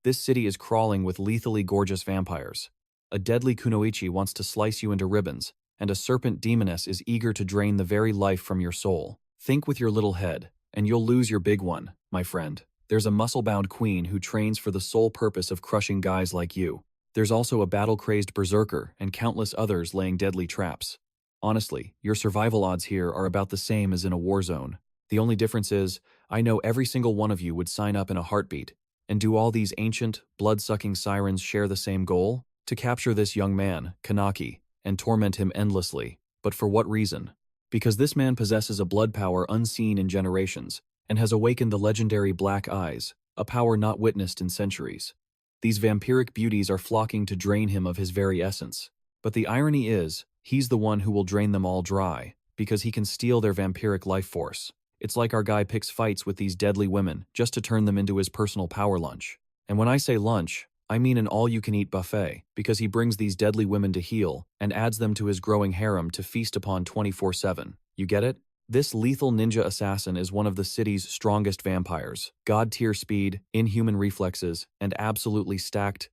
This city is crawling with lethally gorgeous vampires. A deadly kunoichi wants to slice you into ribbons, and a serpent demoness is eager to drain the very life from your soul. Think with your little head, and you'll lose your big one, my friend. There's a muscle-bound queen who trains for the sole purpose of crushing guys like you. There's also a battle-crazed berserker and countless others laying deadly traps. Honestly, your survival odds here are about the same as in a war zone. The only difference is, I know every single one of you would sign up in a heartbeat. And do all these ancient, blood-sucking sirens share the same goal? To capture this young man, Kanaki, and torment him endlessly. But for what reason? Because this man possesses a blood power unseen in generations, and has awakened the legendary Black Eyes, a power not witnessed in centuries. These vampiric beauties are flocking to drain him of his very essence. But the irony is, he's the one who will drain them all dry, because he can steal their vampiric life force. It's like our guy picks fights with these deadly women just to turn them into his personal power lunch. And when I say lunch, I mean an all-you-can-eat buffet, because he brings these deadly women to heal and adds them to his growing harem to feast upon 24/7. You get it? This lethal ninja assassin is one of the city's strongest vampires. God-tier speed, inhuman reflexes, and absolutely stacked,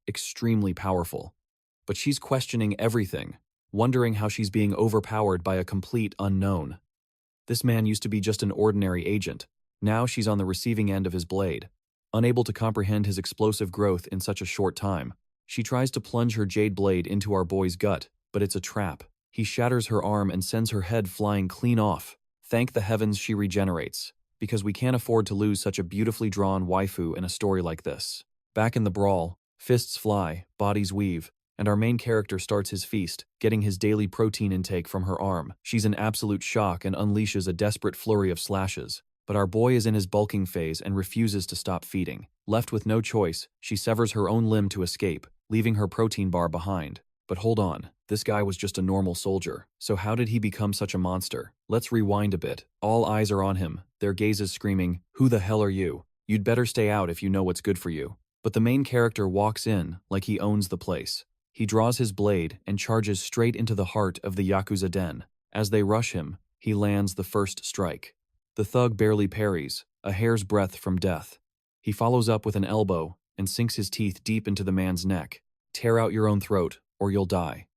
extremely powerful. But she's questioning everything, wondering how she's being overpowered by a complete unknown. This man used to be just an ordinary agent. Now she's on the receiving end of his blade. Unable to comprehend his explosive growth in such a short time, she tries to plunge her jade blade into our boy's gut, but it's a trap. He shatters her arm and sends her head flying clean off. Thank the heavens she regenerates, because we can't afford to lose such a beautifully drawn waifu in a story like this. Back in the brawl, fists fly, bodies weave, and our main character starts his feast, getting his daily protein intake from her arm. She's in absolute shock and unleashes a desperate flurry of slashes. But our boy is in his bulking phase and refuses to stop feeding. Left with no choice, she severs her own limb to escape, leaving her protein bar behind. But hold on, this guy was just a normal soldier. So how did he become such a monster? Let's rewind a bit. All eyes are on him, their gazes screaming, "Who the hell are you? You'd better stay out if you know what's good for you." But the main character walks in like he owns the place. He draws his blade and charges straight into the heart of the Yakuza den. As they rush him, he lands the first strike. The thug barely parries, a hair's breadth from death. He follows up with an elbow and sinks his teeth deep into the man's neck. Tear out your own throat, or you'll die.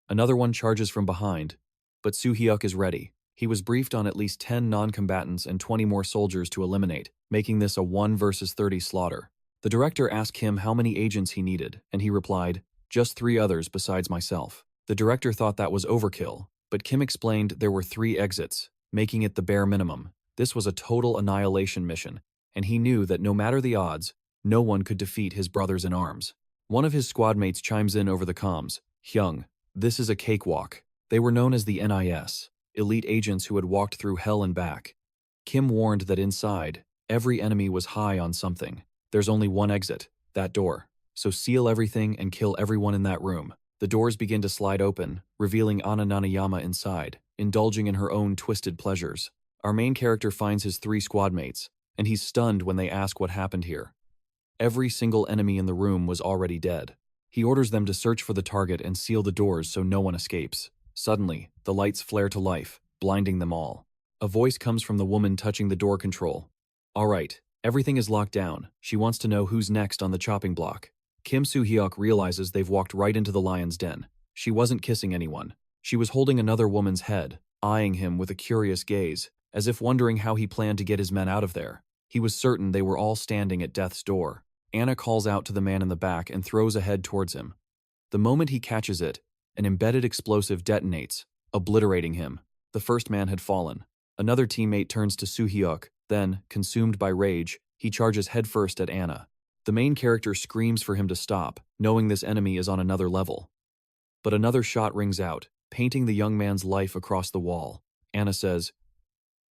Another one charges from behind, but Soo-hyuk is ready. He was briefed on at least 10 non-combatants and 20 more soldiers to eliminate, making this a 1 versus 30 slaughter. The director asked him how many agents he needed, and he replied, "Just 3 others besides myself." The director thought that was overkill, but Kim explained there were 3 exits, making it the bare minimum. This was a total annihilation mission, and he knew that no matter the odds, no one could defeat his brothers in arms. One of his squad mates chimes in over the comms, "Hyung, this is a cakewalk." They were known as the NIS, elite agents who had walked through hell and back. Kim warned that inside, every enemy was high on something. There's only one exit, that door. So seal everything and kill everyone in that room. The doors begin to slide open, revealing Anna Nanayama inside, indulging in her own twisted pleasures. Our main character finds his 3 squad mates, and he's stunned when they ask what happened here. Every single enemy in the room was already dead. He orders them to search for the target and seal the doors so no one escapes. Suddenly, the lights flare to life, blinding them all. A voice comes from the woman touching the door control. "All right, everything is locked down. She wants to know who's next on the chopping block." Kim Soo-hyuk realizes they've walked right into the lion's den. She wasn't kissing anyone. She was holding another woman's head, eyeing him with a curious gaze, as if wondering how he planned to get his men out of there. He was certain they were all standing at death's door. Anna calls out to the man in the back and throws a head towards him. The moment he catches it, an embedded explosive detonates, obliterating him. The first man had fallen. Another teammate turns to Soo-hyuk, then, consumed by rage, he charges headfirst at Anna. The main character screams for him to stop, knowing this enemy is on another level. But another shot rings out, painting the young man's life across the wall. Anna says,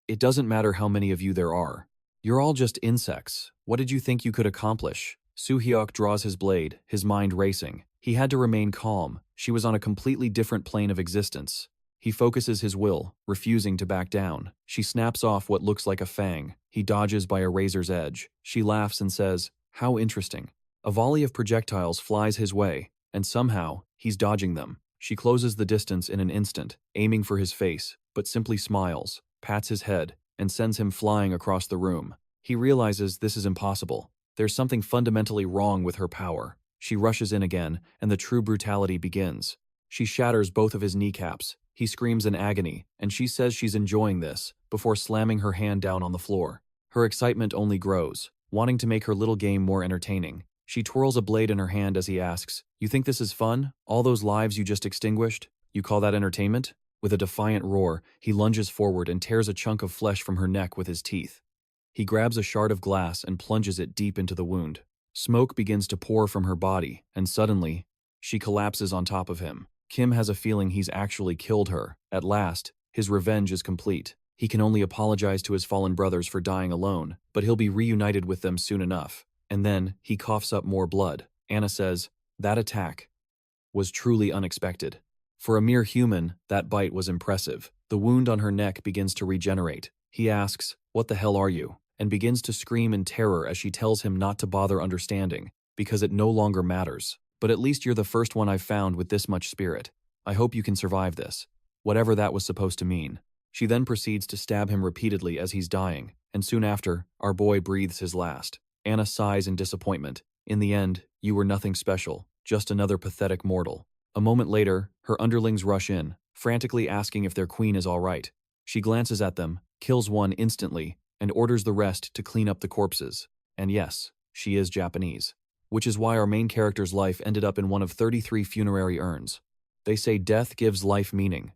"It doesn't matter how many of you there are. You're all just insects. What did you think you could accomplish?" Soo-hyuk draws his blade, his mind racing. He had to remain calm. She was on a completely different plane of existence. He focuses his will, refusing to back down. She snaps off what looks like a fang. He dodges by a razor's edge. She laughs and says, "How interesting." A volley of projectiles flies his way, and somehow, he's dodging them. She closes the distance in an instant, aiming for his face, but simply smiles, pats his head, and sends him flying across the room. He realizes this is impossible. There's something fundamentally wrong with her power. She rushes in again, and the true brutality begins. She shatters both of his kneecaps. He screams in agony, and she says she's enjoying this, before slamming her hand down on the floor. Her excitement only grows, wanting to make her little game more entertaining. She twirls a blade in her hand as he asks, "You think this is fun? All those lives you just extinguished? You call that entertainment?" With a defiant roar, he lunges forward and tears a chunk of flesh from her neck with his teeth. He grabs a shard of glass and plunges it deep into the wound. Smoke begins to pour from her body, and suddenly, she collapses on top of him. Kim has a feeling he's actually killed her. At last, his revenge is complete. He can only apologize to his fallen brothers for dying alone, but he'll be reunited with them soon enough. And then, he coughs up more blood. Anna says, "That attack was truly unexpected." For a mere human, that bite was impressive. The wound on her neck begins to regenerate. He asks, "What the hell are you?" and begins to scream in terror as she tells him not to bother understanding, because it no longer matters. "But at least you're the first one I've found with this much spirit. I hope you can survive this." Whatever that was supposed to mean. She then proceeds to stab him repeatedly as he's dying, and soon after, our boy breathes his last. Anna sighs in disappointment. In the end, you were nothing special, just another pathetic mortal. A moment later, her underlings rush in, frantically asking if their queen is all right. She glances at them, kills one instantly, and orders the rest to clean up the corpses. And yes, she is Japanese. Which is why our main character's life ended up in one of 33 funerary urns. They say death gives life meaning.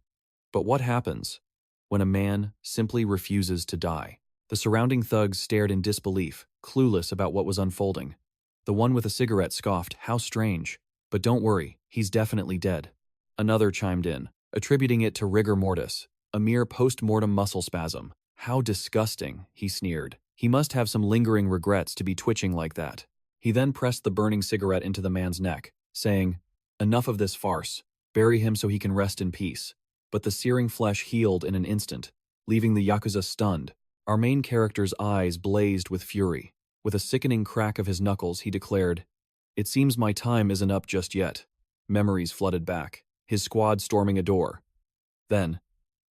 But what happens when a man simply refuses to die? The surrounding thugs stared in disbelief, clueless about what was unfolding. The one with a cigarette scoffed, "How strange. But don't worry, he's definitely dead." Another chimed in, attributing it to rigor mortis, a mere post-mortem muscle spasm. "How disgusting," he sneered. "He must have some lingering regrets to be twitching like that." He then pressed the burning cigarette into the man's neck, saying, "Enough of this farce. Bury him so he can rest in peace." But the searing flesh healed in an instant, leaving the Yakuza stunned. Our main character's eyes blazed with fury. With a sickening crack of his knuckles, he declared, "It seems my time isn't up just yet." Memories flooded back, his squad storming a door. Then,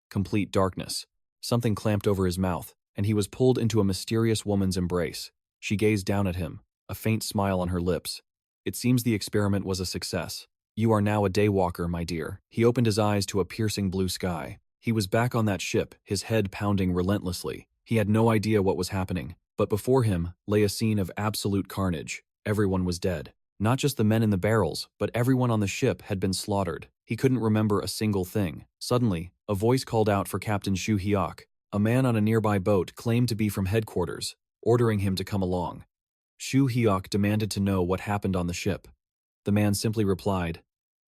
complete darkness. Something clamped over his mouth, and he was pulled into a mysterious woman's embrace. She gazed down at him, a faint smile on her lips. "It seems the experiment was a success. You are now a daywalker, my dear." He opened his eyes to a piercing blue sky. He was back on that ship, his head pounding relentlessly. He had no idea what was happening, but before him lay a scene of absolute carnage. Everyone was dead. Not just the men in the barrels, but everyone on the ship had been slaughtered. He couldn't remember a single thing. Suddenly, a voice called out for Captain Shu Hyok. A man on a nearby boat claimed to be from headquarters, ordering him to come along. Shu Hyok demanded to know what happened on the ship. The man simply replied,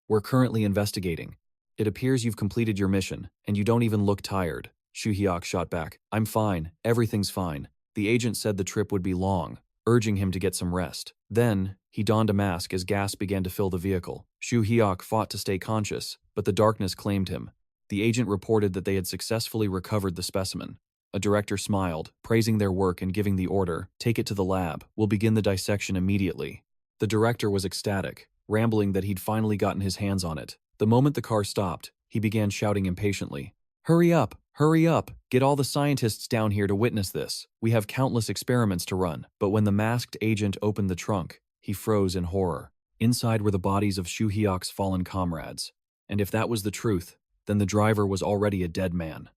"We're currently investigating. It appears you've completed your mission, and you don't even look tired." Shu Hyok shot back, "I'm fine, everything's fine." The agent said the trip would be long, urging him to get some rest. Then, he donned a mask as gas began to fill the vehicle. Shu Hyok fought to stay conscious, but the darkness claimed him. The agent reported that they had successfully recovered the specimen. A director smiled, praising their work and giving the order, "Take it to the lab. We'll begin the dissection immediately." The director was ecstatic, rambling that he'd finally gotten his hands on it. The moment the car stopped, he began shouting impatiently, "Hurry up! Hurry up! Get all the scientists down here to witness this. We have countless experiments to run." But when the masked agent opened the trunk, he froze in horror. Inside were the bodies of Shu Hyok's fallen comrades. And if that was the truth, then the driver was already a dead man.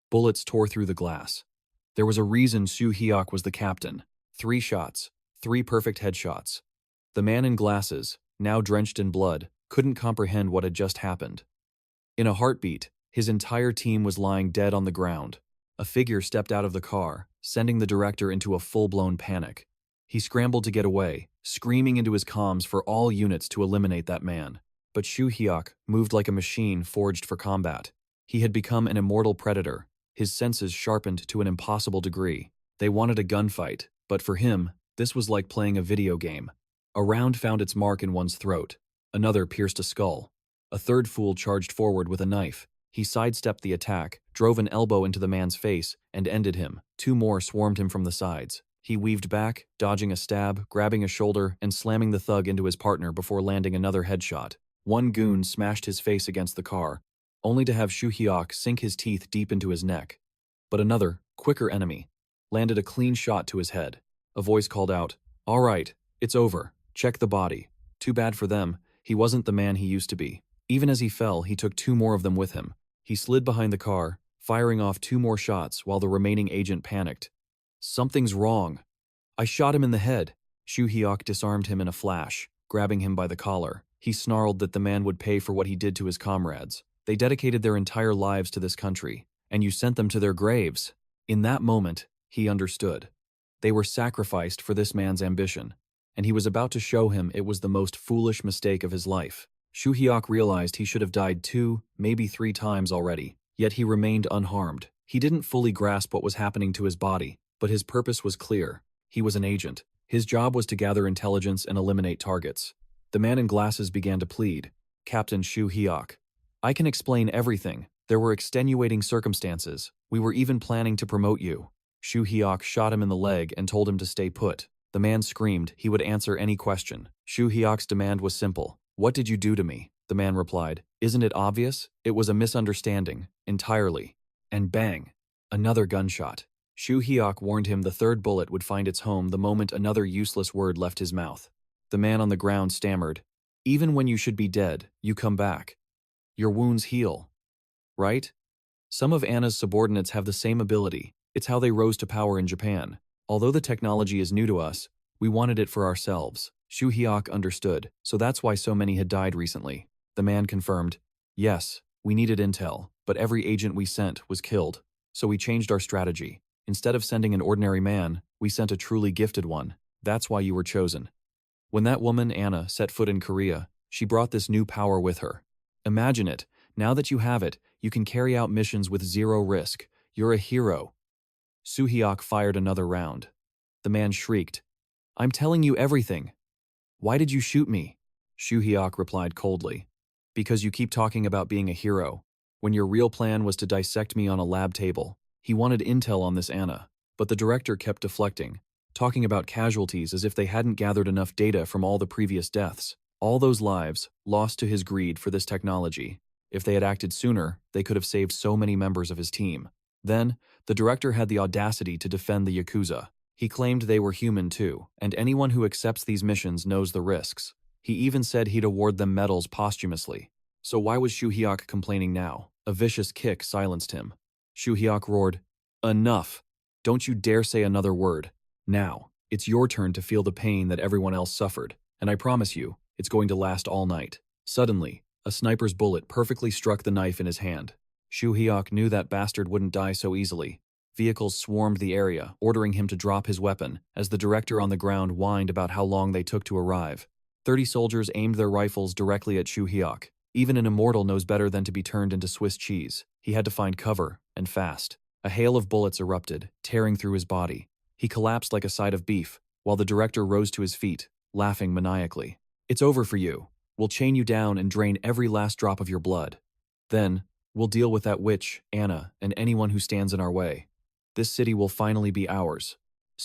Bullets tore through the glass. There was a reason Shu Hyok was the captain. 3 shots, 3 perfect headshots. The man in glasses, now drenched in blood, couldn't comprehend what had just happened. In a heartbeat, his entire team was lying dead on the ground. A figure stepped out of the car, sending the director into a full-blown panic. He scrambled to get away, screaming into his comms for all units to eliminate that man. But Shu Hyok moved like a machine forged for combat. He had become an immortal predator, his senses sharpened to an impossible degree. They wanted a gunfight, but for him, this was like playing a video game. A round found its mark in one's throat. Another pierced a skull. A third fool charged forward with a knife. He sidestepped the attack, drove an elbow into the man's face, and ended him. 2 more swarmed him from the sides. He weaved back, dodging a stab, grabbing a shoulder, and slamming the thug into his partner before landing another headshot. One goon smashed his face against the car, only to have Shu Hyok sink his teeth deep into his neck. But another, quicker enemy landed a clean shot to his head. A voice called out, All right, it's over. Check the body. Too bad for them, he wasn't the man he used to be. Even as he fell, he took 2 more of them with him. He slid behind the car, firing off 2 more shots while the remaining agent panicked. Something's wrong. I shot him in the head. Hu-hyuk disarmed him in a flash, grabbing him by the collar. He snarled that the man would pay for what he did to his comrades. They dedicated their entire lives to this country, and you sent them to their graves. In that moment, he understood. They were sacrificed for this man's ambition, and he was about to show him it was the most foolish mistake of his life. Hu-hyuk realized he should have died 2, maybe 3 times already, yet he remained unharmed. He didn't fully grasp what was happening to his body, but his purpose was clear. He was an agent. His job was to gather intelligence and eliminate targets. The man in glasses began to plead. Captain Hu-hyuk, I can explain everything. There were extenuating circumstances. We were even planning to promote you. Hu-hyuk shot him in the leg and told him to stay put. The man screamed he would answer any question. Hu-hyuk's demand was simple. What did you do to me? The man replied. Isn't it obvious? It was a misunderstanding. Entirely. And bang! Another gunshot. Hu-hyuk warned him the 3rd bullet would find its home the moment another useless word left his mouth. The man on the ground stammered. Even when you should be dead, you come back. Your wounds heal. Right? Some of Anna's subordinates have the same ability. It's how they rose to power in Japan. Although the technology is new to us, we wanted it for ourselves. Hu-hyuk understood, so that's why so many had died recently. The man confirmed, yes, we needed intel, but every agent we sent was killed. So we changed our strategy. Instead of sending an ordinary man, we sent a truly gifted one. That's why you were chosen. When that woman, Anna, set foot in Korea, she brought this new power with her. Imagine it. Now that you have it, you can carry out missions with 0 risk. You're a hero. Hu-hyuk fired another round. The man shrieked, I'm telling you everything. Why did you shoot me? Hu-hyuk replied coldly. Because you keep talking about being a hero, when your real plan was to dissect me on a lab table. He wanted intel on this Anna, but the director kept deflecting, talking about casualties as if they hadn't gathered enough data from all the previous deaths. All those lives, lost to his greed for this technology. If they had acted sooner, they could have saved so many members of his team. Then, the director had the audacity to defend the Yakuza. He claimed they were human too, and anyone who accepts these missions knows the risks. He even said he'd award them medals posthumously. So why was Hu-hyuk complaining now? A vicious kick silenced him. Hu-hyuk roared, Enough! Don't you dare say another word. Now, it's your turn to feel the pain that everyone else suffered, and I promise you, it's going to last all night. Suddenly, a sniper's bullet perfectly struck the knife in his hand. Hu-hyuk knew that bastard wouldn't die so easily. Vehicles swarmed the area, ordering him to drop his weapon, as the director on the ground whined about how long they took to arrive. 30 soldiers aimed their rifles directly at Hu-hyuk. Even an immortal knows better than to be turned into Swiss cheese. He had to find cover, and fast. A hail of bullets erupted, tearing through his body. He collapsed like a side of beef, while the director rose to his feet, laughing maniacally. It's over for you. We'll chain you down and drain every last drop of your blood. Then, we'll deal with that witch, Anna, and anyone who stands in our way. This city will finally be ours.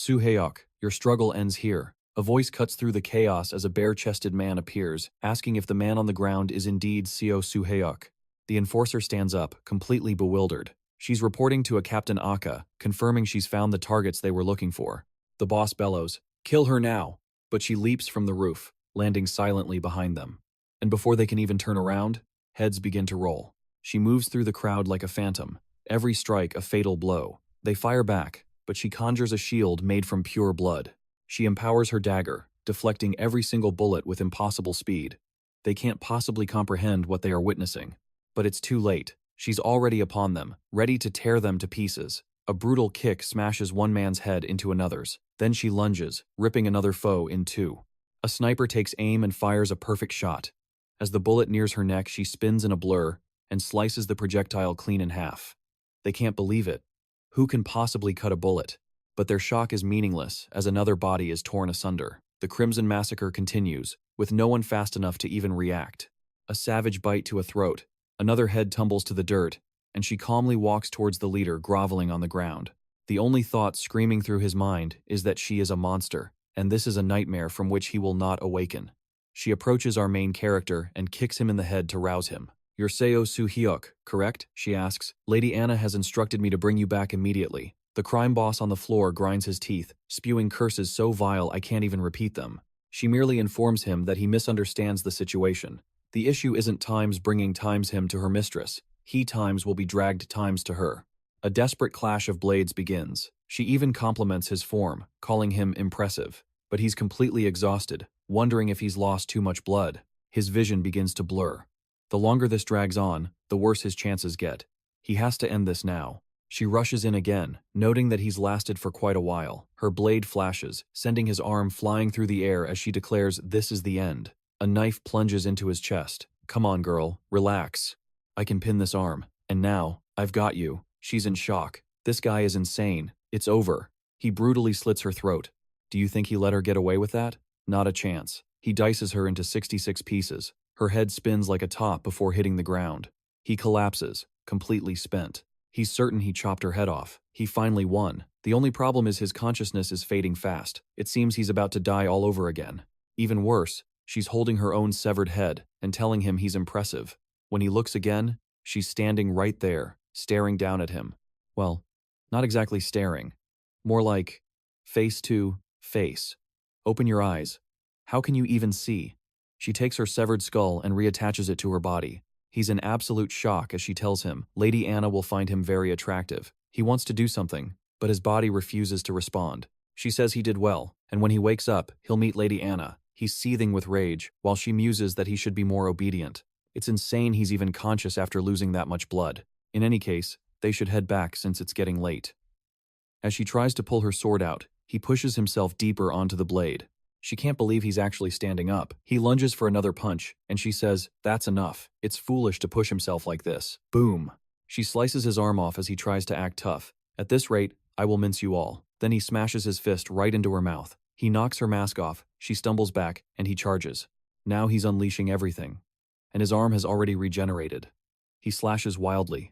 Hu-hyuk, your struggle ends here. A voice cuts through the chaos as a bare-chested man appears, asking if the man on the ground is indeed Hu-hyuk. The enforcer stands up, completely bewildered. She's reporting to a Captain Aka, confirming she's found the targets they were looking for. The boss bellows, "Kill her now!" But she leaps from the roof, landing silently behind them. And before they can even turn around, heads begin to roll. She moves through the crowd like a phantom, every strike a fatal blow. They fire back, but she conjures a shield made from pure blood. She empowers her dagger, deflecting every single bullet with impossible speed. They can't possibly comprehend what they are witnessing. But it's too late. She's already upon them, ready to tear them to pieces. A brutal kick smashes one man's head into another's. Then she lunges, ripping another foe in two. A sniper takes aim and fires a perfect shot. As the bullet nears her neck, she spins in a blur and slices the projectile clean in half. They can't believe it. Who can possibly cut a bullet? But their shock is meaningless as another body is torn asunder. The Crimson Massacre continues, with no one fast enough to even react. A savage bite to a throat. Another head tumbles to the dirt, and she calmly walks towards the leader groveling on the ground. The only thought screaming through his mind is that she is a monster, and this is a nightmare from which he will not awaken. She approaches our main character and kicks him in the head to rouse him. "You're Seo Su-hyuk, correct?" she asks. "Lady Anna has instructed me to bring you back immediately. The crime boss on the floor grinds his teeth, spewing curses so vile I can't even repeat them. She merely informs him that he misunderstands the situation. The issue isn't Times bringing Times him to her mistress. He Times will be dragged Times to her. A desperate clash of blades begins. She even compliments his form, calling him impressive. But he's completely exhausted, wondering if he's lost too much blood. His vision begins to blur. The longer this drags on, the worse his chances get. He has to end this now. She rushes in again, noting that he's lasted for quite a while. Her blade flashes, sending his arm flying through the air as she declares this is the end. A knife plunges into his chest. Come on, girl, relax. I can pin this arm. And now, I've got you. She's in shock. This guy is insane. It's over. He brutally slits her throat. Do you think he let her get away with that? Not a chance. He dices her into 66 pieces. Her head spins like a top before hitting the ground. He collapses, completely spent. He's certain he chopped her head off. He finally won. The only problem is his consciousness is fading fast. It seems he's about to die all over again. Even worse, she's holding her own severed head and telling him he's impressive. When he looks again, she's standing right there, staring down at him. Well, not exactly staring. More like face to face. Open your eyes. How can you even see? She takes her severed skull and reattaches it to her body. He's in absolute shock as she tells him Lady Anna will find him very attractive. He wants to do something, but his body refuses to respond. She says he did well, and when he wakes up, he'll meet Lady Anna. He's seething with rage, while she muses that he should be more obedient. It's insane he's even conscious after losing that much blood. In any case, they should head back since it's getting late. As she tries to pull her sword out, he pushes himself deeper onto the blade. She can't believe he's actually standing up. He lunges for another punch, and she says, that's enough. It's foolish to push himself like this. Boom. She slices his arm off as he tries to act tough. At this rate, I will mince you all. Then he smashes his fist right into her mouth. He knocks her mask off, she stumbles back, and he charges. Now he's unleashing everything. And his arm has already regenerated. He slashes wildly.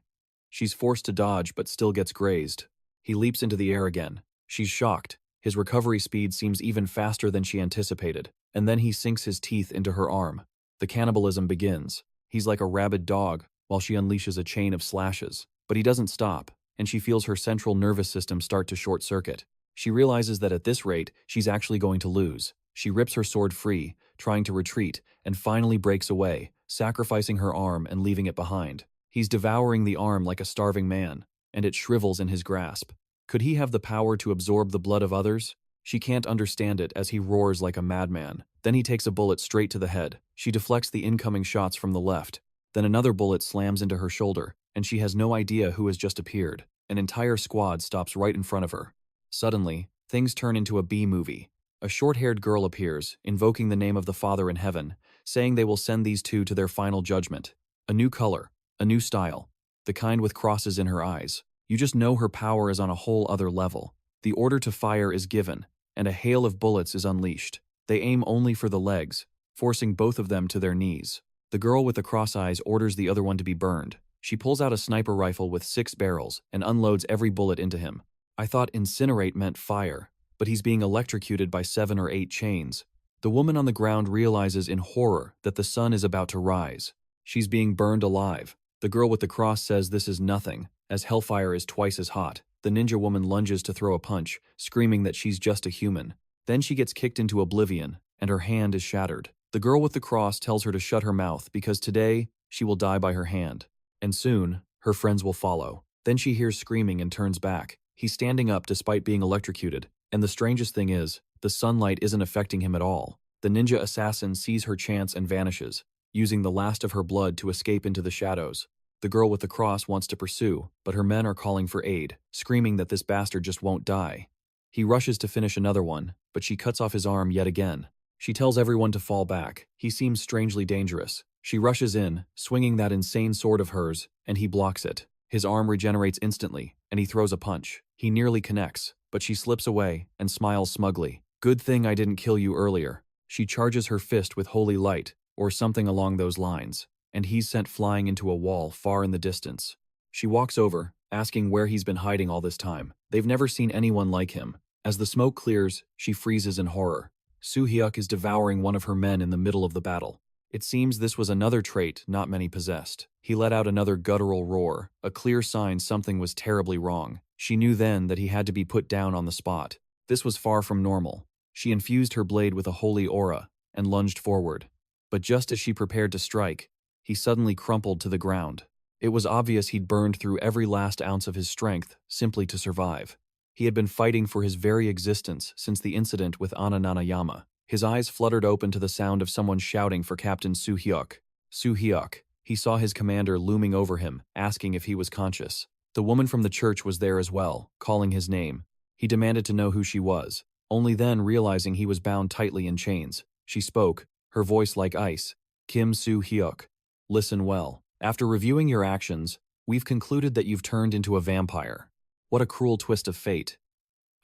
She's forced to dodge but still gets grazed. He leaps into the air again. She's shocked. His recovery speed seems even faster than she anticipated, and then he sinks his teeth into her arm. The cannibalism begins. He's like a rabid dog, while she unleashes a chain of slashes. But he doesn't stop, and she feels her central nervous system start to short-circuit. She realizes that at this rate, she's actually going to lose. She rips her sword free, trying to retreat, and finally breaks away, sacrificing her arm and leaving it behind. He's devouring the arm like a starving man, and it shrivels in his grasp. Could he have the power to absorb the blood of others? She can't understand it as he roars like a madman. Then he takes a bullet straight to the head. She deflects the incoming shots from the left. Then another bullet slams into her shoulder, and she has no idea who has just appeared. An entire squad stops right in front of her. Suddenly, things turn into a B-movie. A short-haired girl appears, invoking the name of the Father in heaven, saying they will send these two to their final judgment. A new color, a new style, the kind with crosses in her eyes. You just know her power is on a whole other level. The order to fire is given, and a hail of bullets is unleashed. They aim only for the legs, forcing both of them to their knees. The girl with the cross eyes orders the other one to be burned. She pulls out a sniper rifle with 6 barrels and unloads every bullet into him. I thought incinerate meant fire, but he's being electrocuted by 7 or 8 chains. The woman on the ground realizes in horror that the sun is about to rise. She's being burned alive. The girl with the cross says this is nothing, as hellfire is twice as hot. The ninja woman lunges to throw a punch, screaming that she's just a human. Then she gets kicked into oblivion, and her hand is shattered. The girl with the cross tells her to shut her mouth because today, she will die by her hand. And soon, her friends will follow. Then she hears screaming and turns back. He's standing up despite being electrocuted, and the strangest thing is, the sunlight isn't affecting him at all. The ninja assassin sees her chance and vanishes, using the last of her blood to escape into the shadows. The girl with the cross wants to pursue, but her men are calling for aid, screaming that this bastard just won't die. He rushes to finish another one, but she cuts off his arm yet again. She tells everyone to fall back. He seems strangely dangerous. She rushes in, swinging that insane sword of hers, and he blocks it. His arm regenerates instantly, and he throws a punch. He nearly connects, but she slips away and smiles smugly. Good thing I didn't kill you earlier. She charges her fist with holy light, or something along those lines, and he's sent flying into a wall far in the distance. She walks over, asking where he's been hiding all this time. They've never seen anyone like him. As the smoke clears, she freezes in horror. Soo-hyuk is devouring one of her men in the middle of the battle. It seems this was another trait not many possessed. He let out another guttural roar, a clear sign something was terribly wrong. She knew then that he had to be put down on the spot. This was far from normal. She infused her blade with a holy aura and lunged forward. But just as she prepared to strike, he suddenly crumpled to the ground. It was obvious he'd burned through every last ounce of his strength simply to survive. He had been fighting for his very existence since the incident with Anna Nanayama. His eyes fluttered open to the sound of someone shouting for Captain Soo-hyuk. Soo-hyuk. He saw his commander looming over him, asking if he was conscious. The woman from the church was there as well, calling his name. He demanded to know who she was, only then realizing he was bound tightly in chains. She spoke, her voice like ice. Kim Soo-hyuk. Listen well. After reviewing your actions, we've concluded that you've turned into a vampire. What a cruel twist of fate.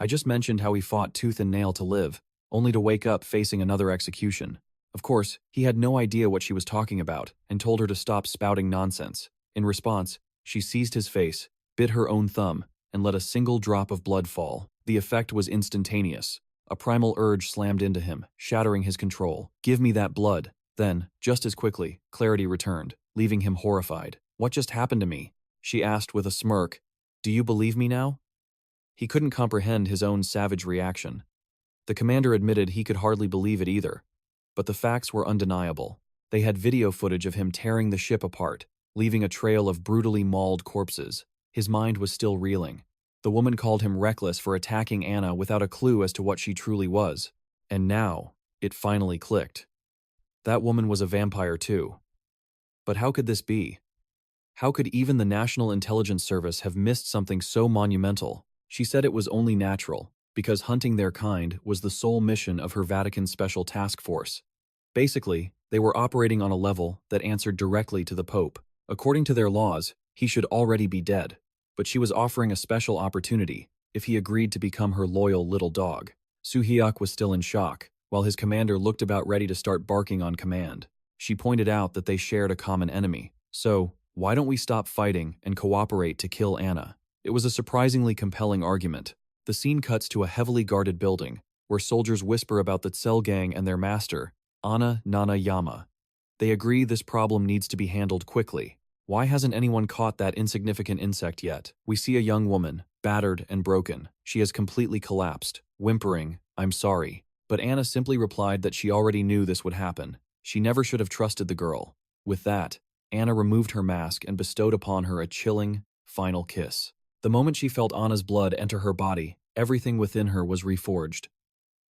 I just mentioned how he fought tooth and nail to live, only to wake up facing another execution. Of course, he had no idea what she was talking about and told her to stop spouting nonsense. In response, she seized his face, bit her own thumb, and let a single drop of blood fall. The effect was instantaneous. A primal urge slammed into him, shattering his control. Give me that blood. Then, just as quickly, clarity returned, leaving him horrified. What just happened to me? She asked with a smirk. Do you believe me now? He couldn't comprehend his own savage reaction. The commander admitted he could hardly believe it either. But the facts were undeniable. They had video footage of him tearing the ship apart, leaving a trail of brutally mauled corpses. His mind was still reeling. The woman called him reckless for attacking Anna without a clue as to what she truly was. And now, it finally clicked. That woman was a vampire too. But how could this be? How could even the National Intelligence Service have missed something so monumental? She said it was only natural, because hunting their kind was the sole mission of her Vatican Special Task Force. Basically, they were operating on a level that answered directly to the Pope. According to their laws, he should already be dead, but she was offering a special opportunity if he agreed to become her loyal little dog. Soo-hyuk was still in shock, while his commander looked about ready to start barking on command. She pointed out that they shared a common enemy. So, why don't we stop fighting and cooperate to kill Anna? It was a surprisingly compelling argument. The scene cuts to a heavily guarded building, where soldiers whisper about the Tzell gang and their master, Anna Nanayama. They agree this problem needs to be handled quickly. Why hasn't anyone caught that insignificant insect yet? We see a young woman, battered and broken. She has completely collapsed, whimpering, "I'm sorry." But Anna simply replied that she already knew this would happen. She never should have trusted the girl. With that, Anna removed her mask and bestowed upon her a chilling, final kiss. The moment she felt Anna's blood enter her body, everything within her was reforged.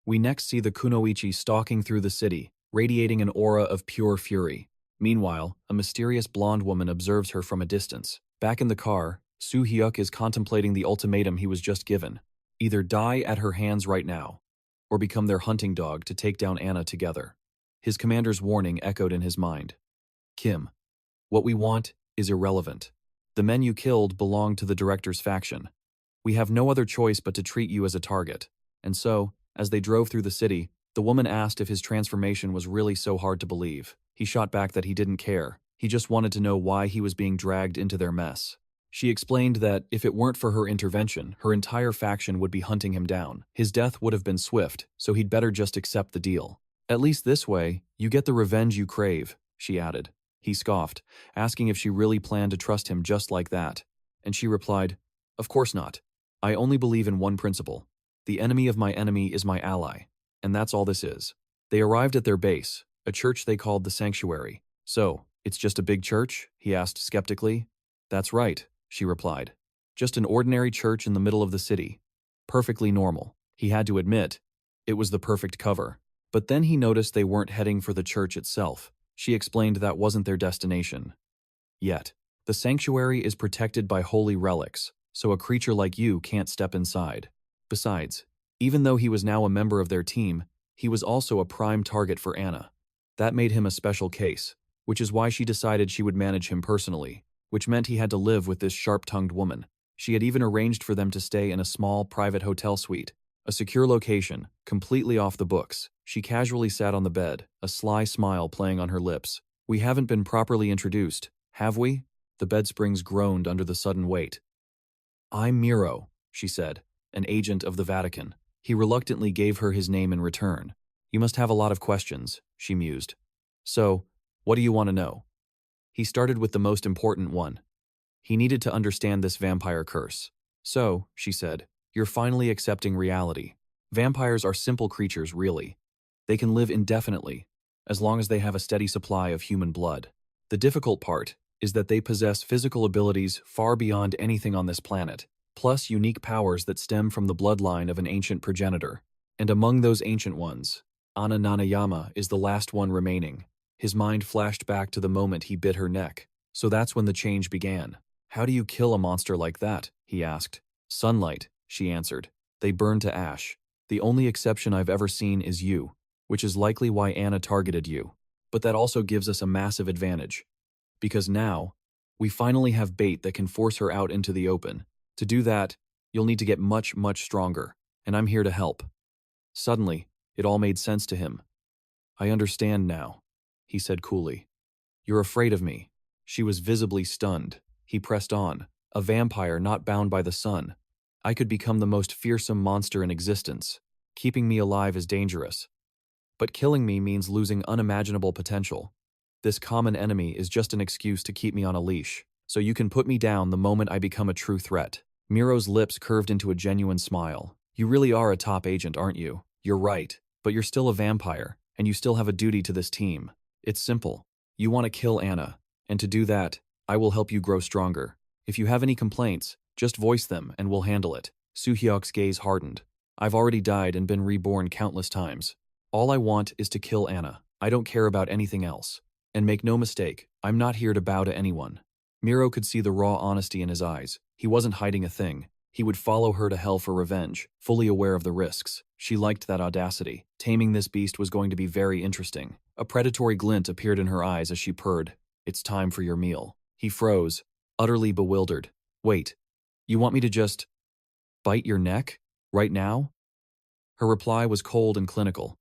We next see the kunoichi stalking through the city, radiating an aura of pure fury. Meanwhile, a mysterious blonde woman observes her from a distance. Back in the car, Soo-hyuk is contemplating the ultimatum he was just given. Either die at her hands right now, or become their hunting dog to take down Anna together. His commander's warning echoed in his mind. Kim, what we want is irrelevant. The men you killed belong to the director's faction. We have no other choice but to treat you as a target. And so, as they drove through the city, the woman asked if his transformation was really so hard to believe. He shot back that he didn't care. He just wanted to know why he was being dragged into their mess. She explained that if it weren't for her intervention, her entire faction would be hunting him down. His death would have been swift, so he'd better just accept the deal. At least this way, you get the revenge you crave, she added. He scoffed, asking if she really planned to trust him just like that. And she replied, "Of course not. I only believe in one principle. The enemy of my enemy is my ally. And that's all this is." They arrived at their base, a church they called the Sanctuary. "So, it's just a big church?" he asked skeptically. "That's right," she replied. "Just an ordinary church in the middle of the city. Perfectly normal." He had to admit, it was the perfect cover. But then he noticed they weren't heading for the church itself. She explained that wasn't their destination. Yet, the sanctuary is protected by holy relics, so a creature like you can't step inside. Besides, even though he was now a member of their team, he was also a prime target for Anna. That made him a special case, which is why she decided she would manage him personally, which meant he had to live with this sharp-tongued woman. She had even arranged for them to stay in a small private hotel suite, a secure location, completely off the books. She casually sat on the bed, a sly smile playing on her lips. "We haven't been properly introduced, have we?" The bed springs groaned under the sudden weight. "I'm Miro," she said, an agent of the Vatican. He reluctantly gave her his name in return. "You must have a lot of questions," she mused. "So, what do you want to know?" He started with the most important one. He needed to understand this vampire curse. "So," she said, "you're finally accepting reality. Vampires are simple creatures, really. They can live indefinitely, as long as they have a steady supply of human blood. The difficult part is that they possess physical abilities far beyond anything on this planet, plus unique powers that stem from the bloodline of an ancient progenitor. And among those ancient ones, Ananayama is the last one remaining." His mind flashed back to the moment he bit her neck. So that's when the change began. "How do you kill a monster like that?" he asked. "Sunlight," she answered. "They burn to ash. The only exception I've ever seen is you, which is likely why Anna targeted you. But that also gives us a massive advantage. Because now, we finally have bait that can force her out into the open. To do that, you'll need to get much, much stronger, and I'm here to help." Suddenly, it all made sense to him. "I understand now," he said coolly. "You're afraid of me." She was visibly stunned. He pressed on. "A vampire not bound by the sun. I could become the most fearsome monster in existence. Keeping me alive is dangerous. But killing me means losing unimaginable potential. This common enemy is just an excuse to keep me on a leash, so you can put me down the moment I become a true threat." Miro's lips curved into a genuine smile. "You really are a top agent, aren't you? You're right, but you're still a vampire, and you still have a duty to this team. It's simple. You want to kill Anna, and to do that, I will help you grow stronger. If you have any complaints, just voice them and we'll handle it." Soo-hyuk's gaze hardened. "I've already died and been reborn countless times. All I want is to kill Anna. I don't care about anything else. And make no mistake, I'm not here to bow to anyone." Miro could see the raw honesty in his eyes. He wasn't hiding a thing. He would follow her to hell for revenge, fully aware of the risks. She liked that audacity. Taming this beast was going to be very interesting. A predatory glint appeared in her eyes as she purred. "It's time for your meal." He froze, utterly bewildered. "Wait, you want me to just bite your neck? Right now?" Her reply was cold and clinical.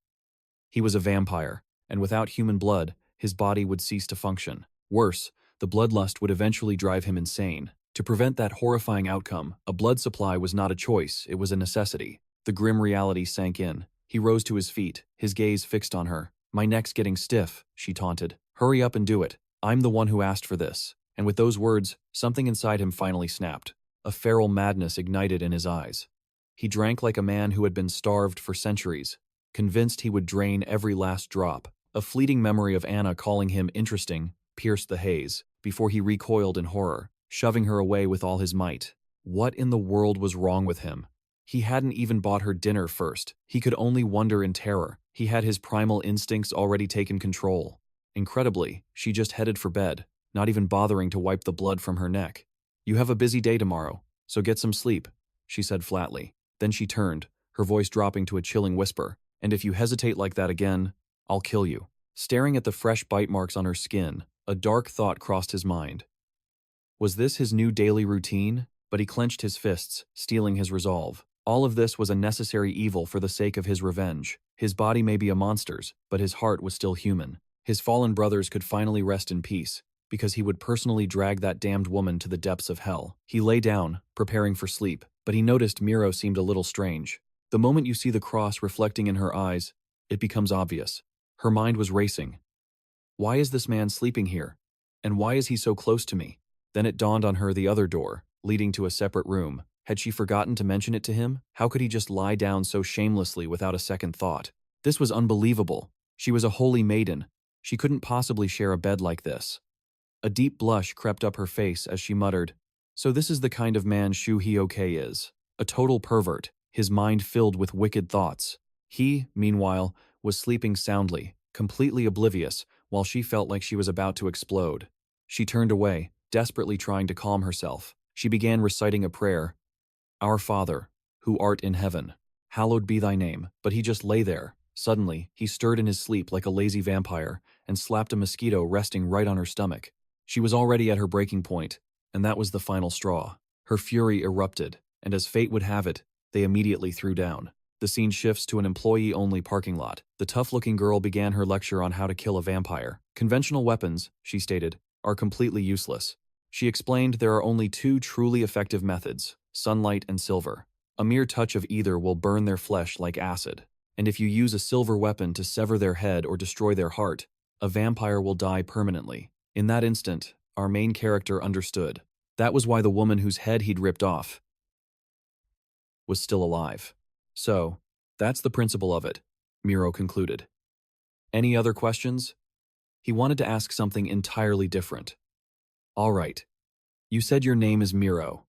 He was a vampire, and without human blood, his body would cease to function. Worse, the bloodlust would eventually drive him insane. To prevent that horrifying outcome, a blood supply was not a choice, it was a necessity. The grim reality sank in. He rose to his feet, his gaze fixed on her. "My neck's getting stiff," she taunted. "Hurry up and do it. I'm the one who asked for this." And with those words, something inside him finally snapped. A feral madness ignited in his eyes. He drank like a man who had been starved for centuries, convinced he would drain every last drop. A fleeting memory of Anna calling him interesting pierced the haze, before he recoiled in horror, shoving her away with all his might. What in the world was wrong with him? He hadn't even bought her dinner first. He could only wonder in terror. He had his primal instincts already taken control. Incredibly, she just headed for bed, not even bothering to wipe the blood from her neck. "You have a busy day tomorrow, so get some sleep," she said flatly. Then she turned, her voice dropping to a chilling whisper. "And if you hesitate like that again, I'll kill you." Staring at the fresh bite marks on her skin, a dark thought crossed his mind. Was this his new daily routine? But he clenched his fists, steeling his resolve. All of this was a necessary evil for the sake of his revenge. His body may be a monster's, but his heart was still human. His fallen brothers could finally rest in peace, because he would personally drag that damned woman to the depths of hell. He lay down, preparing for sleep, but he noticed Miro seemed a little strange. The moment you see the cross reflecting in her eyes, it becomes obvious. Her mind was racing. Why is this man sleeping here? And why is he so close to me? Then it dawned on her the other door, leading to a separate room. Had she forgotten to mention it to him? How could he just lie down so shamelessly without a second thought? This was unbelievable. She was a holy maiden. She couldn't possibly share a bed like this. A deep blush crept up her face as she muttered, "So this is the kind of man Soo-hyuk is. A total pervert, his mind filled with wicked thoughts." He, meanwhile, was sleeping soundly, completely oblivious, while she felt like she was about to explode. She turned away, desperately trying to calm herself. She began reciting a prayer. "Our Father, who art in heaven, hallowed be thy name." But he just lay there. Suddenly, he stirred in his sleep like a lazy vampire and slapped a mosquito resting right on her stomach. She was already at her breaking point, and that was the final straw. Her fury erupted, and as fate would have it, they immediately threw down. The scene shifts to an employee-only parking lot. The tough-looking girl began her lecture on how to kill a vampire. "Conventional weapons," she stated, "are completely useless." She explained there are only two truly effective methods, sunlight and silver. A mere touch of either will burn their flesh like acid. And if you use a silver weapon to sever their head or destroy their heart, a vampire will die permanently. In that instant, our main character understood. That was why the woman whose head he'd ripped off was still alive. So, that's the principle of it, Miro concluded. Any other questions? He wanted to ask something entirely different. All right. You said your name is Miro.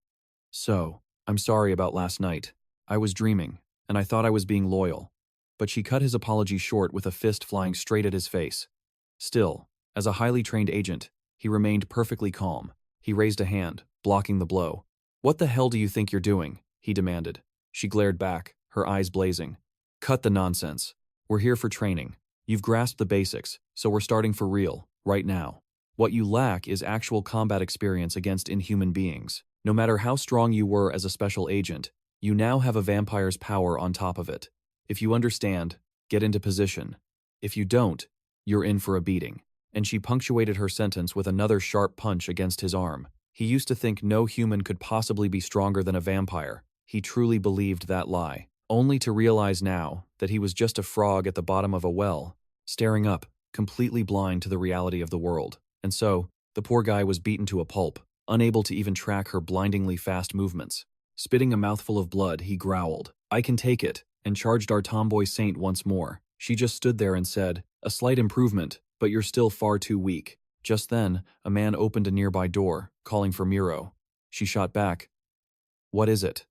So, I'm sorry about last night. I was dreaming, and I thought I was being loyal. But she cut his apology short with a fist flying straight at his face. Still, as a highly trained agent, he remained perfectly calm. He raised a hand, blocking the blow. What the hell do you think you're doing? He demanded. She glared back, her eyes blazing. Cut the nonsense. We're here for training. You've grasped the basics, so we're starting for real, right now. What you lack is actual combat experience against inhuman beings. No matter how strong you were as a special agent, you now have a vampire's power on top of it. If you understand, get into position. If you don't, you're in for a beating. And she punctuated her sentence with another sharp punch against his arm. He used to think no human could possibly be stronger than a vampire. He truly believed that lie, only to realize now that he was just a frog at the bottom of a well, staring up, completely blind to the reality of the world. And so, the poor guy was beaten to a pulp, unable to even track her blindingly fast movements. Spitting a mouthful of blood, he growled, "I can take it," and charged our tomboy saint once more. She just stood there and said, "A slight improvement, but you're still far too weak." Just then, a man opened a nearby door, calling for Miro. She shot back, "What is it?"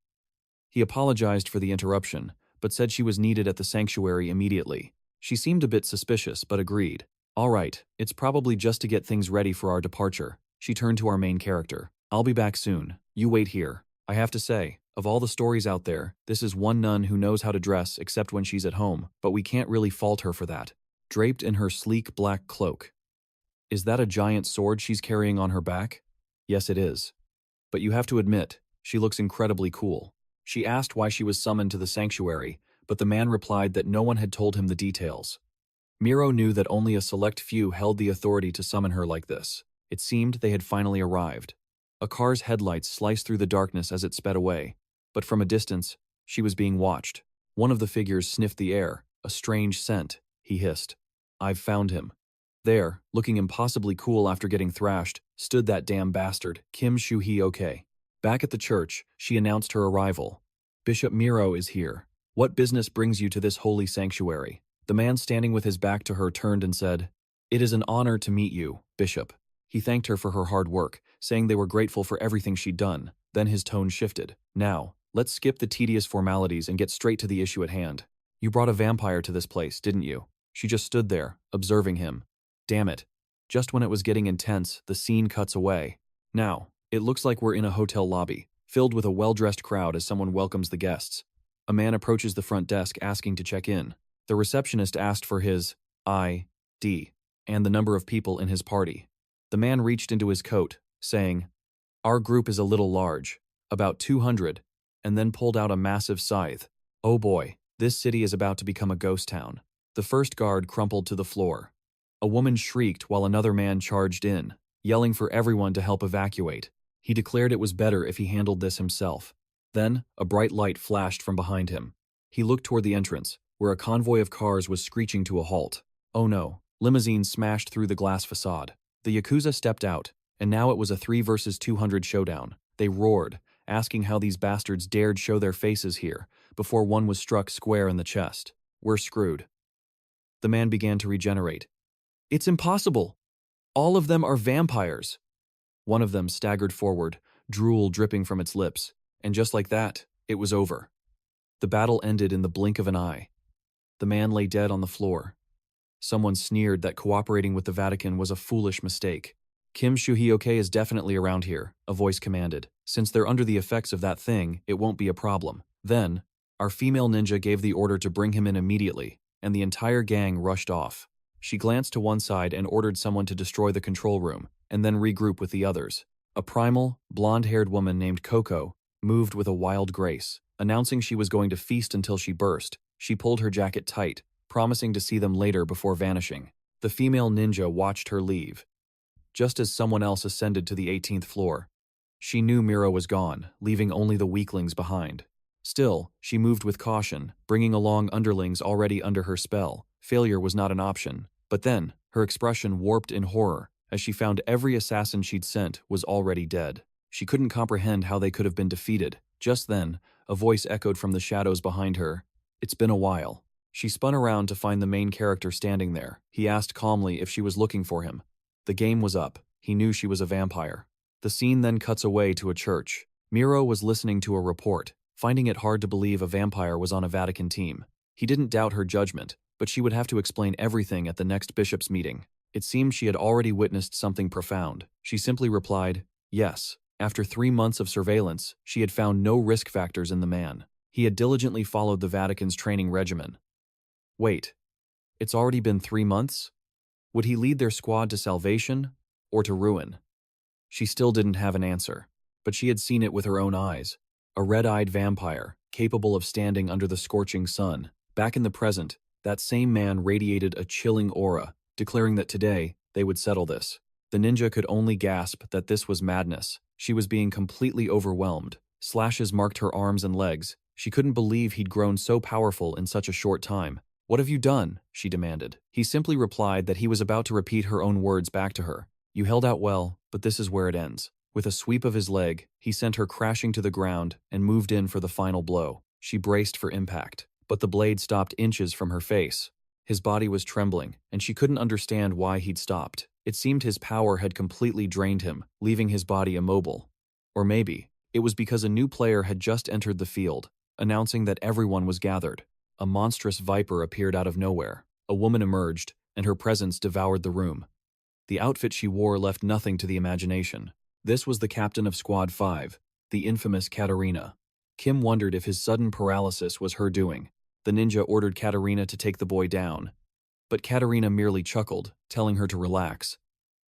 He apologized for the interruption, but said she was needed at the sanctuary immediately. She seemed a bit suspicious, but agreed. "All right, it's probably just to get things ready for our departure." She turned to our main character. "I'll be back soon. You wait here. I have to say, of all the stories out there, this is one nun who knows how to dress except when she's at home, but we can't really fault her for that." Draped in her sleek black cloak. "Is that a giant sword she's carrying on her back?" "Yes, it is. But you have to admit, she looks incredibly cool." She asked why she was summoned to the sanctuary, but the man replied that no one had told him the details. Miro knew that only a select few held the authority to summon her like this. It seemed they had finally arrived. A car's headlights sliced through the darkness as it sped away, but from a distance, she was being watched. One of the figures sniffed the air, a strange scent, he hissed. "I've found him." There, looking impossibly cool after getting thrashed, stood that damn bastard, 𝑰𝒴𝒴𝒆. Back at the church, she announced her arrival. "Bishop Miro is here. What business brings you to this holy sanctuary?" The man standing with his back to her turned and said, "It is an honor to meet you, Bishop." He thanked her for her hard work, saying they were grateful for everything she'd done. Then his tone shifted. "Now, let's skip the tedious formalities and get straight to the issue at hand. You brought a vampire to this place, didn't you?" She just stood there, observing him. Damn it. Just when it was getting intense, the scene cuts away. Now, it looks like we're in a hotel lobby, filled with a well-dressed crowd as someone welcomes the guests. A man approaches the front desk asking to check in. The receptionist asked for his ID and the number of people in his party. The man reached into his coat, saying, "Our group is a little large, about 200, and then pulled out a massive scythe. Oh boy, this city is about to become a ghost town." The first guard crumpled to the floor. A woman shrieked while another man charged in, yelling for everyone to help evacuate. He declared it was better if he handled this himself. Then, a bright light flashed from behind him. He looked toward the entrance, where a convoy of cars was screeching to a halt. Oh no, limousines smashed through the glass facade. The Yakuza stepped out, and now it was a 3 versus 200 showdown. They roared, asking how these bastards dared show their faces here, before one was struck square in the chest. "We're screwed." The man began to regenerate. "It's impossible. All of them are vampires." One of them staggered forward, drool dripping from its lips, and just like that, it was over. The battle ended in the blink of an eye. The man lay dead on the floor. Someone sneered that cooperating with the Vatican was a foolish mistake. "𝒔 is definitely around here," a voice commanded. "Since they're under the effects of that thing, it won't be a problem." Then, our female ninja gave the order to bring him in immediately, and the entire gang rushed off. She glanced to one side and ordered someone to destroy the control room, and then regroup with the others. A primal, blonde-haired woman named Coco moved with a wild grace, announcing she was going to feast until she burst. She pulled her jacket tight, promising to see them later before vanishing. The female ninja watched her leave, just as someone else ascended to the 18th floor. She knew Miro was gone, leaving only the weaklings behind. Still, she moved with caution, bringing along underlings already under her spell. Failure was not an option. But then, her expression warped in horror as she found every assassin she'd sent was already dead. She couldn't comprehend how they could have been defeated. Just then, A voice echoed from the shadows behind her. It's been a while. She spun around to find the main character standing there. He asked calmly if she was looking for him. The game was up. He knew she was a vampire. The scene then cuts away to a church. Miro was listening to a report, finding it hard to believe a vampire was on a Vatican team. He didn't doubt her judgment, but she would have to explain everything at the next bishop's meeting. It seemed she had already witnessed something profound. She simply replied, yes. After 3 months of surveillance, she had found no risk factors in the man. He had diligently followed the Vatican's training regimen. Wait, it's already been 3 months? Would he lead their squad to salvation or to ruin? She still didn't have an answer, but she had seen it with her own eyes. A red-eyed vampire, capable of standing under the scorching sun. Back in the present, that same man radiated a chilling aura, declaring that today, they would settle this. The ninja could only gasp that this was madness. She was being completely overwhelmed. Slashes marked her arms and legs. She couldn't believe he'd grown so powerful in such a short time. What have you done? She demanded. He simply replied that he was about to repeat her own words back to her. You held out well, but this is where it ends. With a sweep of his leg, he sent her crashing to the ground and moved in for the final blow. She braced for impact, but the blade stopped inches from her face. His body was trembling, and she couldn't understand why he'd stopped. It seemed his power had completely drained him, leaving his body immobile. Or maybe, it was because a new player had just entered the field, announcing that everyone was gathered. A monstrous viper appeared out of nowhere. A woman emerged, and her presence devoured the room. The outfit she wore left nothing to the imagination. This was the captain of Squad 5, the infamous Katarina. Kim wondered if his sudden paralysis was her doing. The ninja ordered Katarina to take the boy down. But Katarina merely chuckled, telling her to relax.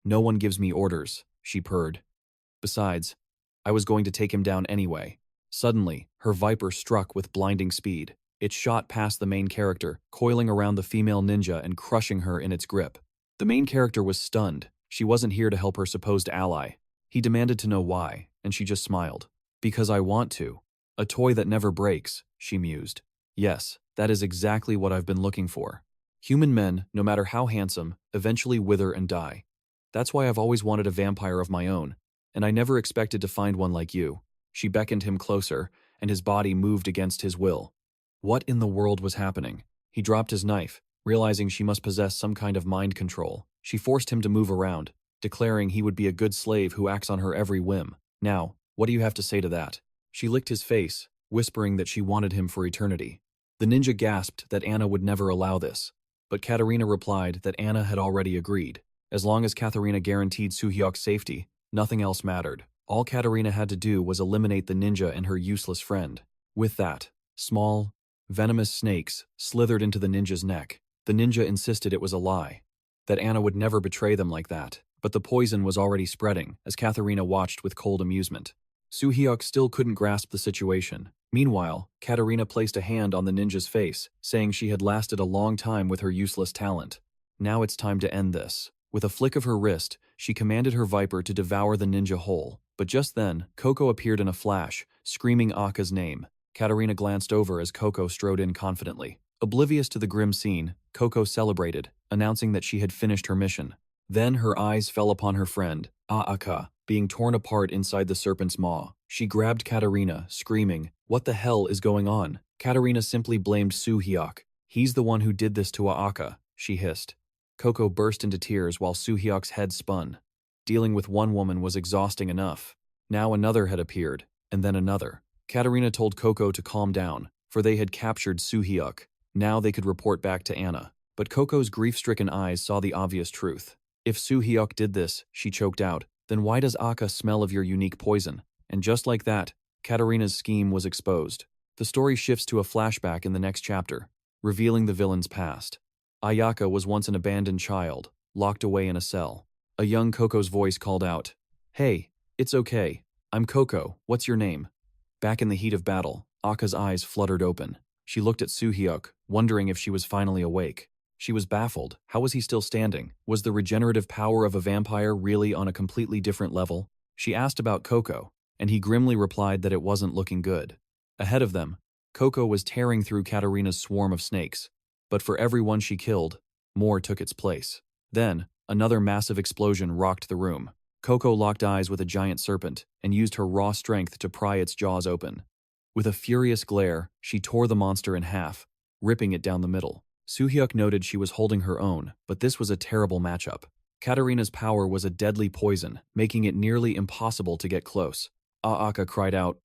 No one gives me orders, she purred. Besides, I was going to take him down anyway. Suddenly, her viper struck with blinding speed. It shot past the main character, coiling around the female ninja and crushing her in its grip. The main character was stunned. She wasn't here to help her supposed ally. He demanded to know why, and she just smiled. Because I want to. A toy that never breaks, she mused. Yes, that is exactly what I've been looking for. Human men, no matter how handsome, eventually wither and die. That's why I've always wanted a vampire of my own, and I never expected to find one like you. She beckoned him closer, and his body moved against his will. What in the world was happening? He dropped his knife, realizing she must possess some kind of mind control. She forced him to move around, declaring he would be a good slave who acts on her every whim. Now, what do you have to say to that? She licked his face, whispering that she wanted him for eternity. The ninja gasped that Anna would never allow this, but Katarina replied that Anna had already agreed. As long as Katarina guaranteed Suhyok's safety, nothing else mattered. All Katarina had to do was eliminate the ninja and her useless friend. With that, small, venomous snakes slithered into the ninja's neck. The ninja insisted it was a lie, that Anna would never betray them like that, but the poison was already spreading as Katarina watched with cold amusement. Suhyok still couldn't grasp the situation. Meanwhile, Katarina placed a hand on the ninja's face, saying she had lasted a long time with her useless talent. Now it's time to end this. With a flick of her wrist, she commanded her viper to devour the ninja whole. But just then, Coco appeared in a flash, screaming Aka's name. Katarina glanced over as Coco strode in confidently. Oblivious to the grim scene, Coco celebrated, announcing that she had finished her mission. Then her eyes fell upon her friend, Aka, being torn apart inside the serpent's maw. She grabbed Katarina, screaming, "What the hell is going on?" Katarina simply blamed Suhyok. "He's the one who did this to Aka," she hissed. Coco burst into tears while Suhyok's head spun. Dealing with one woman was exhausting enough. Now another had appeared, and then another. Katarina told Coco to calm down, for they had captured Suhyok. Now they could report back to Anna. But Coco's grief-stricken eyes saw the obvious truth. If Suhyok did this, she choked out, then why does Aka smell of your unique poison? And just like that, Katarina's scheme was exposed. The story shifts to a flashback in the next chapter, revealing the villain's past. Ayaka was once an abandoned child, locked away in a cell. A young Coco's voice called out, "Hey, it's okay. I'm Coco. What's your name?" Back in the heat of battle, Aka's eyes fluttered open. She looked at Suhyok, wondering if she was finally awake. She was baffled. How was he still standing? Was the regenerative power of a vampire really on a completely different level? She asked about Coco, and he grimly replied that it wasn't looking good. Ahead of them, Coco was tearing through Katarina's swarm of snakes. But for every one she killed, more took its place. Then, another massive explosion rocked the room. Coco locked eyes with a giant serpent and used her raw strength to pry its jaws open. With a furious glare, she tore the monster in half, ripping it down the middle. Soo-hyuk noted she was holding her own, but this was a terrible matchup. Katarina's power was a deadly poison, making it nearly impossible to get close. Aka cried out,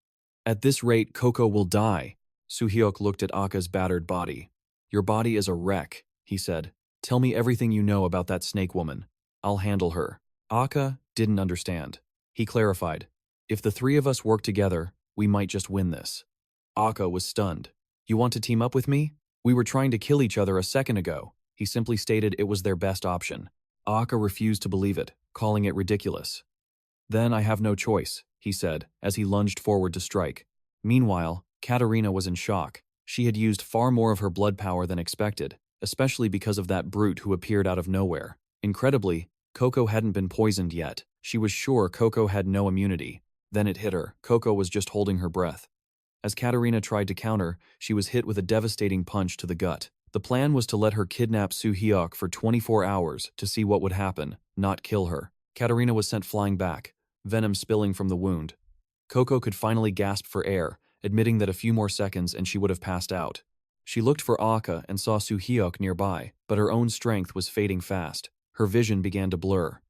"At this rate, Coco will die." Soo-hyuk looked at Aka's battered body. "Your body is a wreck," he said. "Tell me everything you know about that snake woman. I'll handle her." Aka didn't understand. He clarified, "If the three of us work together, we might just win this." Aka was stunned. "You want to team up with me? We were trying to kill each other a second ago." He simply stated it was their best option. Aka refused to believe it, calling it ridiculous. "Then I have no choice," he said, as he lunged forward to strike. Meanwhile, Katarina was in shock. She had used far more of her blood power than expected, especially because of that brute who appeared out of nowhere. Incredibly, Coco hadn't been poisoned yet. She was sure Coco had no immunity. Then it hit her. Coco was just holding her breath. As Katarina tried to counter, she was hit with a devastating punch to the gut. The plan was to let her kidnap Soo-hyuk for 24 hours to see what would happen, not kill her. Katarina was sent flying back, venom spilling from the wound. Coco could finally gasp for air, admitting that a few more seconds and she would have passed out. She looked for Aka and saw Soo-hyuk nearby, but her own strength was fading fast. Her vision began to blur.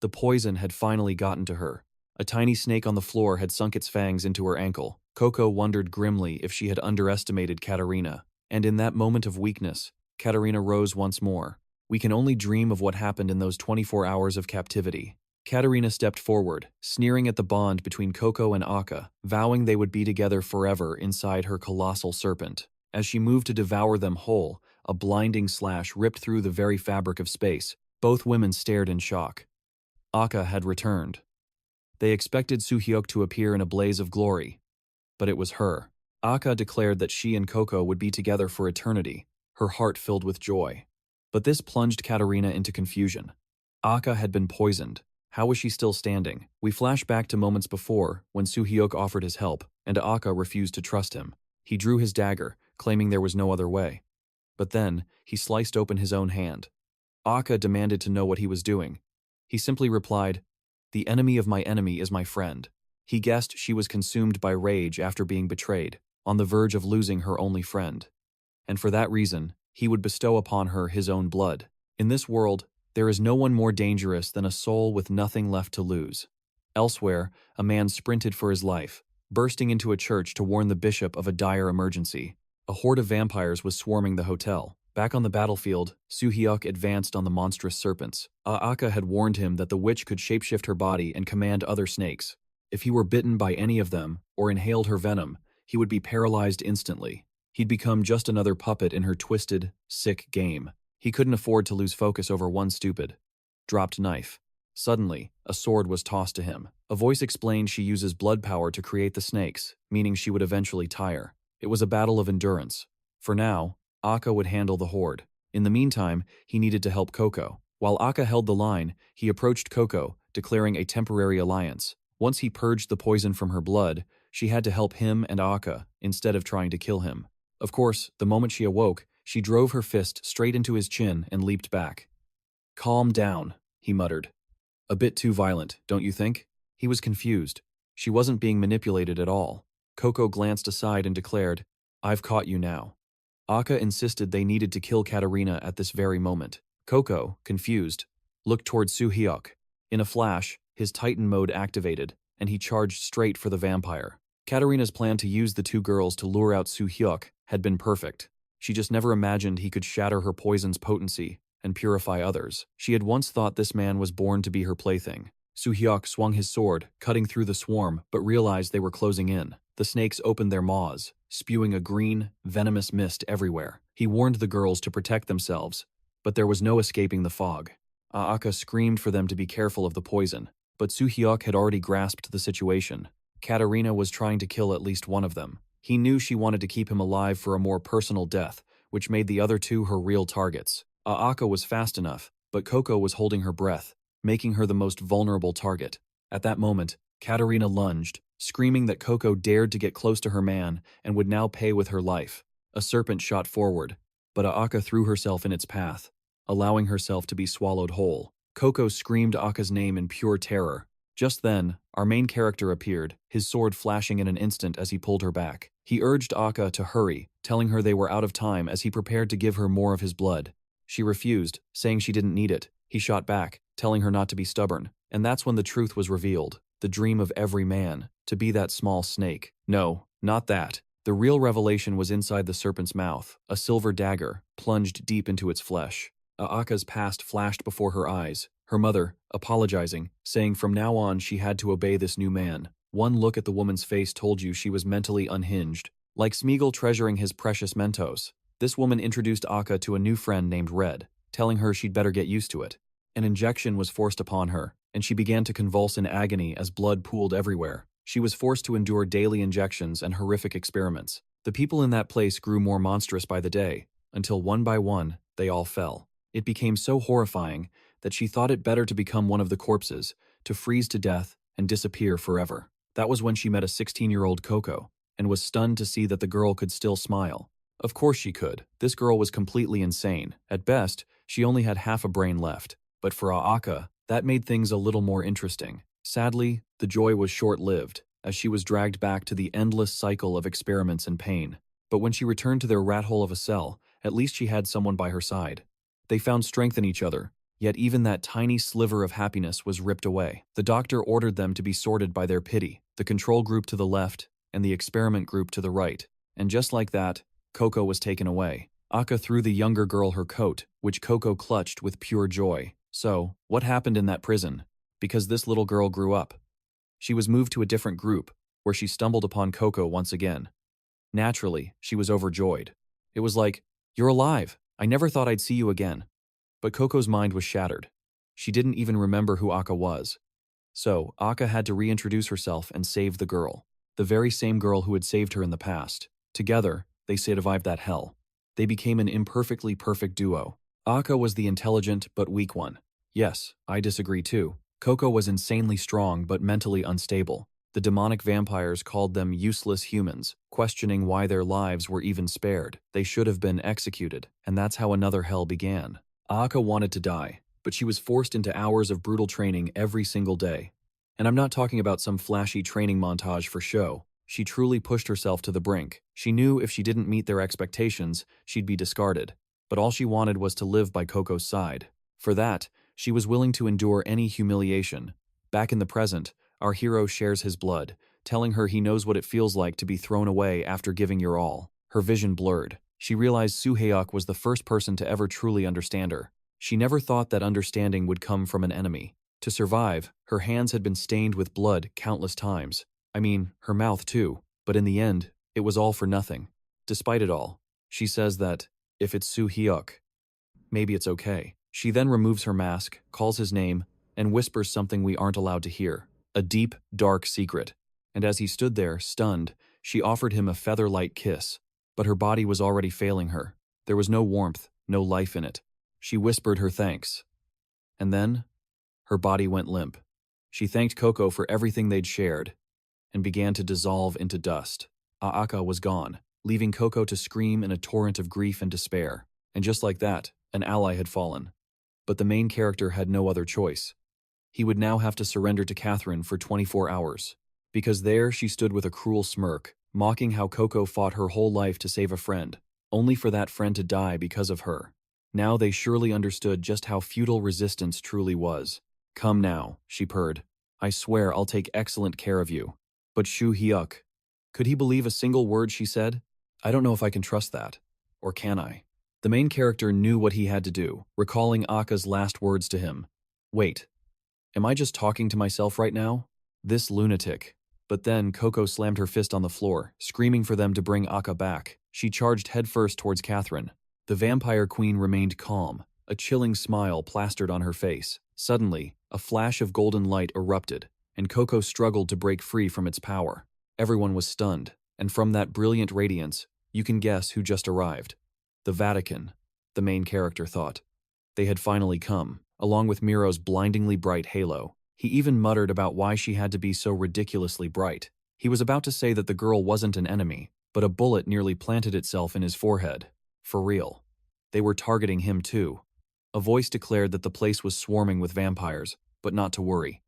The poison had finally gotten to her. A tiny snake on the floor had sunk its fangs into her ankle. Coco wondered grimly if she had underestimated Katarina. And in that moment of weakness, Katarina rose once more. "We can only dream of what happened in those 24 hours of captivity." Katarina stepped forward, sneering at the bond between Coco and Aka, vowing they would be together forever inside her colossal serpent. As she moved to devour them whole, a blinding slash ripped through the very fabric of space. Both women stared in shock. Aka had returned. They expected Soo-hyuk to appear in a blaze of glory, but it was her. Aka declared that she and Coco would be together for eternity, her heart filled with joy. But this plunged Katarina into confusion. Aka had been poisoned. How was she still standing? We flash back to moments before, when Soo-hyuk offered his help, and Aka refused to trust him. He drew his dagger, claiming there was no other way. But then, he sliced open his own hand. Aka demanded to know what he was doing. He simply replied, "The enemy of my enemy is my friend." He guessed she was consumed by rage after being betrayed, on the verge of losing her only friend. And for that reason, he would bestow upon her his own blood. In this world, there is no one more dangerous than a soul with nothing left to lose. Elsewhere, a man sprinted for his life, bursting into a church to warn the bishop of a dire emergency. A horde of vampires was swarming the hotel. Back on the battlefield, Soo-hyuk advanced on the monstrous serpents. Aka had warned him that the witch could shapeshift her body and command other snakes. If he were bitten by any of them, or inhaled her venom, he would be paralyzed instantly. He'd become just another puppet in her twisted, sick game. He couldn't afford to lose focus over one stupid, dropped knife. Suddenly, a sword was tossed to him. A voice explained she uses blood power to create the snakes, meaning she would eventually tire. It was a battle of endurance. For now, Aka would handle the horde. In the meantime, he needed to help Coco. While Aka held the line, he approached Coco, declaring a temporary alliance. Once he purged the poison from her blood, she had to help him and Aka, instead of trying to kill him. Of course, the moment she awoke, she drove her fist straight into his chin and leaped back. "Calm down," he muttered. "A bit too violent, don't you think?" He was confused. She wasn't being manipulated at all. Coco glanced aside and declared, "I've caught you now." Aka insisted they needed to kill Katarina at this very moment. Coco, confused, looked towards Soo-hyuk. In a flash, his Titan mode activated, and he charged straight for the vampire. Katarina's plan to use the two girls to lure out Soo-hyuk had been perfect. She just never imagined he could shatter her poison's potency and purify others. She had once thought this man was born to be her plaything. Soo-hyuk swung his sword, cutting through the swarm, but realized they were closing in. The snakes opened their maws, spewing a green, venomous mist everywhere. He warned the girls to protect themselves, but there was no escaping the fog. Aka screamed for them to be careful of the poison, but Soo-hyuk had already grasped the situation. Katarina was trying to kill at least one of them. He knew she wanted to keep him alive for a more personal death, which made the other two her real targets. Aka was fast enough, but Coco was holding her breath, making her the most vulnerable target. At that moment, Katarina lunged, screaming that Coco dared to get close to her man and would now pay with her life. A serpent shot forward, but Aka threw herself in its path, allowing herself to be swallowed whole. Coco screamed Aka's name in pure terror. Just then, our main character appeared, his sword flashing in an instant as he pulled her back. He urged Aka to hurry, telling her they were out of time as he prepared to give her more of his blood. She refused, saying she didn't need it. He shot back, telling her not to be stubborn. And that's when the truth was revealed. The dream of every man, to be that small snake. No, not that. The real revelation was inside the serpent's mouth, a silver dagger, plunged deep into its flesh. Aka's past flashed before her eyes, her mother, apologizing, saying from now on she had to obey this new man. One look at the woman's face told you she was mentally unhinged. Like 𝒆'𝒔 treasuring his precious Mentos, this woman introduced Aka to a new friend named Red, telling her she'd better get used to it. An injection was forced upon her, and she began to convulse in agony as blood pooled everywhere. She was forced to endure daily injections and horrific experiments. The people in that place grew more monstrous by the day, until one by one, they all fell. It became so horrifying that she thought it better to become one of the corpses, to freeze to death and disappear forever. That was when she met a 16-year-old Coco, and was stunned to see that the girl could still smile. Of course she could. This girl was completely insane. At best, she only had half a brain left. But for Aka, that made things a little more interesting. Sadly, the joy was short-lived, as she was dragged back to the endless cycle of experiments and pain. But when she returned to their rat hole of a cell, at least she had someone by her side. They found strength in each other, yet even that tiny sliver of happiness was ripped away. The doctor ordered them to be sorted by their pity, the control group to the left and the experiment group to the right. And just like that, Coco was taken away. Aka threw the younger girl her coat, which Coco clutched with pure joy. So, what happened in that prison? Because this little girl grew up. She was moved to a different group, where she stumbled upon Coco once again. Naturally, she was overjoyed. It was like, "You're alive! I never thought I'd see you again." But Coco's mind was shattered. She didn't even remember who Aka was. So, Aka had to reintroduce herself and save the girl. The very same girl who had saved her in the past. Together, they survived that hell. They became an imperfectly perfect duo. Aka was the intelligent but weak one. Yes, I disagree too. Coco was insanely strong but mentally unstable. The demonic vampires called them useless humans, questioning why their lives were even spared. They should have been executed, and that's how another hell began. Aka wanted to die, but she was forced into hours of brutal training every single day. And I'm not talking about some flashy training montage for show. She truly pushed herself to the brink. She knew if she didn't meet their expectations, she'd be discarded. But all she wanted was to live by Coco's side. For that, she was willing to endure any humiliation. Back in the present, our hero shares his blood, telling her he knows what it feels like to be thrown away after giving your all. Her vision blurred. She realized 𝒐𝒆'𝒔 was the first person to ever truly understand her. She never thought that understanding would come from an enemy. To survive, her hands had been stained with blood countless times. I mean, her mouth too. But in the end, it was all for nothing. Despite it all, she says that, if it's 𝒐𝒆'𝒔, maybe it's okay. She then removes her mask, calls his name, and whispers something we aren't allowed to hear. A deep, dark secret. And as he stood there, stunned, she offered him a feather-light kiss. But her body was already failing her. There was no warmth, no life in it. She whispered her thanks. And then, her body went limp. She thanked Coco for everything they'd shared, and began to dissolve into dust. Aka was gone, leaving Coco to scream in a torrent of grief and despair. And just like that, an ally had fallen. But the main character had no other choice. He would now have to surrender to Catherine for 24 hours. Because there she stood with a cruel smirk, mocking how Coco fought her whole life to save a friend, only for that friend to die because of her. Now they surely understood just how futile resistance truly was. "Come now," she purred. "I swear I'll take excellent care of you." But 𝒐𝒆'𝒔. Could he believe a single word she said? I don't know if I can trust that. Or can I? The main character knew what he had to do, recalling Aka's last words to him. Wait, am I just talking to myself right now? This lunatic. But then Coco slammed her fist on the floor, screaming for them to bring Aka back. She charged headfirst towards Catherine. The vampire queen remained calm, a chilling smile plastered on her face. Suddenly, a flash of golden light erupted, and Coco struggled to break free from its power. Everyone was stunned, and from that brilliant radiance, you can guess who just arrived. The Vatican, the main character thought. They had finally come, along with Miro's blindingly bright halo. He even muttered about why she had to be so ridiculously bright. He was about to say that the girl wasn't an enemy, but a bullet nearly planted itself in his forehead. For real. They were targeting him too. A voice declared that the place was swarming with vampires, but not to worry.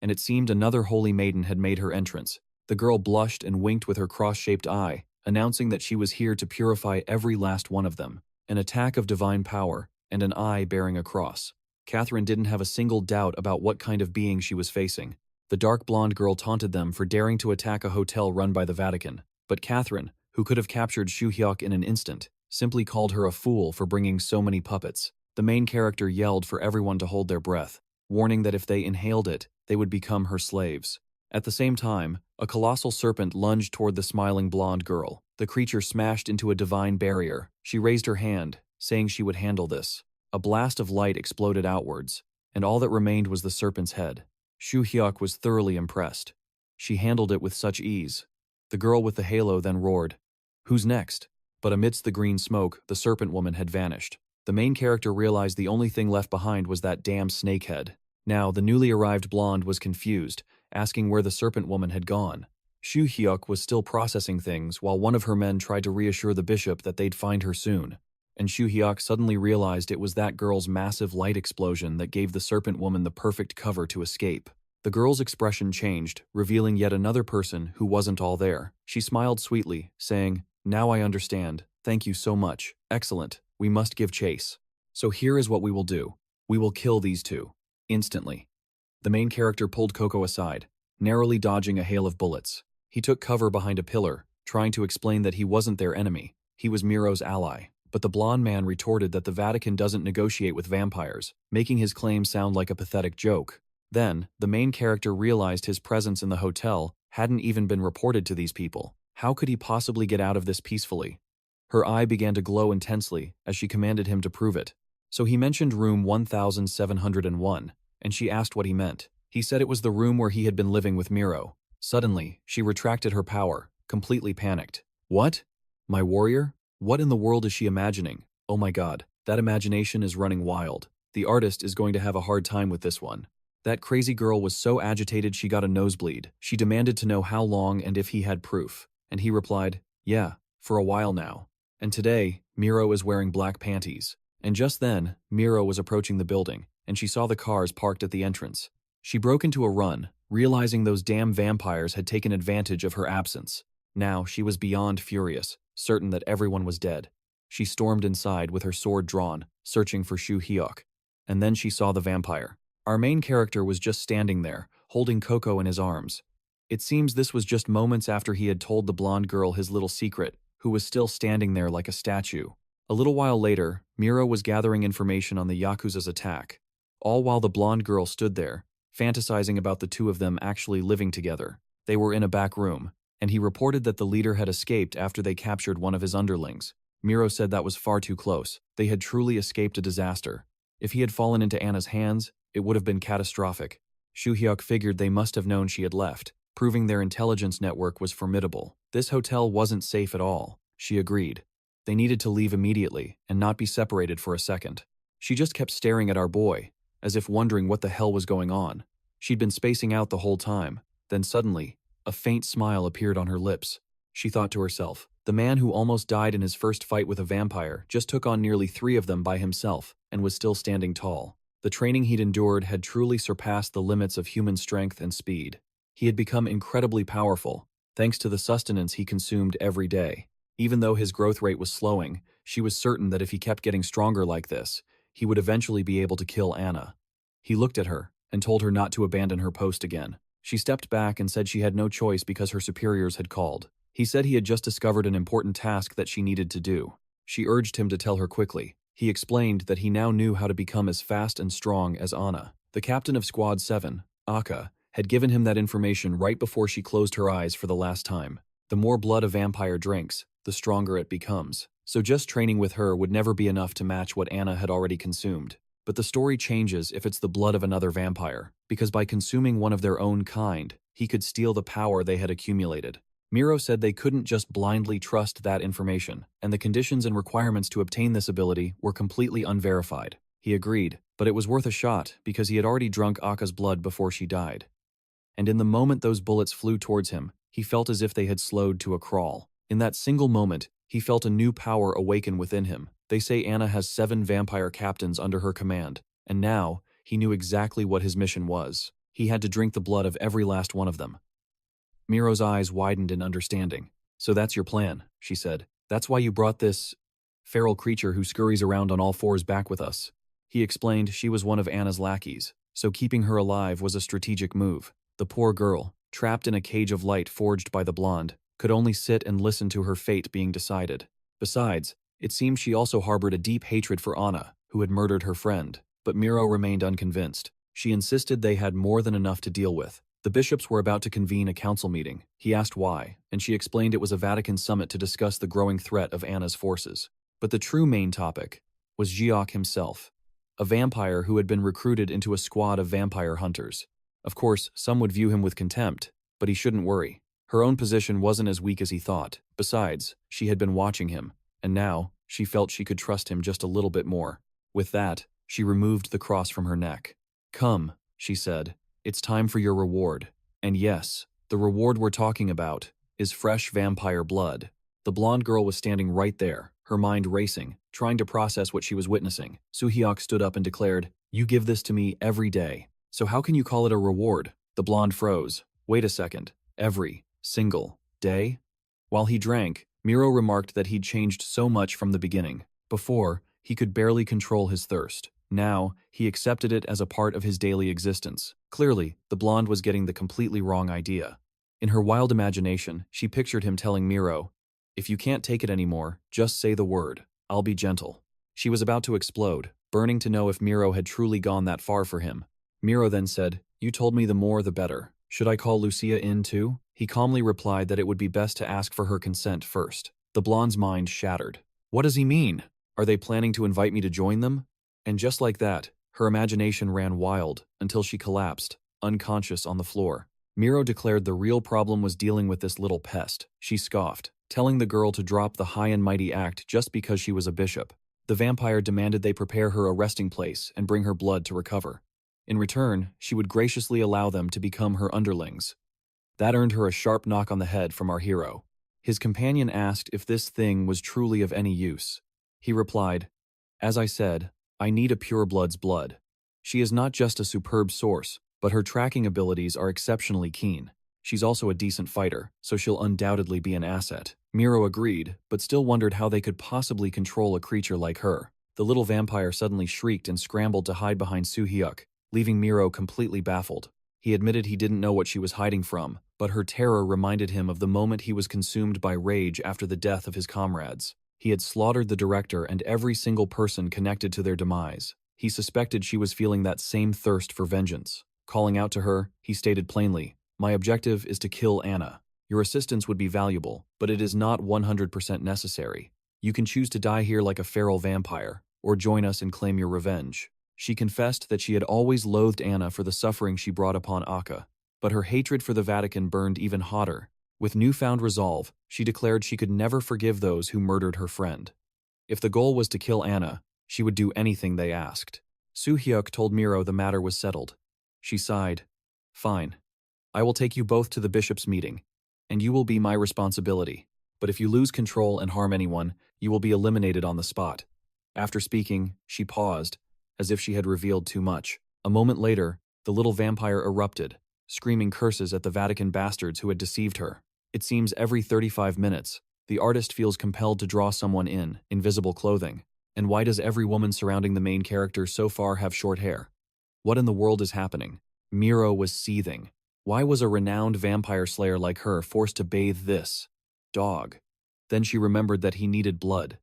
And it seemed another holy maiden had made her entrance. The girl blushed and winked with her cross-shaped eye, announcing that she was here to purify every last one of them. An attack of divine power, and an eye bearing a cross. Catherine didn't have a single doubt about what kind of being she was facing. The dark blonde girl taunted them for daring to attack a hotel run by the Vatican, but Catherine, who could have captured Soo-hyuk in an instant, simply called her a fool for bringing so many puppets. The main character yelled for everyone to hold their breath, warning that if they inhaled it, they would become her slaves. At the same time, a colossal serpent lunged toward the smiling blonde girl. The creature smashed into a divine barrier. She raised her hand, saying she would handle this. A blast of light exploded outwards, and all that remained was the serpent's head. Soo-hyuk was thoroughly impressed. She handled it with such ease. The girl with the halo then roared, "Who's next?" But amidst the green smoke, the serpent woman had vanished. The main character realized the only thing left behind was that damn snakehead. Now, the newly arrived blonde was confused, asking where the serpent woman had gone. Soo-hyuk was still processing things while one of her men tried to reassure the bishop that they'd find her soon. And Soo-hyuk suddenly realized it was that girl's massive light explosion that gave the serpent woman the perfect cover to escape. The girl's expression changed, revealing yet another person who wasn't all there. She smiled sweetly, saying, "Now I understand. Thank you so much. Excellent. We must give chase. So here is what we will do. We will kill these two." Instantly. The main character pulled Coco aside, narrowly dodging a hail of bullets. He took cover behind a pillar, trying to explain that he wasn't their enemy. He was Miro's ally. But the blonde man retorted that the Vatican doesn't negotiate with vampires, making his claim sound like a pathetic joke. Then, the main character realized his presence in the hotel hadn't even been reported to these people. How could he possibly get out of this peacefully? Her eye began to glow intensely as she commanded him to prove it. So he mentioned room 1701, and she asked what he meant. He said it was the room where he had been living with Miro. Suddenly, she retracted her power, completely panicked. What? My warrior? What in the world is she imagining? Oh my god, that imagination is running wild. The artist is going to have a hard time with this one. That crazy girl was so agitated she got a nosebleed. She demanded to know how long and if he had proof. And he replied, "Yeah, for a while now. And today, Miro is wearing black panties." And just then, Miro was approaching the building, and she saw the cars parked at the entrance. She broke into a run, realizing those damn vampires had taken advantage of her absence. Now, she was beyond furious, certain that everyone was dead. She stormed inside with her sword drawn, searching for Soo-hyuk. And then she saw the vampire. Our main character was just standing there, holding Coco in his arms. It seems this was just moments after he had told the blonde girl his little secret, who was still standing there like a statue. A little while later, Miro was gathering information on the Yakuza's attack, all while the blonde girl stood there, fantasizing about the two of them actually living together. They were in a back room, and he reported that the leader had escaped after they captured one of his underlings. Miro said that was far too close. They had truly escaped a disaster. If he had fallen into Anna's hands, it would have been catastrophic. Soo-hyuk figured they must have known she had left, proving their intelligence network was formidable. This hotel wasn't safe at all, she agreed. They needed to leave immediately and not be separated for a second. She just kept staring at our boy, as if wondering what the hell was going on. She'd been spacing out the whole time. Then suddenly, a faint smile appeared on her lips. She thought to herself, the man who almost died in his first fight with a vampire just took on nearly 3 of them by himself and was still standing tall. The training he'd endured had truly surpassed the limits of human strength and speed. He had become incredibly powerful, thanks to the sustenance he consumed every day. Even though his growth rate was slowing, she was certain that if he kept getting stronger like this, he would eventually be able to kill Anna. He looked at her and told her not to abandon her post again. She stepped back and said she had no choice because her superiors had called. He said he had just discovered an important task that she needed to do. She urged him to tell her quickly. He explained that he now knew how to become as fast and strong as Anna. The captain of Squad 7, Aka, had given him that information right before she closed her eyes for the last time. The more blood a vampire drinks, the stronger it becomes. So just training with her would never be enough to match what Anna had already consumed. But the story changes if it's the blood of another vampire, because by consuming one of their own kind, he could steal the power they had accumulated. Miro said they couldn't just blindly trust that information, and the conditions and requirements to obtain this ability were completely unverified. He agreed, but it was worth a shot because he had already drunk Aka's blood before she died. And in the moment those bullets flew towards him, he felt as if they had slowed to a crawl. In that single moment, he felt a new power awaken within him. They say Anna has 7 vampire captains under her command, and now, he knew exactly what his mission was. He had to drink the blood of every last one of them. Miro's eyes widened in understanding. "So that's your plan," she said. "That's why you brought this feral creature who scurries around on all fours back with us." He explained she was one of Anna's lackeys, so keeping her alive was a strategic move. The poor girl, trapped in a cage of light forged by the blonde, could only sit and listen to her fate being decided. Besides, it seemed she also harbored a deep hatred for Anna, who had murdered her friend. But Miro remained unconvinced. She insisted they had more than enough to deal with. The bishops were about to convene a council meeting. He asked why, and she explained it was a Vatican summit to discuss the growing threat of Anna's forces. But the true main topic was 𝒔 himself, a vampire who had been recruited into a squad of vampire hunters. Of course, some would view him with contempt, but he shouldn't worry. Her own position wasn't as weak as he thought. Besides, she had been watching him, and now she felt she could trust him just a little bit more. With that, she removed the cross from her neck. "Come," she said, "it's time for your reward." And yes, the reward we're talking about is fresh vampire blood. The blonde girl was standing right there, her mind racing, trying to process what she was witnessing. 𝒐𝒊𝒏 stood up and declared, "You give this to me every day. So how can you call it a reward?" The blonde froze. "Wait a second. Every single day?" While he drank, Miro remarked that he'd changed so much from the beginning. Before, he could barely control his thirst. Now, he accepted it as a part of his daily existence. Clearly, the blonde was getting the completely wrong idea. In her wild imagination, she pictured him telling Miro, "If you can't take it anymore, just say the word. I'll be gentle." She was about to explode, burning to know if Miro had truly gone that far for him. Miro then said, "You told me the more the better. Should I call Lucia in too?" He calmly replied that it would be best to ask for her consent first. The blonde's mind shattered. What does he mean? Are they planning to invite me to join them? And just like that, her imagination ran wild until she collapsed, unconscious on the floor. Miro declared the real problem was dealing with this little pest. She scoffed, telling the girl to drop the high and mighty act just because she was a bishop. The vampire demanded they prepare her a resting place and bring her blood to recover. In return, she would graciously allow them to become her underlings. That earned her a sharp knock on the head from our hero. His companion asked if this thing was truly of any use. He replied, "As I said, I need a pureblood's blood. She is not just a superb source, but her tracking abilities are exceptionally keen. She's also a decent fighter, so she'll undoubtedly be an asset." Miro agreed, but still wondered how they could possibly control a creature like her. The little vampire suddenly shrieked and scrambled to hide behind 𝒐𝒊𝒏, leaving Miro completely baffled. He admitted he didn't know what she was hiding from, but her terror reminded him of the moment he was consumed by rage after the death of his comrades. He had slaughtered the director and every single person connected to their demise. He suspected she was feeling that same thirst for vengeance. Calling out to her, he stated plainly, "My objective is to kill Anna. Your assistance would be valuable, but it is not 100% necessary. You can choose to die here like a feral vampire, or join us and claim your revenge." She confessed that she had always loathed Anna for the suffering she brought upon Aka, but her hatred for the Vatican burned even hotter. With newfound resolve, she declared she could never forgive those who murdered her friend. If the goal was to kill Anna, she would do anything they asked. 𝒐𝒊𝒏 told Miro the matter was settled. She sighed. "Fine. I will take you both to the bishop's meeting, and you will be my responsibility. But if you lose control and harm anyone, you will be eliminated on the spot." After speaking, she paused, as if she had revealed too much. A moment later, the little vampire erupted, screaming curses at the Vatican bastards who had deceived her. It seems every 35 minutes, the artist feels compelled to draw someone in invisible clothing. And why does every woman surrounding the main character so far have short hair? What in the world is happening? Miro was seething. Why was a renowned vampire slayer like her forced to bathe this dog? Then she remembered that he needed blood,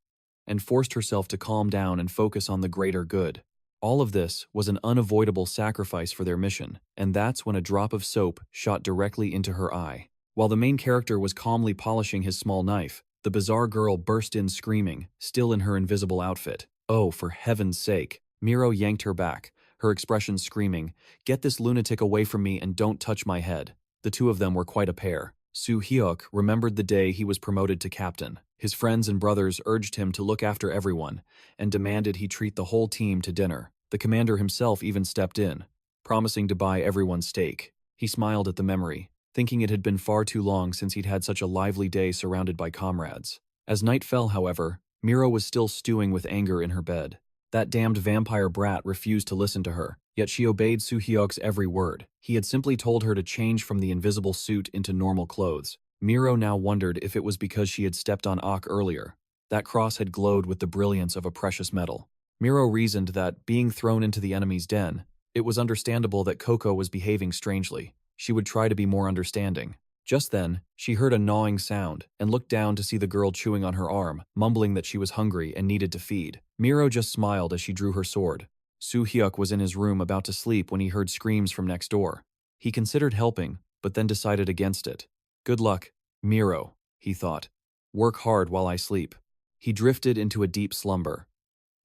and forced herself to calm down and focus on the greater good. All of this was an unavoidable sacrifice for their mission, and that's when a drop of soap shot directly into her eye. While the main character was calmly polishing his small knife, the bizarre girl burst in screaming, still in her invisible outfit. "Oh, for heaven's sake." Miro yanked her back, her expression screaming, "Get this lunatic away from me and don't touch my head." The two of them were quite a pair. 𝒐𝒊𝒏 remembered the day he was promoted to captain. His friends and brothers urged him to look after everyone, and demanded he treat the whole team to dinner. The commander himself even stepped in, promising to buy everyone steak. He smiled at the memory, thinking it had been far too long since he'd had such a lively day surrounded by comrades. As night fell, however, Miro was still stewing with anger in her bed. That damned vampire brat refused to listen to her, yet she obeyed 𝒐𝒊𝒏's every word. He had simply told her to change from the invisible suit into normal clothes. Miro now wondered if it was because she had stepped on 𝒂𝒑 earlier. That cross had glowed with the brilliance of a precious metal. Miro reasoned that, being thrown into the enemy's den, it was understandable that Coco was behaving strangely. She would try to be more understanding. Just then, she heard a gnawing sound and looked down to see the girl chewing on her arm, mumbling that she was hungry and needed to feed. Miro just smiled as she drew her sword. Soo-hyuk was in his room about to sleep when he heard screams from next door. He considered helping, but then decided against it. Good luck, Miro, he thought. Work hard while I sleep. He drifted into a deep slumber.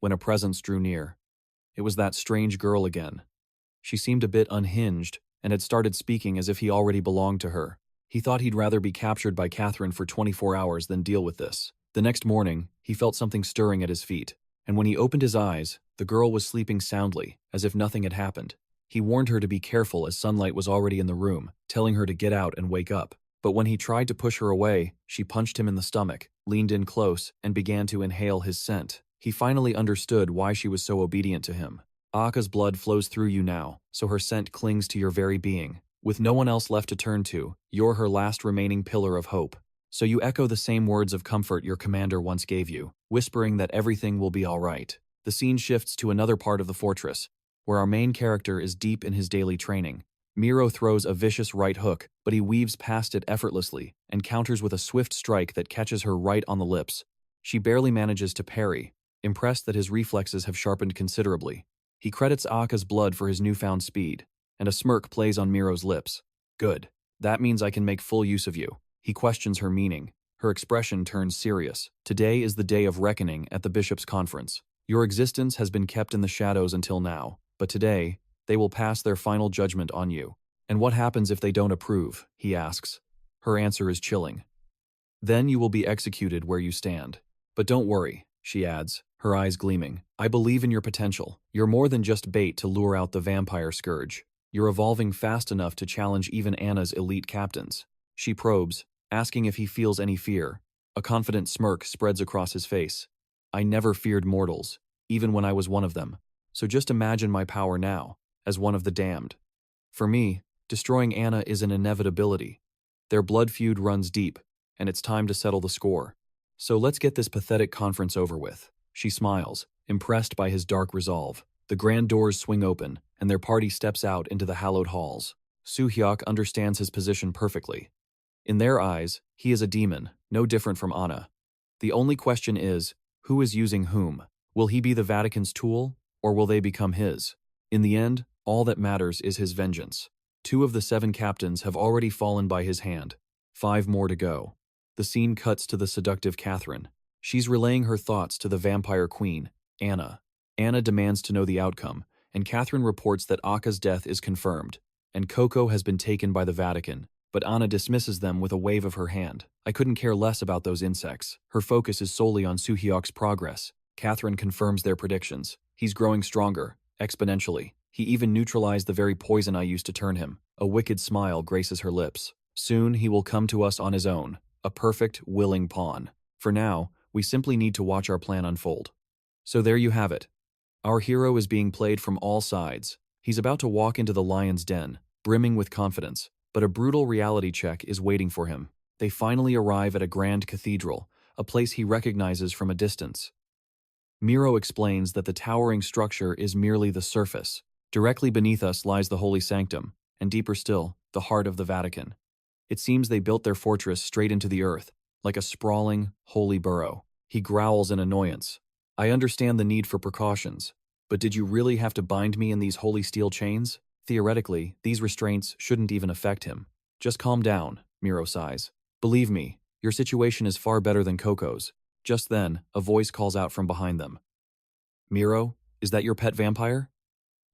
When a presence drew near. It was that strange girl again. She seemed a bit unhinged and had started speaking as if he already belonged to her. He thought he'd rather be captured by Catherine for 24 hours than deal with this. The next morning, he felt something stirring at his feet, and when he opened his eyes, the girl was sleeping soundly, as if nothing had happened. He warned her to be careful as sunlight was already in the room, telling her to get out and wake up. But when he tried to push her away, she punched him in the stomach, leaned in close, and began to inhale his scent. He finally understood why she was so obedient to him. 𝒂𝒑's blood flows through you now, so her scent clings to your very being. With no one else left to turn to, you're her last remaining pillar of hope. So you echo the same words of comfort your commander once gave you, whispering that everything will be all right. The scene shifts to another part of the fortress, where our main character is deep in his daily training. Miro throws a vicious right hook, but he weaves past it effortlessly and counters with a swift strike that catches her right on the lips. She barely manages to parry, impressed that his reflexes have sharpened considerably. He credits 𝒂𝒑's blood for his newfound speed, and a smirk plays on Miro's lips. Good. That means I can make full use of you. He questions her meaning. Her expression turns serious. Today is the day of reckoning at the bishop's conference. Your existence has been kept in the shadows until now, but today, they will pass their final judgment on you. And what happens if they don't approve? He asks. Her answer is chilling. Then you will be executed where you stand. But don't worry, she adds, her eyes gleaming. I believe in your potential. You're more than just bait to lure out the vampire scourge. You're evolving fast enough to challenge even Anna's elite captains. She probes, asking if he feels any fear. A confident smirk spreads across his face. I never feared mortals, even when I was one of them. So just imagine my power now, as one of the damned. For me, destroying Anna is an inevitability. Their blood feud runs deep, and it's time to settle the score. So let's get this pathetic conference over with. She smiles, impressed by his dark resolve. The grand doors swing open, and their party steps out into the hallowed halls. Soo-hyuk understands his position perfectly. In their eyes, he is a demon, no different from Anna. The only question is, who is using whom? Will he be the Vatican's tool, or will they become his? In the end, all that matters is his vengeance. 2 of the 7 captains have already fallen by his hand. 5 more to go. The scene cuts to the seductive Catherine. She's relaying her thoughts to the vampire queen, Anna. Anna demands to know the outcome, and Catherine reports that 𝒂𝒑's death is confirmed, and Coco has been taken by the Vatican, but Anna dismisses them with a wave of her hand. I couldn't care less about those insects. Her focus is solely on Soo-hyuk's progress. Catherine confirms their predictions. He's growing stronger, exponentially. He even neutralized the very poison I used to turn him. A wicked smile graces her lips. Soon he will come to us on his own, a perfect, willing pawn. For now, we simply need to watch our plan unfold. So there you have it. Our hero is being played from all sides. He's about to walk into the lion's den, brimming with confidence, but a brutal reality check is waiting for him. They finally arrive at a grand cathedral, a place he recognizes from a distance. Miro explains that the towering structure is merely the surface. Directly beneath us lies the holy sanctum, and deeper still, the heart of the Vatican. It seems they built their fortress straight into the earth, like a sprawling, holy burrow. He growls in annoyance. I understand the need for precautions, but did you really have to bind me in these holy steel chains? Theoretically, these restraints shouldn't even affect him. Just calm down, Miro sighs. Believe me, your situation is far better than Coco's. Just then, a voice calls out from behind them. Miro, is that your pet vampire?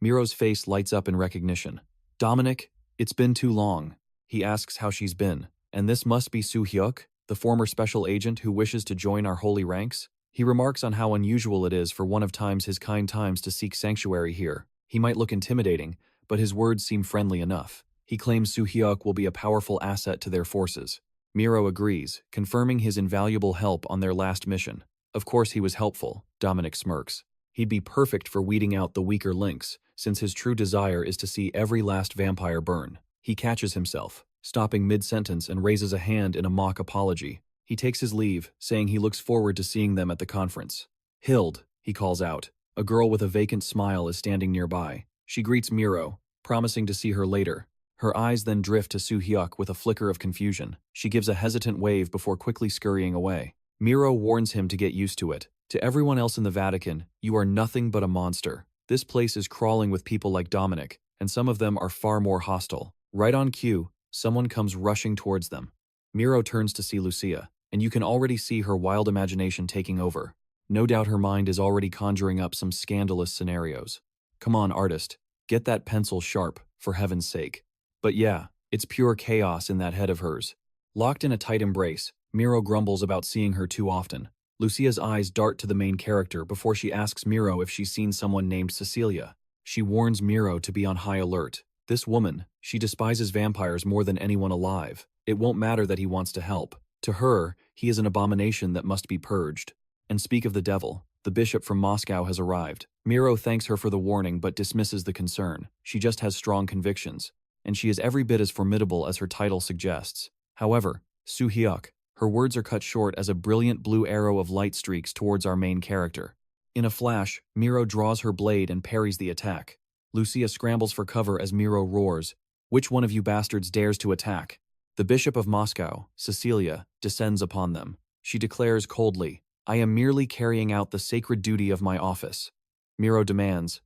Miro's face lights up in recognition. Dominic, it's been too long. He asks how she's been. And this must be Soo-hyuk, the former special agent who wishes to join our holy ranks? He remarks on how unusual it is for one of his kind times to seek sanctuary here. He might look intimidating, but his words seem friendly enough. He claims Soo-hyuk will be a powerful asset to their forces. Miro agrees, confirming his invaluable help on their last mission. Of course he was helpful, Dominic smirks. He'd be perfect for weeding out the weaker links, since his true desire is to see every last vampire burn. He catches himself. stopping mid-sentence and raises a hand in a mock apology. He takes his leave, saying he looks forward to seeing them at the conference. Hild, he calls out. A girl with a vacant smile is standing nearby. She greets Miro, promising to see her later. Her eyes then drift to Soo-hyuk with a flicker of confusion. She gives a hesitant wave before quickly scurrying away. Miro warns him to get used to it. To everyone else in the Vatican, you are nothing but a monster. This place is crawling with people like Dominic, and some of them are far more hostile. Right on cue, someone comes rushing towards them. Miro turns to see Lucia, and you can already see her wild imagination taking over. No doubt her mind is already conjuring up some scandalous scenarios. Come on, artist, get that pencil sharp, for heaven's sake. But yeah, it's pure chaos in that head of hers. Locked in a tight embrace, Miro grumbles about seeing her too often. Lucia's eyes dart to the main character before she asks Miro if she's seen someone named Cecilia. She warns Miro to be on high alert. This woman, she despises vampires more than anyone alive. It won't matter that he wants to help. To her, he is an abomination that must be purged. And speak of the devil, the bishop from Moscow has arrived. Miro thanks her for the warning but dismisses the concern. She just has strong convictions, and she is every bit as formidable as her title suggests. However, Soo-hyuk, her words are cut short as a brilliant blue arrow of light streaks towards our main character. In a flash, Miro draws her blade and parries the attack. Lucia scrambles for cover as Miro roars, "Which one of you bastards dares to attack?" The Bishop of Moscow, Cecilia, descends upon them. She declares coldly, "I am merely carrying out the sacred duty of my office." Miro demands,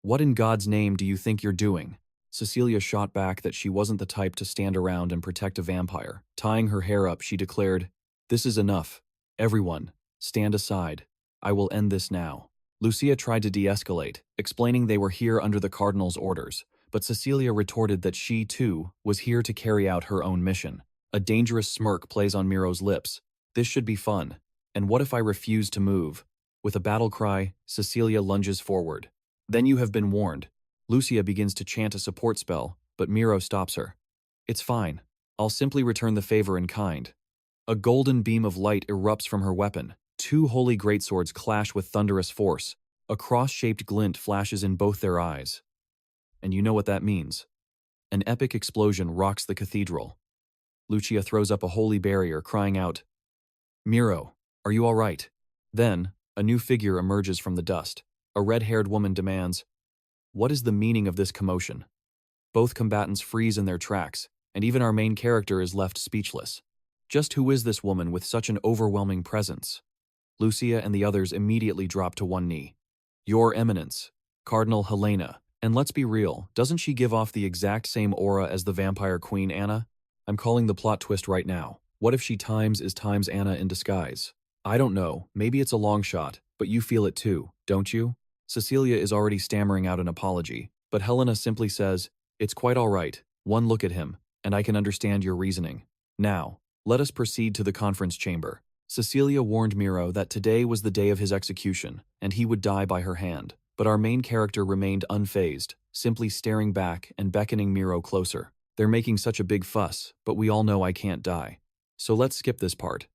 "What in God's name do you think you're doing?" Cecilia shot back that she wasn't the type to stand around and protect a vampire. Tying her hair up, she declared, "This is enough. Everyone, stand aside. I will end this now." Lucia tried to de-escalate, explaining they were here under the Cardinal's orders, but Cecilia retorted that she, too, was here to carry out her own mission. A dangerous smirk plays on Miro's lips. This should be fun. And what if I refuse to move? With a battle cry, Cecilia lunges forward. "Then you have been warned." Lucia begins to chant a support spell, but Miro stops her. "It's fine. I'll simply return the favor in kind." A golden beam of light erupts from her weapon. Two holy greatswords clash with thunderous force. A cross-shaped glint flashes in both their eyes. And you know what that means. An epic explosion rocks the cathedral. Lucia throws up a holy barrier, crying out, "Miro, are you all right?" Then, a new figure emerges from the dust. A red-haired woman demands, "What is the meaning of this commotion?" Both combatants freeze in their tracks, and even our main character is left speechless. Just who is this woman with such an overwhelming presence? Lucia and the others immediately drop to one knee. "Your Eminence, Cardinal Helena. And let's be real, doesn't she give off the exact same aura as the vampire queen Anna? I'm calling the plot twist right now. What if she is times Anna in disguise? I don't know, maybe it's a long shot, but you feel it too, don't you?" Cecilia is already stammering out an apology, but Helena simply says, "It's quite all right. One look at him, and I can understand your reasoning. Now, let us proceed to the conference chamber." Cecilia warned Miro that today was the day of his execution, and he would die by her hand. But our main character remained unfazed, simply staring back and beckoning Miro closer. They're making such a big fuss, but we all know I can't die. So let's skip this part.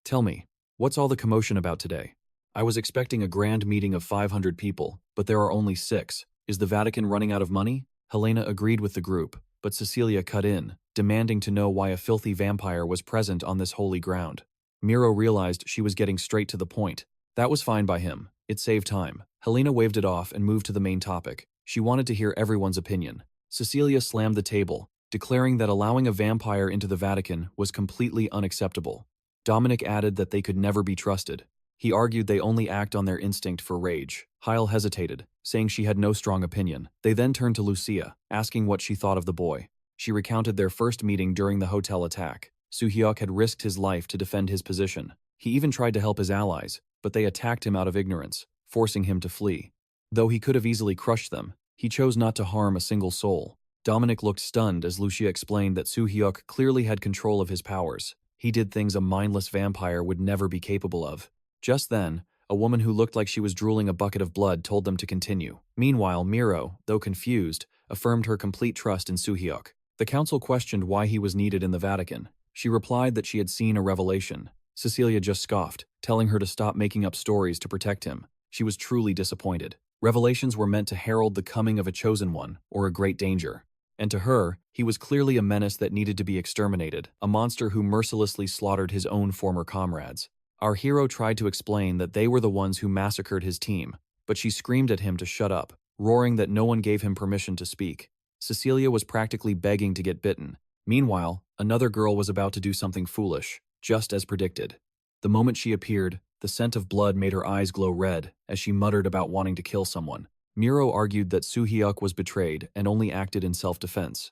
Tell me, what's all the commotion about today? I was expecting a grand meeting of 500 people, but there are only 6. Is the Vatican running out of money? Helena agreed with the group, but Cecilia cut in, demanding to know why a filthy vampire was present on this holy ground. Miro realized she was getting straight to the point. That was fine by him. It saved time. Helena waved it off and moved to the main topic. She wanted to hear everyone's opinion. Cecilia slammed the table, declaring that allowing a vampire into the Vatican was completely unacceptable. Dominic added that they could never be trusted. He argued they only act on their instinct for rage. Hyle hesitated, saying she had no strong opinion. They then turned to Lucia, asking what she thought of the boy. She recounted their first meeting during the hotel attack. Soo-hyuk had risked his life to defend his position. He even tried to help his allies, but they attacked him out of ignorance, forcing him to flee. Though he could have easily crushed them, he chose not to harm a single soul. Dominic looked stunned as Lucia explained that Soo-hyuk clearly had control of his powers. He did things a mindless vampire would never be capable of. Just then, a woman who looked like she was drooling a bucket of blood told them to continue. Meanwhile, Miro, though confused, affirmed her complete trust in Soo-hyuk. The council questioned why he was needed in the Vatican. She replied that she had seen a revelation. Cecilia just scoffed, telling her to stop making up stories to protect him. She was truly disappointed. Revelations were meant to herald the coming of a chosen one, or a great danger. And to her, he was clearly a menace that needed to be exterminated, a monster who mercilessly slaughtered his own former comrades. Our hero tried to explain that they were the ones who massacred his team, but she screamed at him to shut up, roaring that no one gave him permission to speak. Cecilia was practically begging to get bitten. Meanwhile, another girl was about to do something foolish, just as predicted. The moment she appeared, the scent of blood made her eyes glow red as she muttered about wanting to kill someone. Miro argued that Soo-hyuk was betrayed and only acted in self-defense.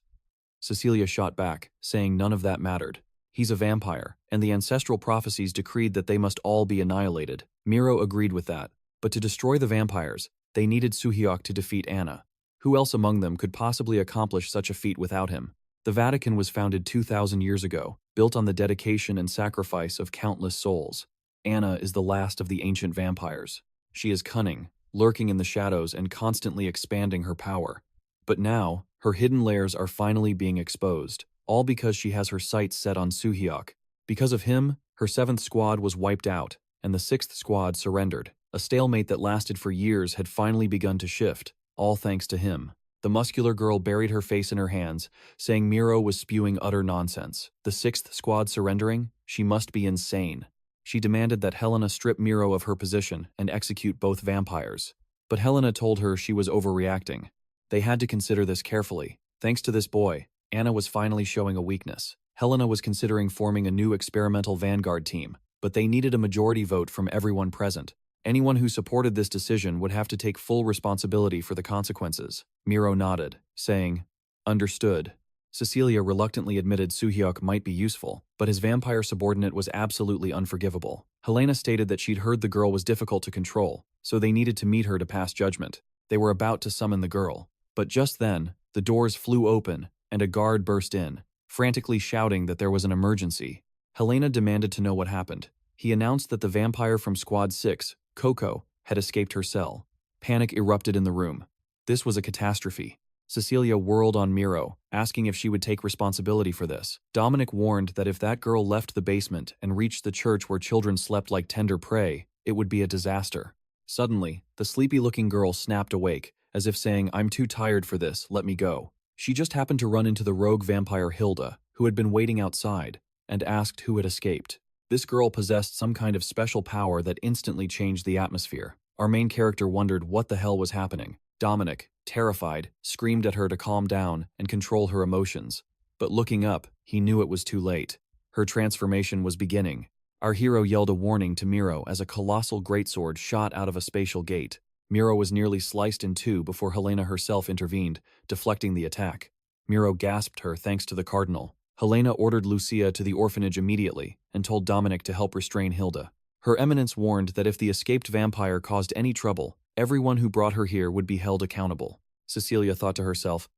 Cecilia shot back, saying none of that mattered. He's a vampire, and the ancestral prophecies decreed that they must all be annihilated. Miro agreed with that, but to destroy the vampires, they needed Soo-hyuk to defeat Anna. Who else among them could possibly accomplish such a feat without him? The Vatican was founded 2,000 years ago, built on the dedication and sacrifice of countless souls. Anna is the last of the ancient vampires. She is cunning, lurking in the shadows and constantly expanding her power. But now, her hidden lairs are finally being exposed, all because she has her sights set on Soo-hyuk. Because of him, her 7th squad was wiped out, and the 6th squad surrendered. A stalemate that lasted for years had finally begun to shift, all thanks to him. The muscular girl buried her face in her hands, saying Miro was spewing utter nonsense. The 6th squad surrendering? She must be insane. She demanded that Helena strip Miro of her position and execute both vampires. But Helena told her she was overreacting. They had to consider this carefully. Thanks to this boy, Anna was finally showing a weakness. Helena was considering forming a new experimental vanguard team, but they needed a majority vote from everyone present. Anyone who supported this decision would have to take full responsibility for the consequences. Miro nodded, saying, "Understood." Cecilia reluctantly admitted Soo-hyuk might be useful, but his vampire subordinate was absolutely unforgivable. Helena stated that she'd heard the girl was difficult to control, so they needed to meet her to pass judgment. They were about to summon the girl. But just then, the doors flew open, and a guard burst in, frantically shouting that there was an emergency. Helena demanded to know what happened. He announced that the vampire from Squad 6, Coco, had escaped her cell. Panic erupted in the room. This was a catastrophe. Cecilia whirled on Miro, asking if she would take responsibility for this. Dominic warned that if that girl left the basement and reached the church where children slept like tender prey, it would be a disaster. Suddenly, the sleepy-looking girl snapped awake, as if saying, "I'm too tired for this, let me go." She just happened to run into the rogue vampire Hilda, who had been waiting outside, and asked who had escaped. This girl possessed some kind of special power that instantly changed the atmosphere. Our main character wondered what the hell was happening. Dominic, terrified, screamed at her to calm down and control her emotions. But looking up, he knew it was too late. Her transformation was beginning. Our hero yelled a warning to Miro as a colossal greatsword shot out of a spatial gate. Miro was nearly sliced in two before Helena herself intervened, deflecting the attack. Miro gasped her thanks to the cardinal. Helena ordered Lucia to the orphanage immediately and told Dominic to help restrain Hilda. Her eminence warned that if the escaped vampire caused any trouble, everyone who brought her here would be held accountable. Cecilia thought to herself,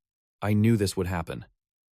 "I knew this would happen."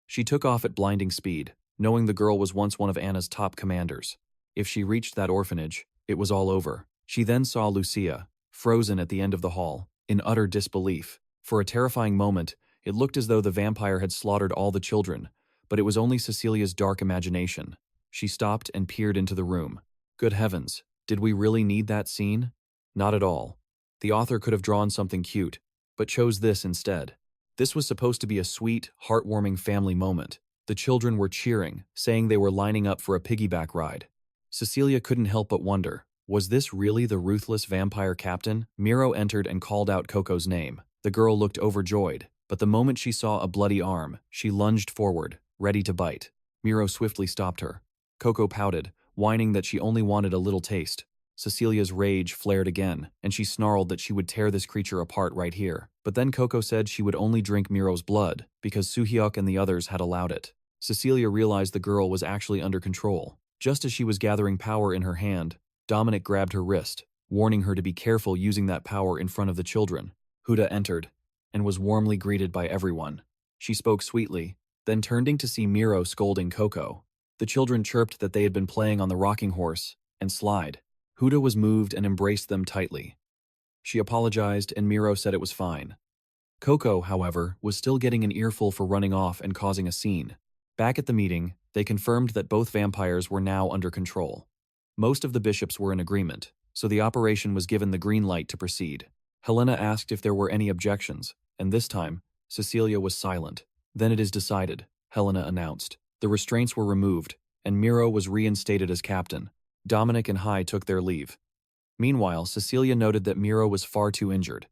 She took off at blinding speed, knowing the girl was once one of Anna's top commanders. If she reached that orphanage, it was all over. She then saw Lucia, frozen at the end of the hall, in utter disbelief. For a terrifying moment, it looked as though the vampire had slaughtered all the children, but it was only Cecilia's dark imagination. She stopped and peered into the room. Good heavens, did we really need that scene? Not at all. The author could have drawn something cute, but chose this instead. This was supposed to be a sweet, heartwarming family moment. The children were cheering, saying they were lining up for a piggyback ride. Cecilia couldn't help but wonder, was this really the ruthless vampire captain? Miro entered and called out Coco's name. The girl looked overjoyed, but the moment she saw a bloody arm, she lunged forward, ready to bite. Miro swiftly stopped her. Coco pouted, whining that she only wanted a little taste. Cecilia's rage flared again, and she snarled that she would tear this creature apart right here. But then Coco said she would only drink Miro's blood, because Soo-hyuk and the others had allowed it. Cecilia realized the girl was actually under control. Just as she was gathering power in her hand, Dominic grabbed her wrist, warning her to be careful using that power in front of the children. Huda entered, and was warmly greeted by everyone. She spoke sweetly, then turning to see Miro scolding Coco. The children chirped that they had been playing on the rocking horse and slide. Huda was moved and embraced them tightly. She apologized and Miro said it was fine. Coco, however, was still getting an earful for running off and causing a scene. Back at the meeting, they confirmed that both vampires were now under control. Most of the bishops were in agreement, so the operation was given the green light to proceed. Helena asked if there were any objections, and this time, Cecilia was silent. Then it is decided, Helena announced. The restraints were removed, and Miro was reinstated as captain. Dominic and Hai took their leave. Meanwhile, Cecilia noted that Miro was far too injured.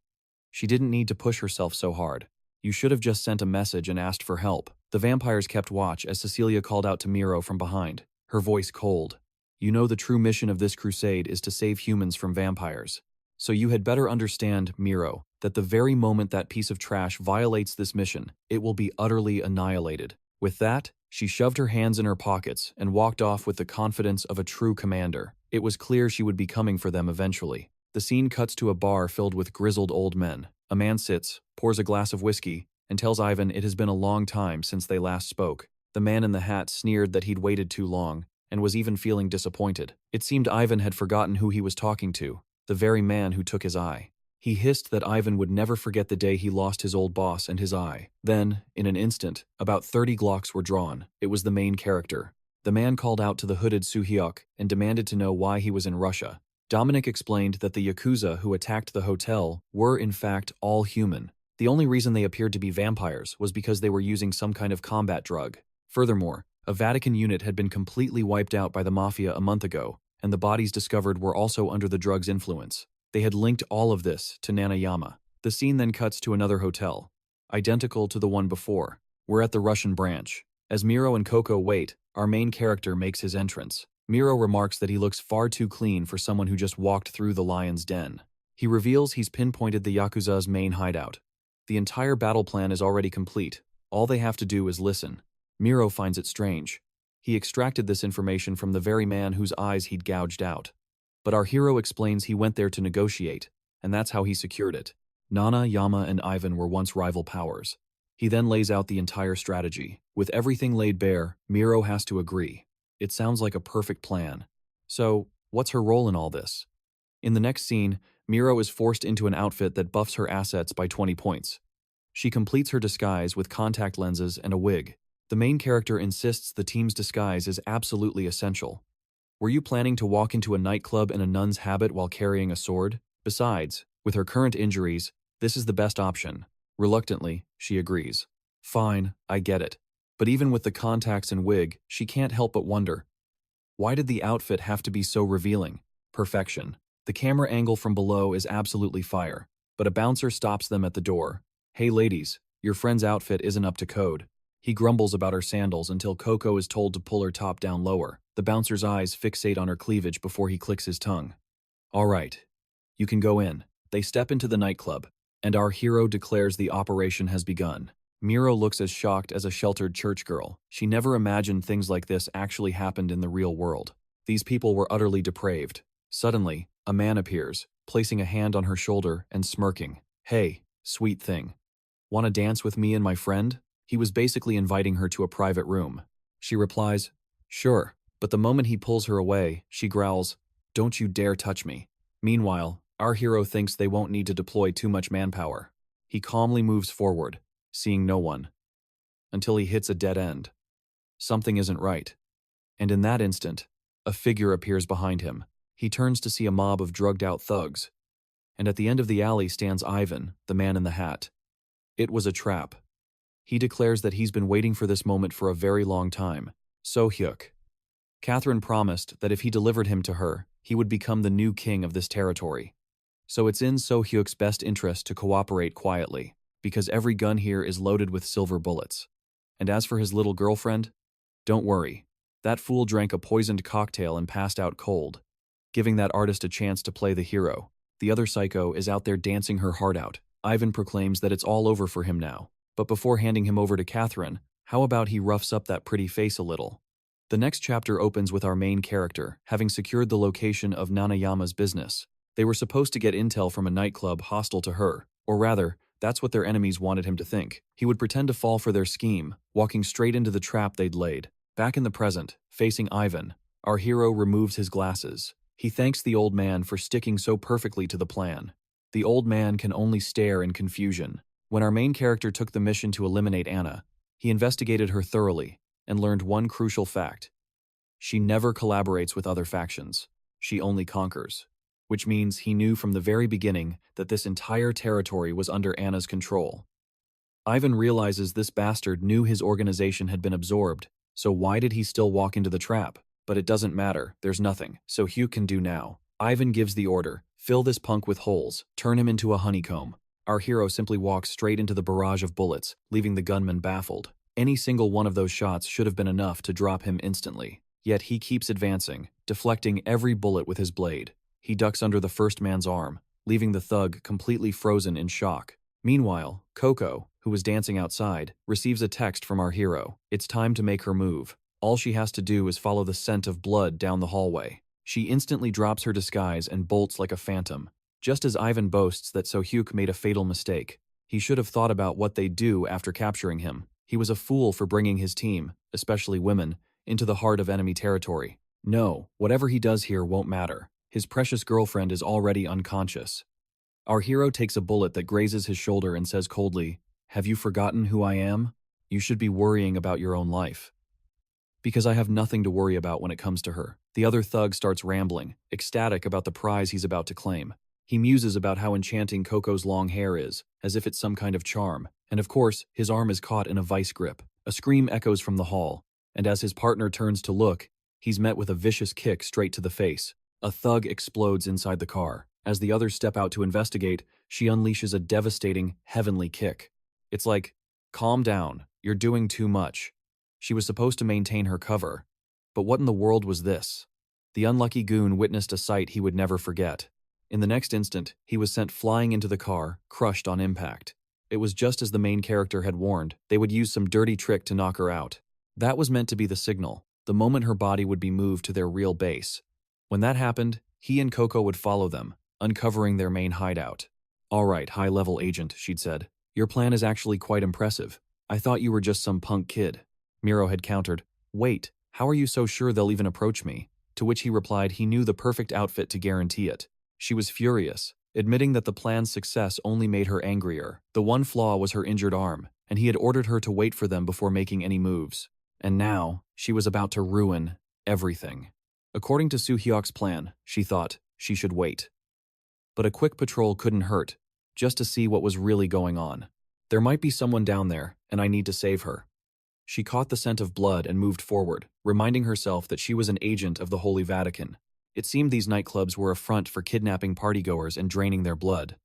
She didn't need to push herself so hard. You should have just sent a message and asked for help. The vampires kept watch as Cecilia called out to Miro from behind, her voice cold. You know the true mission of this crusade is to save humans from vampires. So you had better understand, Miro, that the very moment that piece of trash violates this mission, it will be utterly annihilated. With that, she shoved her hands in her pockets and walked off with the confidence of a true commander. It was clear she would be coming for them eventually. The scene cuts to a bar filled with grizzled old men. A man sits, pours a glass of whiskey, and tells Ivan it has been a long time since they last spoke. The man in the hat sneered that he'd waited too long, and was even feeling disappointed. It seemed Ivan had forgotten who he was talking to, the very man who took his eye. He hissed that Ivan would never forget the day he lost his old boss and his eye. Then, in an instant, about 30 Glocks were drawn. It was the main character. The man called out to the hooded Suhyuk and demanded to know why he was in Russia. Dominic explained that the Yakuza who attacked the hotel were, in fact, all human. The only reason they appeared to be vampires was because they were using some kind of combat drug. Furthermore, a Vatican unit had been completely wiped out by the Mafia a month ago, and the bodies discovered were also under the drug's influence. They had linked all of this to Nanayama. The scene then cuts to another hotel, identical to the one before. We're at the Russian branch. As Miro and Coco wait, our main character makes his entrance. Miro remarks that he looks far too clean for someone who just walked through the lion's den. He reveals he's pinpointed the Yakuza's main hideout. The entire battle plan is already complete. All they have to do is listen. Miro finds it strange. He extracted this information from the very man whose eyes he'd gouged out. But our hero explains he went there to negotiate, and that's how he secured it. Nana, Yama, and Ivan were once rival powers. He then lays out the entire strategy. With everything laid bare, Miro has to agree. It sounds like a perfect plan. So, what's her role in all this? In the next scene, Miro is forced into an outfit that buffs her assets by 20 points. She completes her disguise with contact lenses and a wig. The main character insists the team's disguise is absolutely essential. Were you planning to walk into a nightclub in a nun's habit while carrying a sword? Besides, with her current injuries, this is the best option. Reluctantly, she agrees. Fine, I get it. But even with the contacts and wig, she can't help but wonder. Why did the outfit have to be so revealing? Perfection. The camera angle from below is absolutely fire, but a bouncer stops them at the door. Hey ladies, your friend's outfit isn't up to code. He grumbles about her sandals until Coco is told to pull her top down lower. The bouncer's eyes fixate on her cleavage before he clicks his tongue. All right, you can go in. They step into the nightclub, and our hero declares the operation has begun. Miro looks as shocked as a sheltered church girl. She never imagined things like this actually happened in the real world. These people were utterly depraved. Suddenly, a man appears, placing a hand on her shoulder and smirking. Hey, sweet thing. Want to dance with me and my friend? He was basically inviting her to a private room. She replies, sure, but the moment he pulls her away, she growls, don't you dare touch me. Meanwhile, our hero thinks they won't need to deploy too much manpower. He calmly moves forward, seeing no one, until he hits a dead end. Something isn't right. And in that instant, a figure appears behind him. He turns to see a mob of drugged-out thugs. And at the end of the alley stands Ivan, the man in the hat. It was a trap. He declares that he's been waiting for this moment for a very long time. Suhyuk. Catherine promised that if he delivered him to her, he would become the new king of this territory. So it's in Suhyuk's best interest to cooperate quietly, because every gun here is loaded with silver bullets. And as for his little girlfriend, don't worry. That fool drank a poisoned cocktail and passed out cold, giving that artist a chance to play the hero. The other psycho is out there dancing her heart out. Ivan proclaims that it's all over for him now. But before handing him over to Catherine, how about he roughs up that pretty face a little? The next chapter opens with our main character having secured the location of Nanayama's business. They were supposed to get intel from a nightclub hostile to her, or rather, that's what their enemies wanted him to think. He would pretend to fall for their scheme, walking straight into the trap they'd laid. Back in the present, facing Ivan, our hero removes his glasses. He thanks the old man for sticking so perfectly to the plan. The old man can only stare in confusion. When our main character took the mission to eliminate Anna, he investigated her thoroughly and learned one crucial fact. She never collaborates with other factions. She only conquers. Which means he knew from the very beginning that this entire territory was under Anna's control. Ivan realizes this bastard knew his organization had been absorbed, so why did he still walk into the trap? But it doesn't matter, there's nothing, so Hugh can do now. Ivan gives the order, fill this punk with holes, turn him into a honeycomb. Our hero simply walks straight into the barrage of bullets, leaving the gunman baffled. Any single one of those shots should have been enough to drop him instantly. Yet he keeps advancing, deflecting every bullet with his blade. He ducks under the first man's arm, leaving the thug completely frozen in shock. Meanwhile, Coco, who was dancing outside, receives a text from our hero. It's time to make her move. All she has to do is follow the scent of blood down the hallway. She instantly drops her disguise and bolts like a phantom. Just as Ivan boasts that Sohyuk made a fatal mistake. He should have thought about what they'd do after capturing him. He was a fool for bringing his team, especially women, into the heart of enemy territory. No, whatever he does here won't matter. His precious girlfriend is already unconscious. Our hero takes a bullet that grazes his shoulder and says coldly, "Have you forgotten who I am? You should be worrying about your own life." Because I have nothing to worry about when it comes to her. The other thug starts rambling, ecstatic about the prize he's about to claim. He muses about how enchanting Coco's long hair is, as if it's some kind of charm. And of course, his arm is caught in a vice grip. A scream echoes from the hall, and as his partner turns to look, he's met with a vicious kick straight to the face. A thug explodes inside the car. As the others step out to investigate, she unleashes a devastating, heavenly kick. It's like, calm down, you're doing too much. She was supposed to maintain her cover. But what in the world was this? The unlucky goon witnessed a sight he would never forget. In the next instant, he was sent flying into the car, crushed on impact. It was just as the main character had warned. They would use some dirty trick to knock her out. That was meant to be the signal, the moment her body would be moved to their real base. When that happened, he and Coco would follow them, uncovering their main hideout. "All right, high-level agent," she'd said. "Your plan is actually quite impressive. I thought you were just some punk kid." Miro had countered, "Wait, how are you so sure they'll even approach me?" To which he replied he knew the perfect outfit to guarantee it. She was furious, admitting that the plan's success only made her angrier. The one flaw was her injured arm, and he had ordered her to wait for them before making any moves. And now, she was about to ruin everything. According to Sohyuk's plan, she thought she should wait. But a quick patrol couldn't hurt, just to see what was really going on. There might be someone down there, and I need to save her. She caught the scent of blood and moved forward, reminding herself that she was an agent of the Holy Vatican. It seemed these nightclubs were a front for kidnapping partygoers and draining their blood.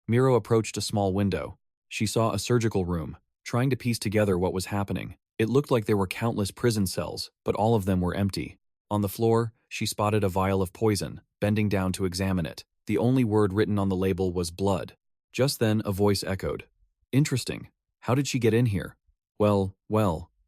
Miro approached a small window. She saw a surgical room, trying to piece together what was happening. It looked like there were countless prison cells, but all of them were empty. On the floor, she spotted a vial of poison, bending down to examine it. The only word written on the label was blood. Just then, a voice echoed. "Interesting. How did she get in here?" Well,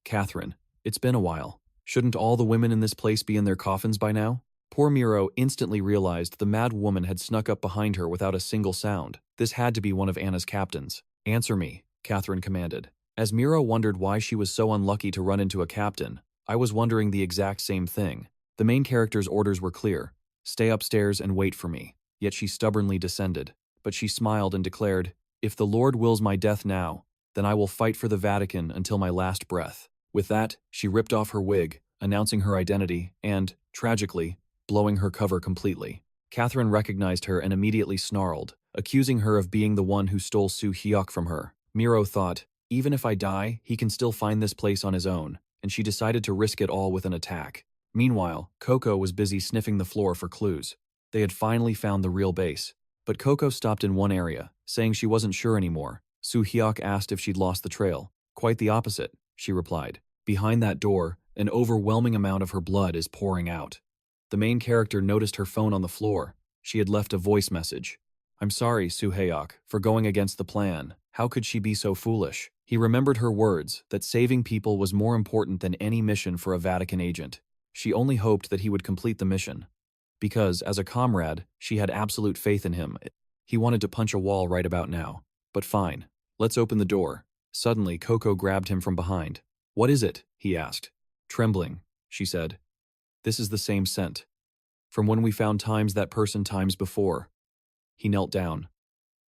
Catherine, it's been a while. Shouldn't all the women in this place be in their coffins by now?" Poor Miro instantly realized the mad woman had snuck up behind her without a single sound. This had to be one of Anna's captains. "Answer me," Catherine commanded. As Miro wondered why she was so unlucky to run into a captain, I was wondering the exact same thing. The main character's orders were clear. Stay upstairs and wait for me. Yet she stubbornly descended. But she smiled and declared, "If the Lord wills my death now, then I will fight for the Vatican until my last breath." With that, she ripped off her wig, announcing her identity and, tragically, blowing her cover completely. Catherine recognized her and immediately snarled, accusing her of being the one who stole Sohyuk from her. Miro thought, even if I die, he can still find this place on his own, and she decided to risk it all with an attack. Meanwhile, Coco was busy sniffing the floor for clues. They had finally found the real base. But Coco stopped in one area, saying she wasn't sure anymore. Sohyuk asked if she'd lost the trail. "Quite the opposite," she replied. "Behind that door, an overwhelming amount of her blood is pouring out." The main character noticed her phone on the floor. She had left a voice message. "I'm sorry, Sohyuk, for going against the plan. How could she be so foolish?" He remembered her words, that saving people was more important than any mission for a Vatican agent. She only hoped that he would complete the mission. Because, as a comrade, she had absolute faith in him. He wanted to punch a wall right about now. But fine, let's open the door. Suddenly, Coco grabbed him from behind. "What is it?" he asked. "Trembling," she said. "This is the same scent. From when we found that person times before." He knelt down.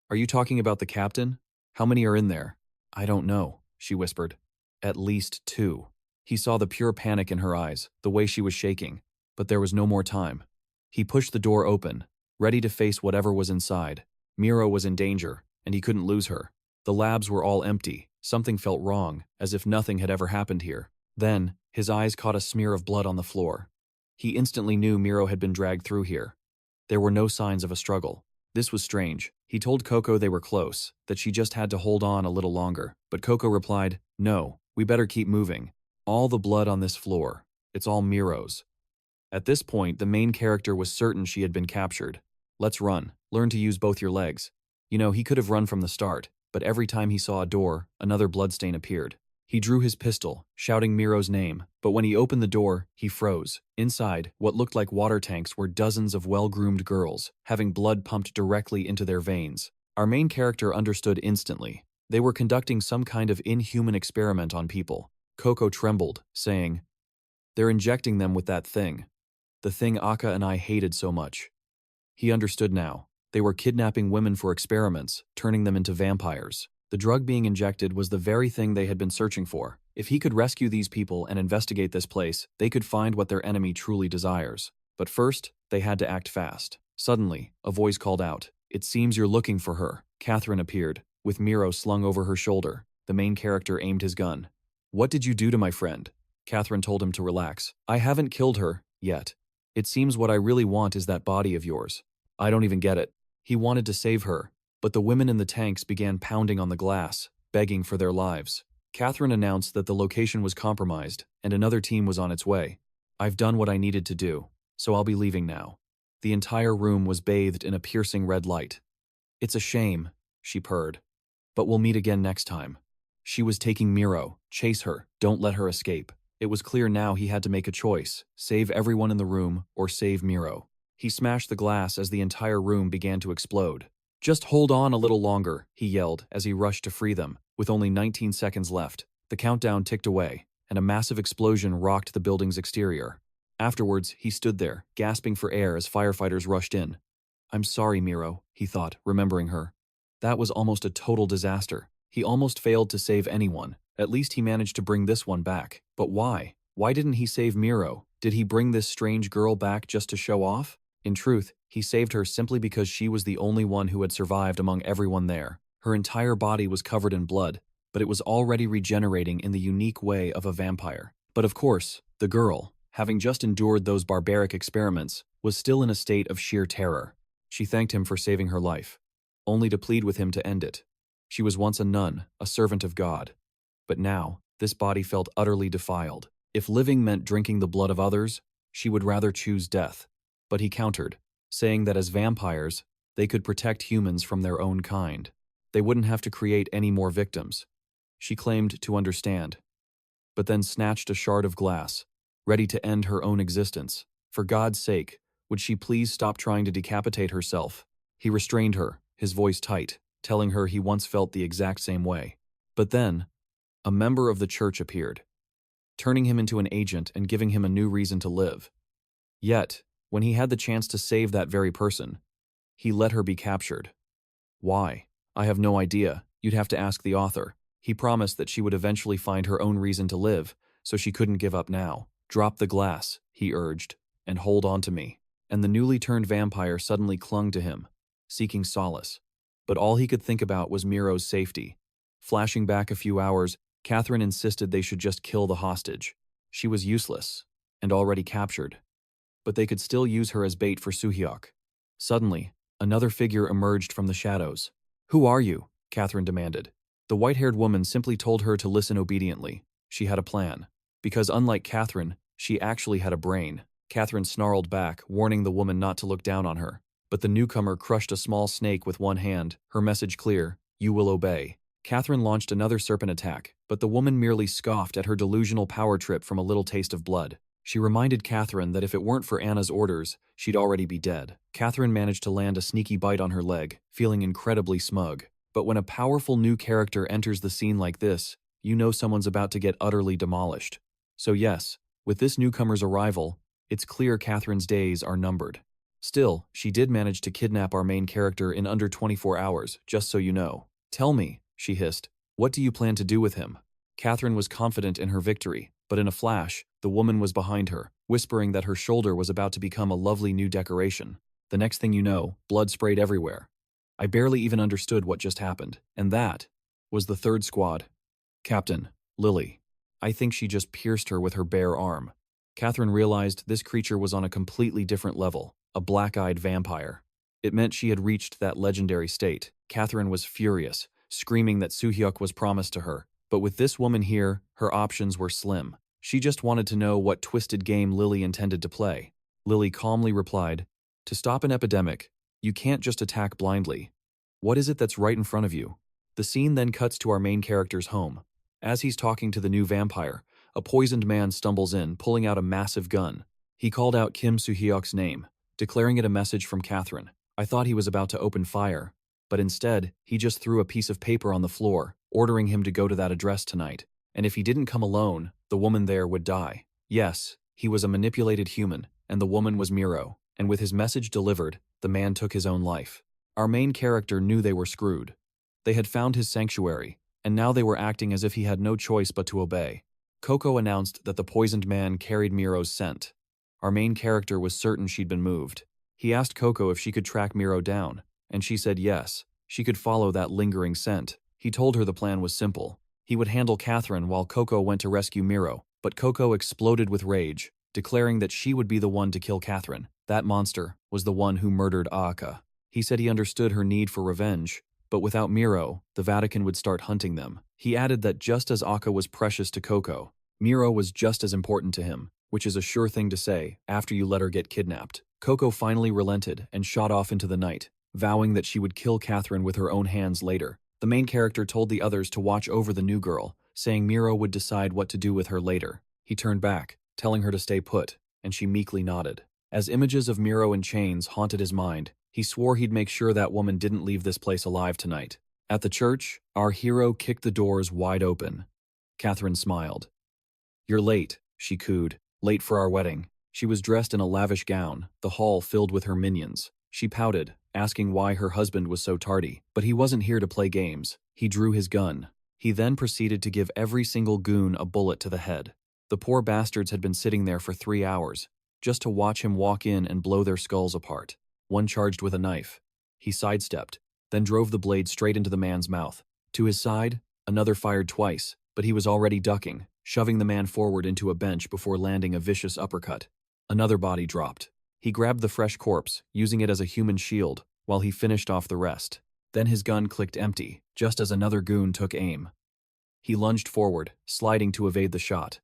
"Are you talking about the captain? How many are in there?" "I don't know," she whispered. "At least 2. He saw the pure panic in her eyes, the way she was shaking. But there was no more time. He pushed the door open, ready to face whatever was inside. Miro was in danger, and he couldn't lose her. The labs were all empty. Something felt wrong, as if nothing had ever happened here. Then, his eyes caught a smear of blood on the floor. He instantly knew Miro had been dragged through here. There were no signs of a struggle. This was strange. He told Coco they were close, that she just had to hold on a little longer. But Coco replied, "No, we better keep moving. All the blood on this floor. It's all Miro's." At this point, the main character was certain she had been captured. "Let's run. Learn to use both your legs." He could have run from the start, but every time he saw a door, another bloodstain appeared. He drew his pistol, shouting Miro's name, but when he opened the door, he froze. Inside, what looked like water tanks were dozens of well-groomed girls, having blood pumped directly into their veins. Our main character understood instantly. They were conducting some kind of inhuman experiment on people. Coco trembled, saying, "They're injecting them with that thing. The thing Akka and I hated so much." He understood now. They were kidnapping women for experiments, turning them into vampires. The drug being injected was the very thing they had been searching for. If he could rescue these people and investigate this place, they could find what their enemy truly desires. But first, they had to act fast. Suddenly, a voice called out, "It seems you're looking for her." Catherine appeared, with Miro slung over her shoulder. The main character aimed his gun. "What did you do to my friend?" Catherine told him to relax. "I haven't killed her, yet. It seems what I really want is that body of yours." "I don't even get it." He wanted to save her, but the women in the tanks began pounding on the glass, begging for their lives. Catherine announced that the location was compromised and another team was on its way. "I've done what I needed to do, so I'll be leaving now." The entire room was bathed in a piercing red light. "It's a shame," she purred, "but we'll meet again next time." She was taking Miro. Chase her. Don't let her escape. It was clear now he had to make a choice: save everyone in the room or save Miro. He smashed the glass as the entire room began to explode. "Just hold on a little longer," he yelled as he rushed to free them. With only 19 seconds left, the countdown ticked away, and a massive explosion rocked the building's exterior. Afterwards, he stood there, gasping for air as firefighters rushed in. "I'm sorry, Miro," he thought, remembering her. That was almost a total disaster. He almost failed to save anyone. At least he managed to bring this one back. But why? Why didn't he save Miro? Did he bring this strange girl back just to show off? In truth, he saved her simply because she was the only one who had survived among everyone there. Her entire body was covered in blood, but it was already regenerating in the unique way of a vampire. But of course, the girl, having just endured those barbaric experiments, was still in a state of sheer terror. She thanked him for saving her life, only to plead with him to end it. She was once a nun, a servant of God. But now, this body felt utterly defiled. If living meant drinking the blood of others, she would rather choose death. But he countered, saying that as vampires, they could protect humans from their own kind. They wouldn't have to create any more victims. She claimed to understand, but then snatched a shard of glass, ready to end her own existence. For God's sake, would she please stop trying to decapitate herself? He restrained her, his voice tight, telling her he once felt the exact same way. But then, a member of the church appeared, turning him into an agent and giving him a new reason to live. Yet, when he had the chance to save that very person, he let her be captured. Why? I have no idea. You'd have to ask the author. He promised that she would eventually find her own reason to live, so she couldn't give up now. "Drop the glass," he urged, "and hold on to me." And the newly turned vampire suddenly clung to him, seeking solace. But all he could think about was Miro's safety. Flashing back a few hours, Catherine insisted they should just kill the hostage. She was useless, and already captured. But they could still use her as bait for Suhyok. Suddenly, another figure emerged from the shadows. "Who are you?" Catherine demanded. The white-haired woman simply told her to listen obediently. She had a plan. Because unlike Catherine, she actually had a brain. Catherine snarled back, warning the woman not to look down on her. But the newcomer crushed a small snake with one hand, her message clear: "You will obey." Catherine launched another serpent attack, but the woman merely scoffed at her delusional power trip from a little taste of blood. She reminded Catherine that if it weren't for Anna's orders, she'd already be dead. Catherine managed to land a sneaky bite on her leg, feeling incredibly smug. But when a powerful new character enters the scene like this, you know someone's about to get utterly demolished. So yes, with this newcomer's arrival, it's clear Catherine's days are numbered. Still, she did manage to kidnap our main character in under 24 hours, just so you know. "Tell me," she hissed, "what do you plan to do with him?" Catherine was confident in her victory, but in a flash, the woman was behind her, whispering that her shoulder was about to become a lovely new decoration. The next thing you know, blood sprayed everywhere. I barely even understood what just happened, and that was the third squad. Captain, Lily. I think she just pierced her with her bare arm. Catherine realized this creature was on a completely different level, a black-eyed vampire. It meant she had reached that legendary state. Catherine was furious, screaming that Soo-hyuk was promised to her. But with this woman here, her options were slim. She just wanted to know what twisted game Lily intended to play. Lily calmly replied, "To stop an epidemic, you can't just attack blindly. What is it that's right in front of you?" The scene then cuts to our main character's home. As he's talking to the new vampire, a poisoned man stumbles in, pulling out a massive gun. He called out Kim Soo-hyuk's name, declaring it a message from Catherine. I thought he was about to open fire, but instead, he just threw a piece of paper on the floor, ordering him to go to that address tonight. And if he didn't come alone, the woman there would die. Yes, he was a manipulated human, and the woman was Miro. And with his message delivered, the man took his own life. Our main character knew they were screwed. They had found his sanctuary, and now they were acting as if he had no choice but to obey. Coco announced that the poisoned man carried Miro's scent. Our main character was certain she'd been moved. He asked Coco if she could track Miro down, and she said yes, she could follow that lingering scent. He told her the plan was simple. He would handle Catherine while Coco went to rescue Miro, but Coco exploded with rage, declaring that she would be the one to kill Catherine. That monster was the one who murdered Aka. He said he understood her need for revenge, but without Miro, the Vatican would start hunting them. He added that just as Aka was precious to Coco, Miro was just as important to him, which is a sure thing to say after you let her get kidnapped. Coco finally relented and shot off into the night, vowing that she would kill Catherine with her own hands later. The main character told the others to watch over the new girl, saying Miro would decide what to do with her later. He turned back, telling her to stay put, and she meekly nodded. As images of Miro in chains haunted his mind, he swore he'd make sure that woman didn't leave this place alive tonight. At the church, our hero kicked the doors wide open. Catherine smiled. "You're late," she cooed. "Late for our wedding." She was dressed in a lavish gown, the hall filled with her minions. She pouted, asking why her husband was so tardy, but he wasn't here to play games. He drew his gun. He then proceeded to give every single goon a bullet to the head. The poor bastards had been sitting there for 3 hours, just to watch him walk in and blow their skulls apart. One charged with a knife. He sidestepped, then drove the blade straight into the man's mouth. To his side, another fired twice, but he was already ducking, shoving the man forward into a bench before landing a vicious uppercut. Another body dropped. He grabbed the fresh corpse, using it as a human shield, while he finished off the rest. Then his gun clicked empty, just as another goon took aim. He lunged forward, sliding to evade the shot.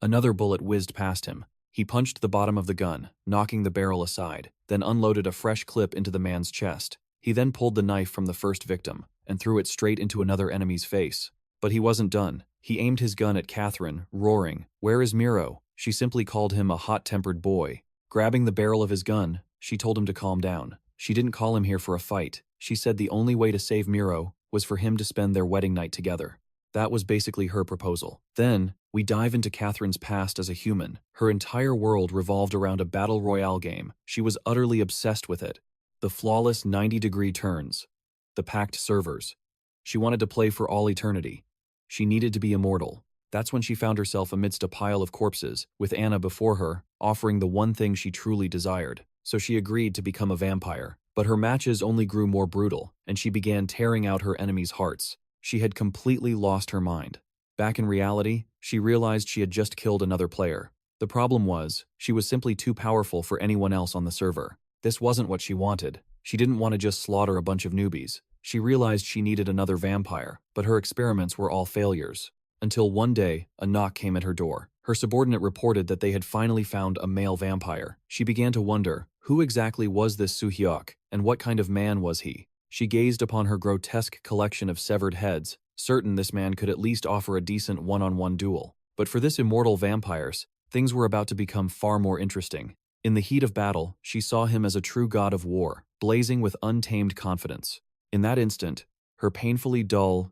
Another bullet whizzed past him. He punched the bottom of the gun, knocking the barrel aside, then unloaded a fresh clip into the man's chest. He then pulled the knife from the first victim, and threw it straight into another enemy's face. But he wasn't done. He aimed his gun at Catherine, roaring, "Where is Miro?" She simply called him a hot-tempered boy. Grabbing the barrel of his gun, she told him to calm down. She didn't call him here for a fight. She said the only way to save Miro was for him to spend their wedding night together. That was basically her proposal. Then, we dive into Catherine's past as a human. Her entire world revolved around a battle royale game. She was utterly obsessed with it. The flawless 90-degree turns. The packed servers. She wanted to play for all eternity. She needed to be immortal. That's when she found herself amidst a pile of corpses, with Anna before her, offering the one thing she truly desired. So she agreed to become a vampire. But her matches only grew more brutal, and she began tearing out her enemies' hearts. She had completely lost her mind. Back in reality, she realized she had just killed another player. The problem was, she was simply too powerful for anyone else on the server. This wasn't what she wanted. She didn't want to just slaughter a bunch of newbies. She realized she needed another vampire, but her experiments were all failures. Until one day, a knock came at her door. Her subordinate reported that they had finally found a male vampire. She began to wonder, who exactly was this Soo-hyuk, and what kind of man was he? She gazed upon her grotesque collection of severed heads, certain this man could at least offer a decent one-on-one duel. But for this immortal vampires, things were about to become far more interesting. In the heat of battle, she saw him as a true god of war, blazing with untamed confidence. In that instant, her painfully dull,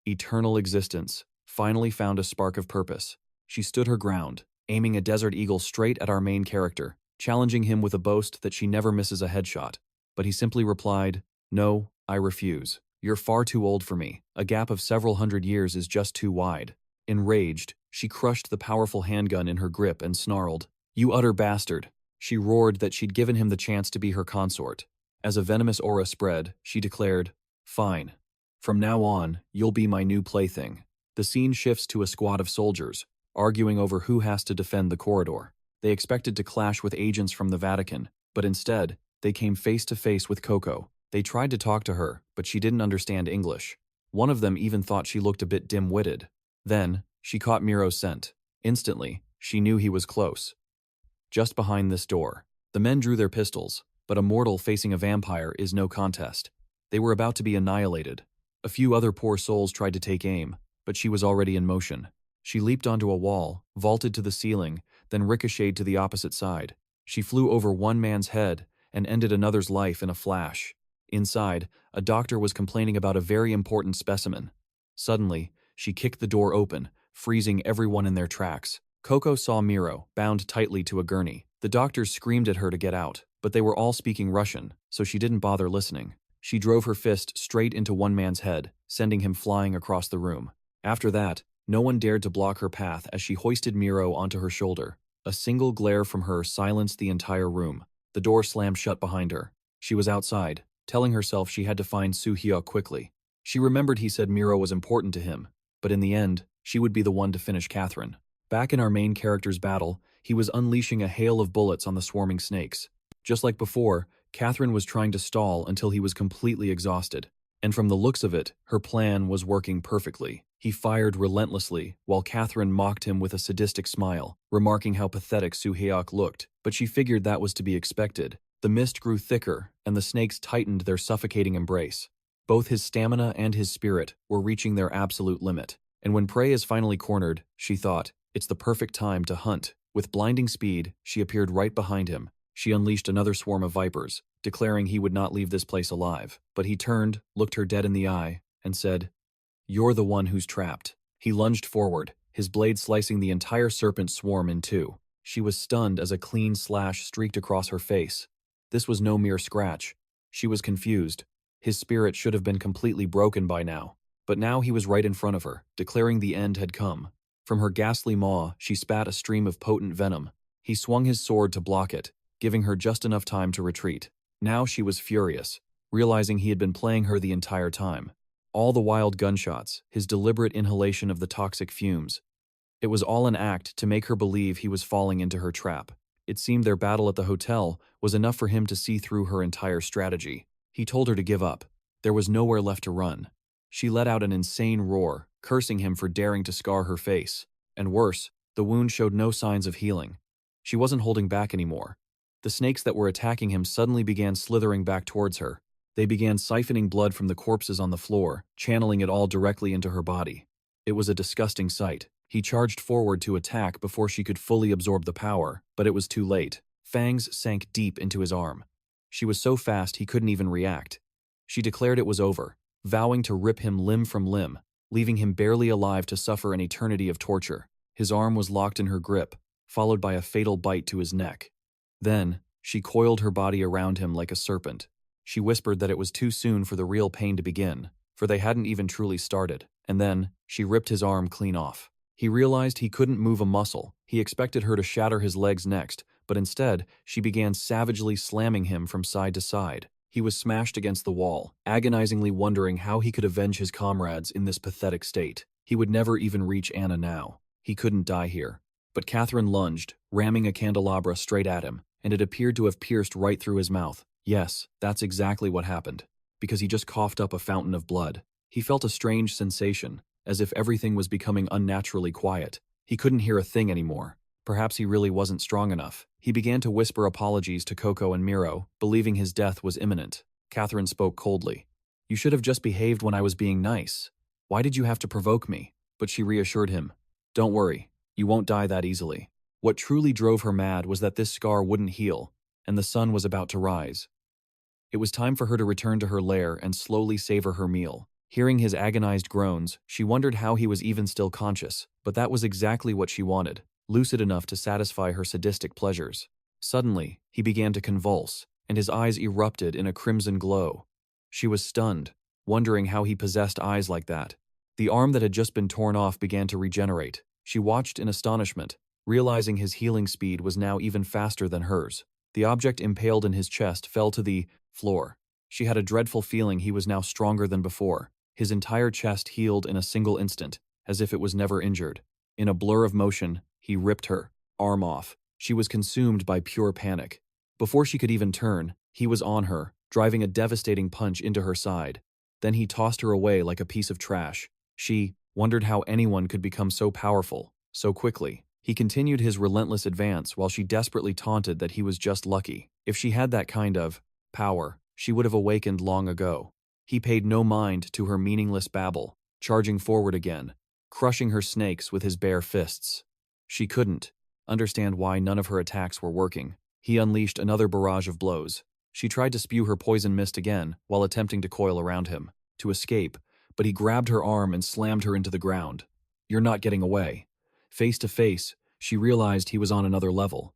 eternal existence finally found a spark of purpose. She stood her ground, aiming a desert eagle straight at our main character, challenging him with a boast that she never misses a headshot. But he simply replied, "No, I refuse. You're far too old for me. A gap of several hundred years is just too wide." Enraged, she crushed the powerful handgun in her grip and snarled, "You utter bastard." She roared that she'd given him the chance to be her consort. As a venomous aura spread, she declared, "Fine. From now on, you'll be my new plaything." The scene shifts to a squad of soldiers, arguing over who has to defend the corridor. They expected to clash with agents from the Vatican, but instead, they came face to face with Coco. They tried to talk to her, but she didn't understand English. One of them even thought she looked a bit dim-witted. Then, she caught Miro's scent. Instantly, she knew he was close. Just behind this door. The men drew their pistols, but a mortal facing a vampire is no contest. They were about to be annihilated. A few other poor souls tried to take aim, but she was already in motion. She leaped onto a wall, vaulted to the ceiling, then ricocheted to the opposite side. She flew over one man's head and ended another's life in a flash. Inside, a doctor was complaining about a very important specimen. Suddenly, she kicked the door open, freezing everyone in their tracks. Coco saw Miro, bound tightly to a gurney. The doctors screamed at her to get out, but they were all speaking Russian, so she didn't bother listening. She drove her fist straight into one man's head, sending him flying across the room. After that, no one dared to block her path as she hoisted Miro onto her shoulder. A single glare from her silenced the entire room. The door slammed shut behind her. She was outside, telling herself she had to find Soo-hyuk quickly. She remembered he said Miro was important to him, but in the end, she would be the one to finish Catherine. Back in our main character's battle, he was unleashing a hail of bullets on the swarming snakes. Just like before, Catherine was trying to stall until he was completely exhausted. And from the looks of it, her plan was working perfectly. He fired relentlessly, while Catherine mocked him with a sadistic smile, remarking how pathetic Soo-hyuk looked, but she figured that was to be expected. The mist grew thicker, and the snakes tightened their suffocating embrace. Both his stamina and his spirit were reaching their absolute limit. And when prey is finally cornered, she thought, it's the perfect time to hunt. With blinding speed, she appeared right behind him. She unleashed another swarm of vipers, declaring he would not leave this place alive. But he turned, looked her dead in the eye, and said, "You're the one who's trapped." He lunged forward, his blade slicing the entire serpent swarm in two. She was stunned as a clean slash streaked across her face. This was no mere scratch. She was confused. His spirit should have been completely broken by now. But now he was right in front of her, declaring the end had come. From her ghastly maw, she spat a stream of potent venom. He swung his sword to block it, giving her just enough time to retreat. Now she was furious, realizing he had been playing her the entire time. All the wild gunshots, his deliberate inhalation of the toxic fumes. It was all an act to make her believe he was falling into her trap. It seemed their battle at the hotel was enough for him to see through her entire strategy. He told her to give up. There was nowhere left to run. She let out an insane roar, cursing him for daring to scar her face. And worse, the wound showed no signs of healing. She wasn't holding back anymore. The snakes that were attacking him suddenly began slithering back towards her. They began siphoning blood from the corpses on the floor, channeling it all directly into her body. It was a disgusting sight. He charged forward to attack before she could fully absorb the power, but it was too late. Fangs sank deep into his arm. She was so fast he couldn't even react. She declared it was over, vowing to rip him limb from limb, leaving him barely alive to suffer an eternity of torture. His arm was locked in her grip, followed by a fatal bite to his neck. Then, she coiled her body around him like a serpent. She whispered that it was too soon for the real pain to begin, for they hadn't even truly started. And then, she ripped his arm clean off. He realized he couldn't move a muscle. He expected her to shatter his legs next, but instead, she began savagely slamming him from side to side. He was smashed against the wall, agonizingly wondering how he could avenge his comrades in this pathetic state. He would never even reach Anna now. He couldn't die here. But Catherine lunged, ramming a candelabra straight at him, and it appeared to have pierced right through his mouth. Yes, that's exactly what happened, because he just coughed up a fountain of blood. He felt a strange sensation, as if everything was becoming unnaturally quiet. He couldn't hear a thing anymore. Perhaps he really wasn't strong enough. He began to whisper apologies to Coco and Miro, believing his death was imminent. Catherine spoke coldly. "You should have just behaved when I was being nice. Why did you have to provoke me?" But she reassured him. "Don't worry, you won't die that easily." What truly drove her mad was that this scar wouldn't heal, and the sun was about to rise. It was time for her to return to her lair and slowly savor her meal. Hearing his agonized groans, she wondered how he was even still conscious, but that was exactly what she wanted, lucid enough to satisfy her sadistic pleasures. Suddenly, he began to convulse, and his eyes erupted in a crimson glow. She was stunned, wondering how he possessed eyes like that. The arm that had just been torn off began to regenerate. She watched in astonishment, realizing his healing speed was now even faster than hers. The object impaled in his chest fell to the floor. She had a dreadful feeling he was now stronger than before. His entire chest healed in a single instant, as if it was never injured. In a blur of motion, he ripped her arm off. She was consumed by pure panic. Before she could even turn, he was on her, driving a devastating punch into her side. Then he tossed her away like a piece of trash. She wondered how anyone could become so powerful, so quickly. He continued his relentless advance while she desperately taunted that he was just lucky. If she had that kind of power, she would have awakened long ago. He paid no mind to her meaningless babble, charging forward again, crushing her snakes with his bare fists. She couldn't understand why none of her attacks were working. He unleashed another barrage of blows. She tried to spew her poison mist again while attempting to coil around him, to escape, but he grabbed her arm and slammed her into the ground. "You're not getting away." Face to face, she realized he was on another level.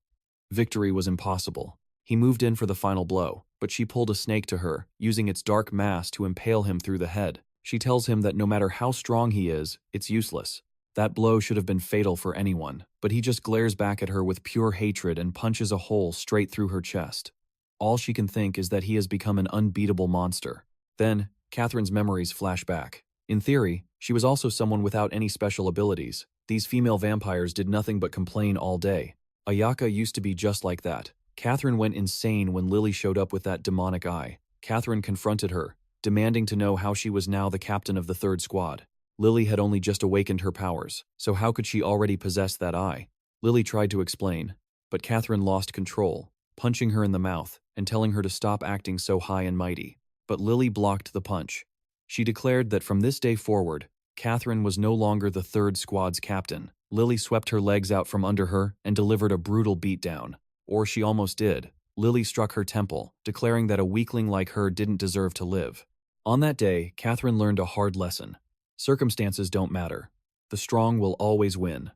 Victory was impossible. He moved in for the final blow, but she pulled a snake to her, using its dark mass to impale him through the head. She tells him that no matter how strong he is, it's useless. That blow should have been fatal for anyone, but he just glares back at her with pure hatred and punches a hole straight through her chest. All she can think is that he has become an unbeatable monster. Then, Catherine's memories flash back. In theory, she was also someone without any special abilities. These female vampires did nothing but complain all day. Ayaka used to be just like that. Catherine went insane when Lily showed up with that demonic eye. Catherine confronted her, demanding to know how she was now the captain of the third squad. Lily had only just awakened her powers, so how could she already possess that eye? Lily tried to explain, but Catherine lost control, punching her in the mouth and telling her to stop acting so high and mighty. But Lily blocked the punch. She declared that from this day forward, Catherine was no longer the third squad's captain. Lily swept her legs out from under her and delivered a brutal beatdown. Or she almost did. Lily struck her temple, declaring that a weakling like her didn't deserve to live. On that day, Catherine learned a hard lesson. Circumstances don't matter. The strong will always win.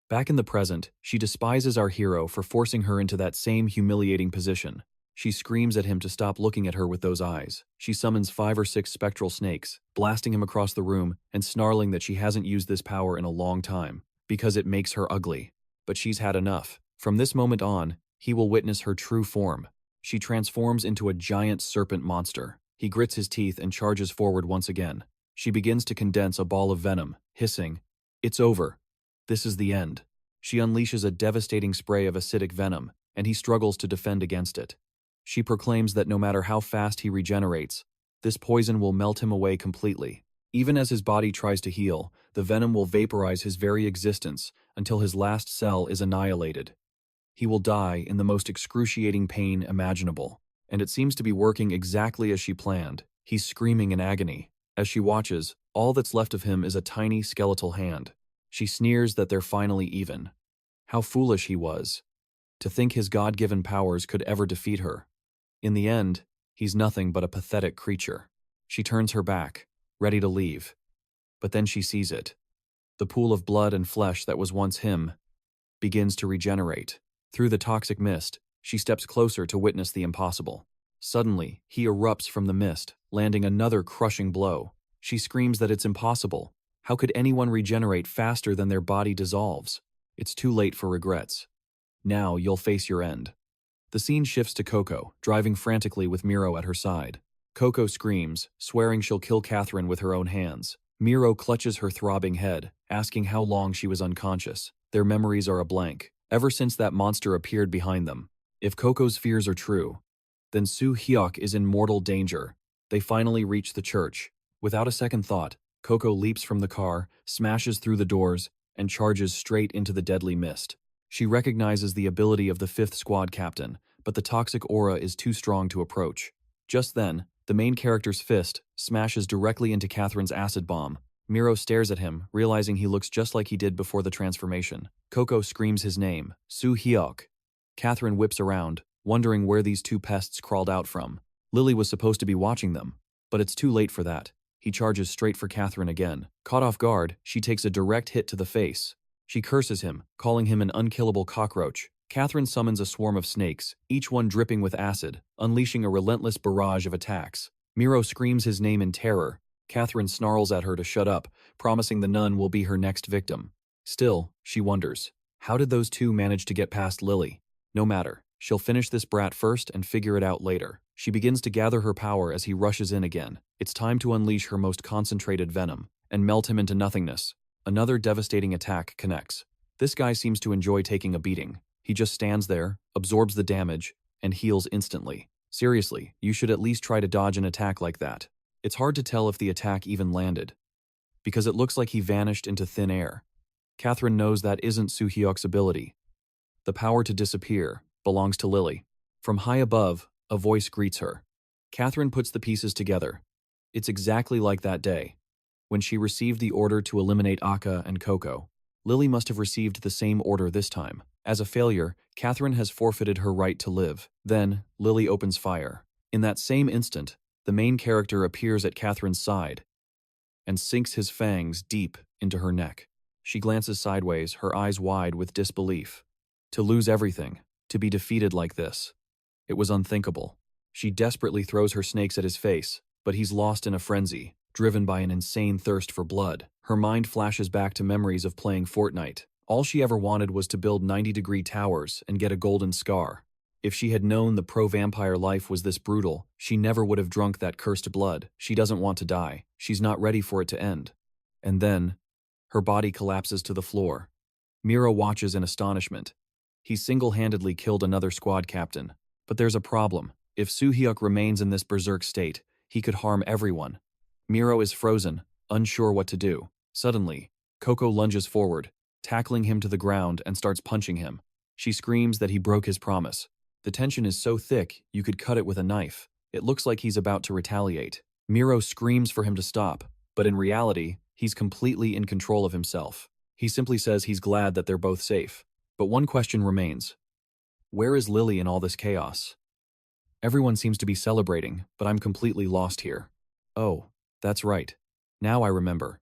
Back in the present, she despises our hero for forcing her into that same humiliating position. She screams at him to stop looking at her with those eyes. She summons 5 or 6 spectral snakes, blasting him across the room and snarling that she hasn't used this power in a long time, because it makes her ugly. But she's had enough. From this moment on, he will witness her true form. She transforms into a giant serpent monster. He grits his teeth and charges forward once again. She begins to condense a ball of venom, hissing, "It's over. This is the end." She unleashes a devastating spray of acidic venom, and he struggles to defend against it. She proclaims that no matter how fast he regenerates, this poison will melt him away completely. Even as his body tries to heal, the venom will vaporize his very existence until his last cell is annihilated. He will die in the most excruciating pain imaginable, and it seems to be working exactly as she planned. He's screaming in agony. As she watches, all that's left of him is a tiny skeletal hand. She sneers that they're finally even. How foolish he was. To think his God-given powers could ever defeat her. In the end, he's nothing but a pathetic creature. She turns her back, ready to leave. But then she sees it. The pool of blood and flesh that was once him begins to regenerate. Through the toxic mist, she steps closer to witness the impossible. Suddenly, he erupts from the mist, landing another crushing blow. She screams that it's impossible. How could anyone regenerate faster than their body dissolves? It's too late for regrets. Now you'll face your end. The scene shifts to Coco, driving frantically with Miro at her side. Coco screams, swearing she'll kill Catherine with her own hands. Miro clutches her throbbing head, asking how long she was unconscious. Their memories are a blank, ever since that monster appeared behind them. If Coco's fears are true, then Soo-hyuk is in mortal danger. They finally reach the church. Without a second thought, Coco leaps from the car, smashes through the doors, and charges straight into the deadly mist. She recognizes the ability of the 5th squad captain, but the toxic aura is too strong to approach. Just then, the main character's fist smashes directly into Catherine's acid bomb. Miro stares at him, realizing he looks just like he did before the transformation. Coco screams his name, Soo-hyuk. Catherine whips around, wondering where these 2 pests crawled out from. Lily was supposed to be watching them, but it's too late for that. He charges straight for Catherine again. Caught off guard, she takes a direct hit to the face. She curses him, calling him an unkillable cockroach. Catherine summons a swarm of snakes, each one dripping with acid, unleashing a relentless barrage of attacks. Miro screams his name in terror. Catherine snarls at her to shut up, promising the nun will be her next victim. Still, she wonders, how did those 2 manage to get past Lily? No matter, she'll finish this brat first and figure it out later. She begins to gather her power as he rushes in again. It's time to unleash her most concentrated venom and melt him into nothingness. Another devastating attack connects. This guy seems to enjoy taking a beating. He just stands there, absorbs the damage, and heals instantly. Seriously, you should at least try to dodge an attack like that. It's hard to tell if the attack even landed, because it looks like he vanished into thin air. Catherine knows that isn't Soo-hyuk's ability. The power to disappear belongs to Lily. From high above, a voice greets her. Catherine puts the pieces together. It's exactly like that day, when she received the order to eliminate Akka and Coco. Lily must have received the same order this time. As a failure, Catherine has forfeited her right to live. Then, Lily opens fire. In that same instant, the main character appears at Catherine's side and sinks his fangs deep into her neck. She glances sideways, her eyes wide with disbelief. To lose everything, to be defeated like this. It was unthinkable. She desperately throws her snakes at his face, but he's lost in a frenzy, driven by an insane thirst for blood. Her mind flashes back to memories of playing Fortnite. All she ever wanted was to build 90-degree towers and get a golden scar. If she had known the pro-vampire life was this brutal, she never would have drunk that cursed blood. She doesn't want to die. She's not ready for it to end. And then, her body collapses to the floor. Miro watches in astonishment. He single-handedly killed another squad captain. But there's a problem. If Soo-hyuk remains in this berserk state, he could harm everyone. Miro is frozen, unsure what to do. Suddenly, Coco lunges forward, tackling him to the ground and starts punching him. She screams that he broke his promise. The tension is so thick, you could cut it with a knife. It looks like he's about to retaliate. Miro screams for him to stop, but in reality, he's completely in control of himself. He simply says he's glad that they're both safe. But one question remains. Where is Lily in all this chaos? Everyone seems to be celebrating, but I'm completely lost here. Oh, that's right. Now I remember.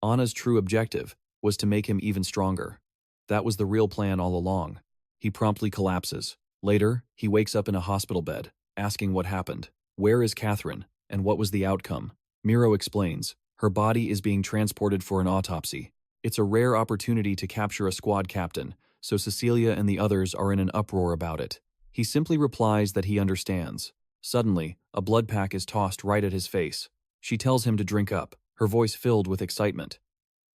Anna's true objective was to make him even stronger. That was the real plan all along. He promptly collapses. Later, he wakes up in a hospital bed, asking what happened. Where is Catherine, and what was the outcome? Miro explains. Her body is being transported for an autopsy. It's a rare opportunity to capture a squad captain, so Cecilia and the others are in an uproar about it. He simply replies that he understands. Suddenly, a blood pack is tossed right at his face. She tells him to drink up, her voice filled with excitement.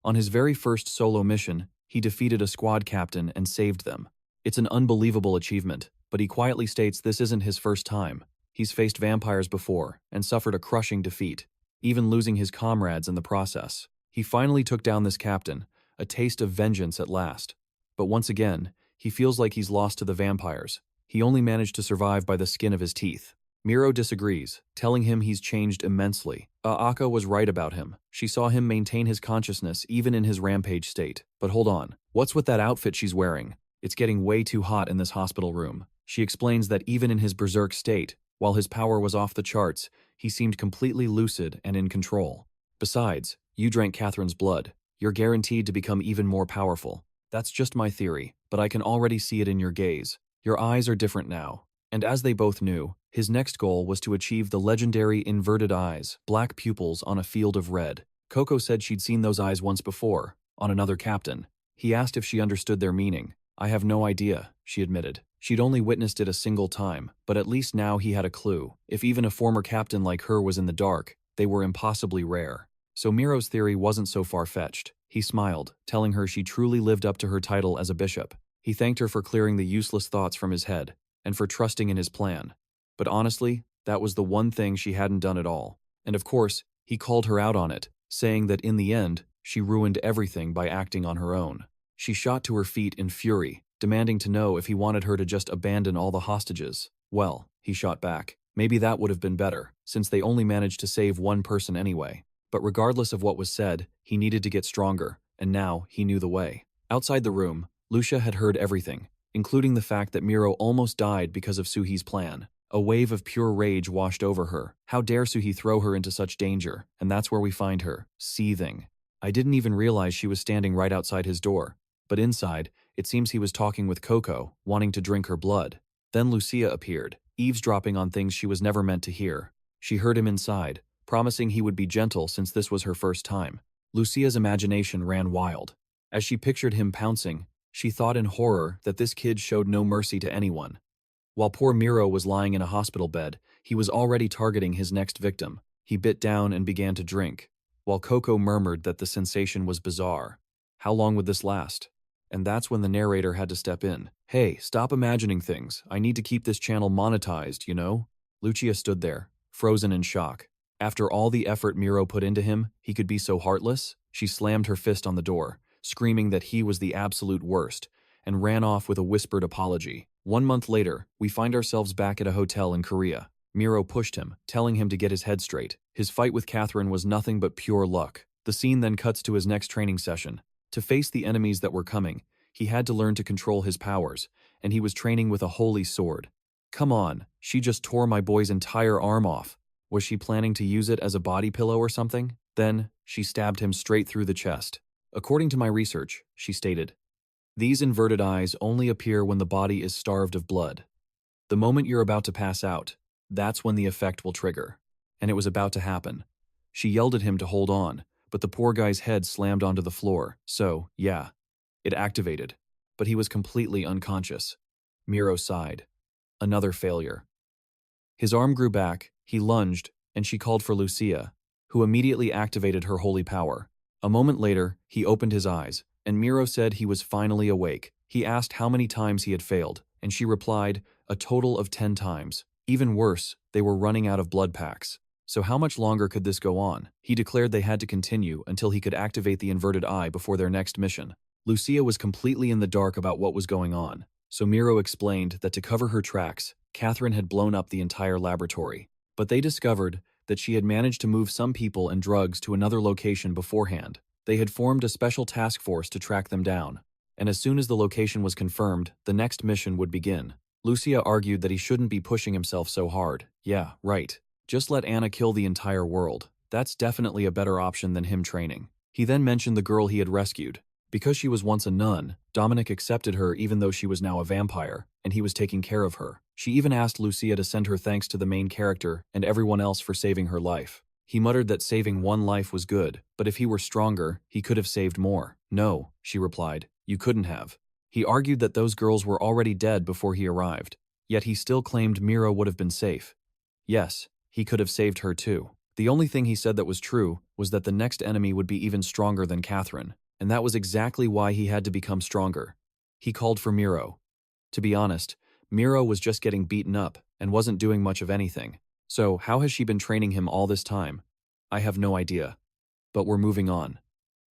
On his very first solo mission, he defeated a squad captain and saved them. It's an unbelievable achievement, but he quietly states this isn't his first time. He's faced vampires before and suffered a crushing defeat, even losing his comrades in the process. He finally took down this captain, a taste of vengeance at last. But once again, he feels like he's lost to the vampires. He only managed to survive by the skin of his teeth. Miro disagrees, telling him he's changed immensely. Akka was right about him. She saw him maintain his consciousness even in his rampage state. But hold on, what's with that outfit she's wearing? It's getting way too hot in this hospital room. She explains that even in his berserk state, while his power was off the charts, he seemed completely lucid and in control. Besides, you drank Catherine's blood. You're guaranteed to become even more powerful. That's just my theory, but I can already see it in your gaze. Your eyes are different now. And as they both knew, his next goal was to achieve the legendary inverted eyes, black pupils on a field of red. Coco said she'd seen those eyes once before, on another captain. He asked if she understood their meaning. I have no idea, she admitted. She'd only witnessed it a single time, but at least now he had a clue. If even a former captain like her was in the dark, they were impossibly rare. So Miro's theory wasn't so far-fetched. He smiled, telling her she truly lived up to her title as a bishop. He thanked her for clearing the useless thoughts from his head, and for trusting in his plan. But honestly, that was the one thing she hadn't done at all. And of course, he called her out on it, saying that in the end, she ruined everything by acting on her own. She shot to her feet in fury, demanding to know if he wanted her to just abandon all the hostages. Well, he shot back. Maybe that would have been better, since they only managed to save one person anyway. But regardless of what was said, he needed to get stronger, and now he knew the way. Outside the room, Lucia had heard everything, including the fact that Miro almost died because of Suhi's plan. A wave of pure rage washed over her. How dare Suhi throw her into such danger? And that's where we find her, seething. I didn't even realize she was standing right outside his door. But inside, it seems he was talking with Coco, wanting to drink her blood. Then Lucia appeared, eavesdropping on things she was never meant to hear. She heard him inside, promising he would be gentle since this was her first time. Lucia's imagination ran wild. As she pictured him pouncing, she thought in horror that this kid showed no mercy to anyone. While poor Miro was lying in a hospital bed, he was already targeting his next victim. He bit down and began to drink, while Coco murmured that the sensation was bizarre. How long would this last? And that's when the narrator had to step in. Hey, stop imagining things. I need to keep this channel monetized, you know? Lucia stood there, frozen in shock. After all the effort Miro put into him, he could be so heartless? She slammed her fist on the door, screaming that he was the absolute worst, and ran off with a whispered apology. 1 month later, we find ourselves back at a hotel in Korea. Miro pushed him, telling him to get his head straight. His fight with Catherine was nothing but pure luck. The scene then cuts to his next training session. To face the enemies that were coming, he had to learn to control his powers, and he was training with a holy sword. Come on, she just tore my boy's entire arm off. Was she planning to use it as a body pillow or something? Then, she stabbed him straight through the chest. According to my research, she stated, these inverted eyes only appear when the body is starved of blood. The moment you're about to pass out, that's when the effect will trigger. And it was about to happen. She yelled at him to hold on, but the poor guy's head slammed onto the floor, so, yeah, it activated. But he was completely unconscious. Miro sighed. Another failure. His arm grew back, he lunged, and she called for Lucia, who immediately activated her holy power. A moment later, he opened his eyes, and Miro said he was finally awake. He asked how many times he had failed, and she replied, a total of 10 times. Even worse, they were running out of blood packs. So how much longer could this go on? He declared they had to continue until he could activate the inverted eye before their next mission. Lucia was completely in the dark about what was going on, so Miro explained that to cover her tracks, Catherine had blown up the entire laboratory. But they discovered that she had managed to move some people and drugs to another location beforehand. They had formed a special task force to track them down, and as soon as the location was confirmed, the next mission would begin. Lucia argued that he shouldn't be pushing himself so hard. Yeah, right. Just let Anna kill the entire world. That's definitely a better option than him training. He then mentioned the girl he had rescued. Because she was once a nun, Dominic accepted her even though she was now a vampire, and he was taking care of her. She even asked Lucia to send her thanks to the main character and everyone else for saving her life. He muttered that saving one life was good, but if he were stronger, he could have saved more. No, she replied, you couldn't have. He argued that those girls were already dead before he arrived, yet he still claimed Miro would have been safe. Yes, he could have saved her too. The only thing he said that was true was that the next enemy would be even stronger than Catherine, and that was exactly why he had to become stronger. He called for Miro. To be honest, Miro was just getting beaten up and wasn't doing much of anything. So how has she been training him all this time? I have no idea. But we're moving on.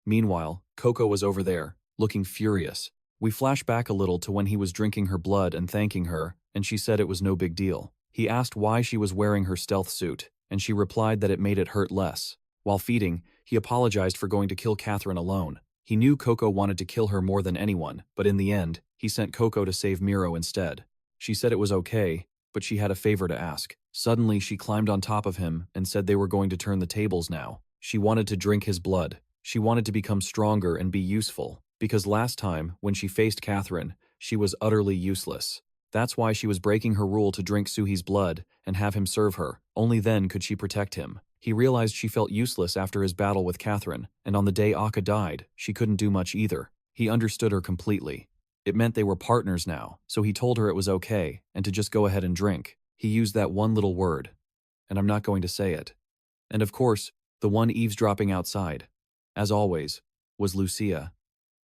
Meanwhile, Coco was over there, looking furious. We flash back a little to when he was drinking her blood and thanking her, and she said it was no big deal. He asked why she was wearing her stealth suit, and she replied that it made it hurt less. While feeding, he apologized for going to kill Catherine alone. He knew Coco wanted to kill her more than anyone, but in the end, he sent Coco to save Miro instead. She said it was okay, but she had a favor to ask. Suddenly, she climbed on top of him and said they were going to turn the tables now. She wanted to drink his blood. She wanted to become stronger and be useful, because last time, when she faced Catherine, she was utterly useless. That's why she was breaking her rule to drink Suhi's blood and have him serve her. Only then could she protect him. He realized she felt useless after his battle with Catherine, and on the day Akka died, she couldn't do much either. He understood her completely. It meant they were partners now, so he told her it was okay, and to just go ahead and drink. He used that one little word, and I'm not going to say it. And of course, the one eavesdropping outside, as always, was Lucia,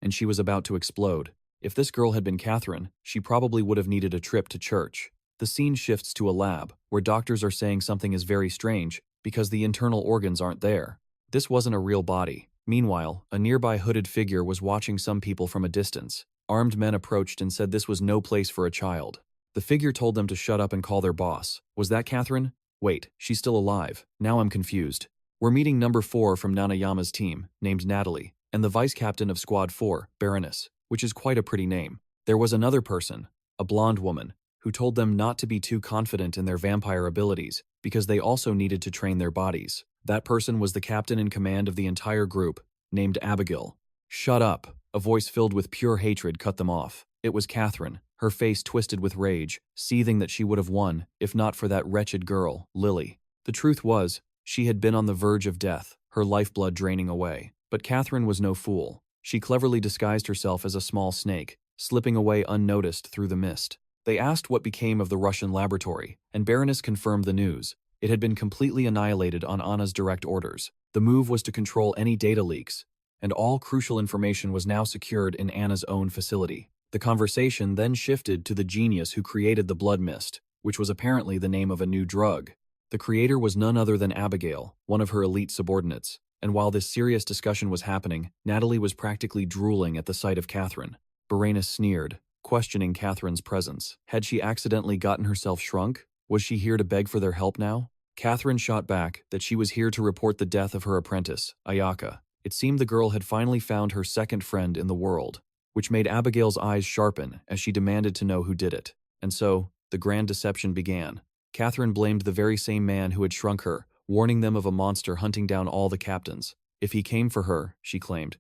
and she was about to explode. If this girl had been Catherine, she probably would have needed a trip to church. The scene shifts to a lab, where doctors are saying something is very strange because the internal organs aren't there. This wasn't a real body. Meanwhile, a nearby hooded figure was watching some people from a distance. Armed men approached and said this was no place for a child. The figure told them to shut up and call their boss. Was that Catherine? Wait, she's still alive. Now I'm confused. We're meeting number 4 from Nanayama's team, named Natalie, and the vice captain of Squad 4, Baroness, which is quite a pretty name. There was another person, a blonde woman, who told them not to be too confident in their vampire abilities because they also needed to train their bodies. That person was the captain in command of the entire group, named Abigail. Shut up! A voice filled with pure hatred cut them off. It was Catherine, her face twisted with rage, seething that she would have won if not for that wretched girl, Lily. The truth was, she had been on the verge of death, her lifeblood draining away. But Catherine was no fool. She cleverly disguised herself as a small snake, slipping away unnoticed through the mist. They asked what became of the Russian laboratory, and Baroness confirmed the news. It had been completely annihilated on Anna's direct orders. The move was to control any data leaks, and all crucial information was now secured in Anna's own facility. The conversation then shifted to the genius who created the blood mist, which was apparently the name of a new drug. The creator was none other than Abigail, one of her elite subordinates, and while this serious discussion was happening, Natalie was practically drooling at the sight of Catherine. 𝑬𝒐𝒎 sneered, questioning Catherine's presence. Had she accidentally gotten herself shrunk? Was she here to beg for their help now? Catherine shot back that she was here to report the death of her apprentice, 𝑰𝒴𝒂𝒍𝒆. It seemed the girl had finally found her second friend in the world, which made Abigail's eyes sharpen as she demanded to know who did it. And so, the grand deception began. Catherine blamed the very same man who had shrunk her, warning them of a monster hunting down all the captains. If he came for her, she claimed,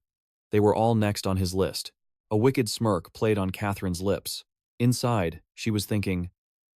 they were all next on his list. A wicked smirk played on Catherine's lips. Inside, she was thinking,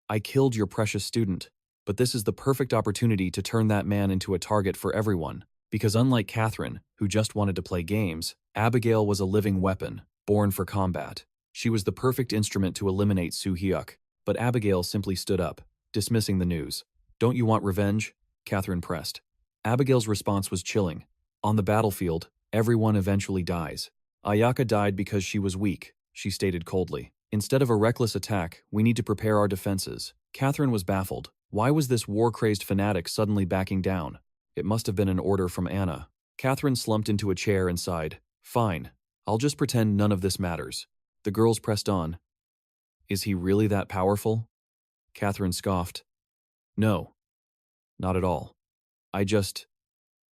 I killed your precious student, but this is the perfect opportunity to turn that man into a target for everyone. Because unlike Catherine, who just wanted to play games, Abigail was a living weapon, born for combat. She was the perfect instrument to eliminate 𝑠u-hyuk. But Abigail simply stood up, dismissing the news. Don't you want revenge? Catherine pressed. Abigail's response was chilling. On the battlefield, everyone eventually dies. 𝒂𝒑𝒂 died because she was weak, she stated coldly. Instead of a reckless attack, we need to prepare our defenses. Catherine was baffled. Why was this war-crazed fanatic suddenly backing down? It must have been an order from Anna. Catherine slumped into a chair and sighed. Fine, I'll just pretend none of this matters. The girls pressed on. Is he really that powerful? Catherine scoffed. No, not at all. I just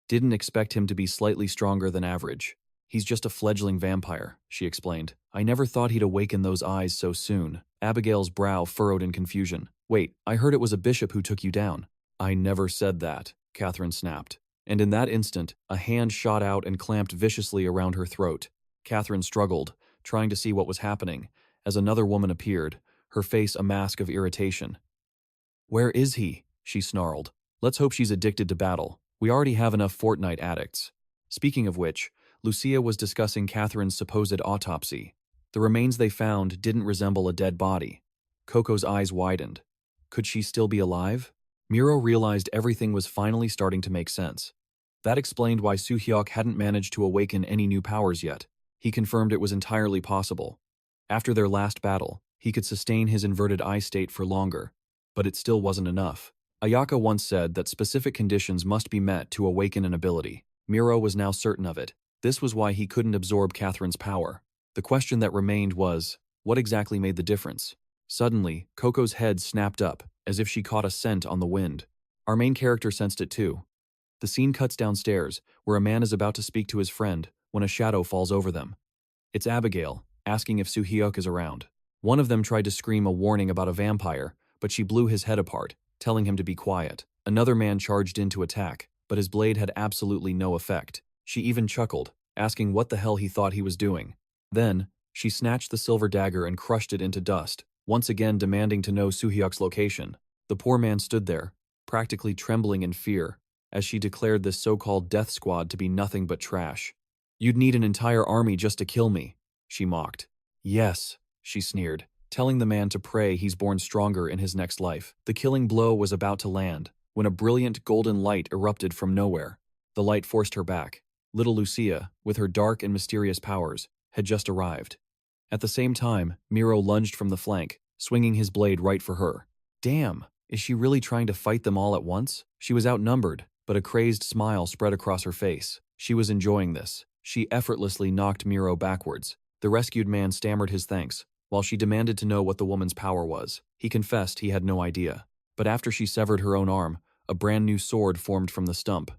didn't expect him to be slightly stronger than average. He's just a fledgling vampire, she explained. I never thought he'd awaken those eyes so soon. Abigail's brow furrowed in confusion. Wait, I heard it was a bishop who took you down. I never said that, Catherine snapped. And in that instant, a hand shot out and clamped viciously around her throat. Catherine struggled, trying to see what was happening, as another woman appeared, her face a mask of irritation. Where is he? She snarled. Let's hope she's addicted to battle. We already have enough Fortnite addicts. Speaking of which, Lucia was discussing Catherine's supposed autopsy. The remains they found didn't resemble a dead body. Coco's eyes widened. Could she still be alive? Miro realized everything was finally starting to make sense. That explained why 𝑠u-hyuk hadn't managed to awaken any new powers yet. He confirmed it was entirely possible. After their last battle, he could sustain his inverted eye state for longer, but it still wasn't enough. 𝒂𝒑𝒂 once said that specific conditions must be met to awaken an ability. Miro was now certain of it. This was why he couldn't absorb Catherine's power. The question that remained was, what exactly made the difference? Suddenly, Coco's head snapped up, as if she caught a scent on the wind. Our main character sensed it too. The scene cuts downstairs, where a man is about to speak to his friend, when a shadow falls over them. It's Abigail, asking if 𝑠u-hyuk is around. One of them tried to scream a warning about a vampire, but she blew his head apart, telling him to be quiet. Another man charged in to attack, but his blade had absolutely no effect. She even chuckled, asking what the hell he thought he was doing. Then, she snatched the silver dagger and crushed it into dust, once again demanding to know 𝑠u-hyuk's location. The poor man stood there, practically trembling in fear, as she declared this so-called death squad to be nothing but trash. You'd need an entire army just to kill me, she mocked. Yes, she sneered, telling the man to pray he's born stronger in his next life. The killing blow was about to land, when a brilliant golden light erupted from nowhere. The light forced her back. Little Lucia, with her dark and mysterious powers, had just arrived. At the same time, Miro lunged from the flank, swinging his blade right for her. Damn, is she really trying to fight them all at once? She was outnumbered, but a crazed smile spread across her face. She was enjoying this. She effortlessly knocked Miro backwards. The rescued man stammered his thanks, while she demanded to know what the woman's power was. He confessed he had no idea. But after she severed her own arm, a brand new sword formed from the stump.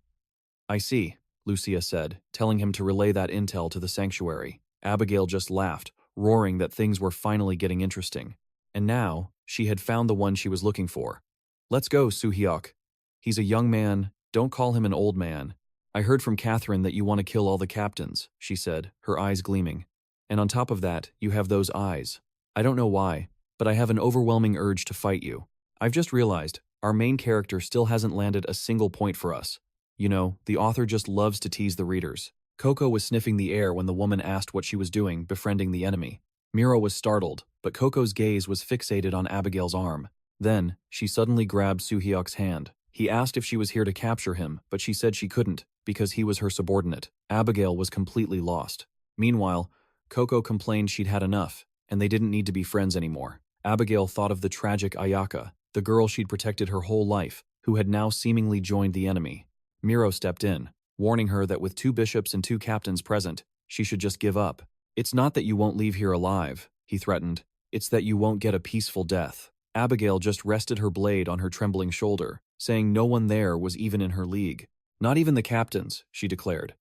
I see, Lucia said, telling him to relay that intel to the sanctuary. Abigail just laughed, roaring that things were finally getting interesting. And now, she had found the one she was looking for. Let's go, 𝑠u-hyuk. He's a young man, don't call him an old man. I heard from Catherine that you want to kill all the captains, she said, her eyes gleaming. And on top of that, you have those eyes. I don't know why, but I have an overwhelming urge to fight you. I've just realized, our main character still hasn't landed a single point for us. You know, the author just loves to tease the readers. Coco was sniffing the air when the woman asked what she was doing, befriending the enemy. Miro was startled, but Coco's gaze was fixated on Abigail's arm. Then, she suddenly grabbed 𝑠u-hyuk's hand. He asked if she was here to capture him, but she said she couldn't, because he was her subordinate. Abigail was completely lost. Meanwhile, Coco complained she'd had enough, and they didn't need to be friends anymore. Abigail thought of the tragic Ayaka, the girl she'd protected her whole life, who had now seemingly joined the enemy. Miro stepped in, warning her that with 2 bishops and 2 captains present, she should just give up. "It's not that you won't leave here alive," he threatened. "It's that you won't get a peaceful death." Abigail just rested her blade on her trembling shoulder, saying no one there was even in her league. "Not even the captains," she declared.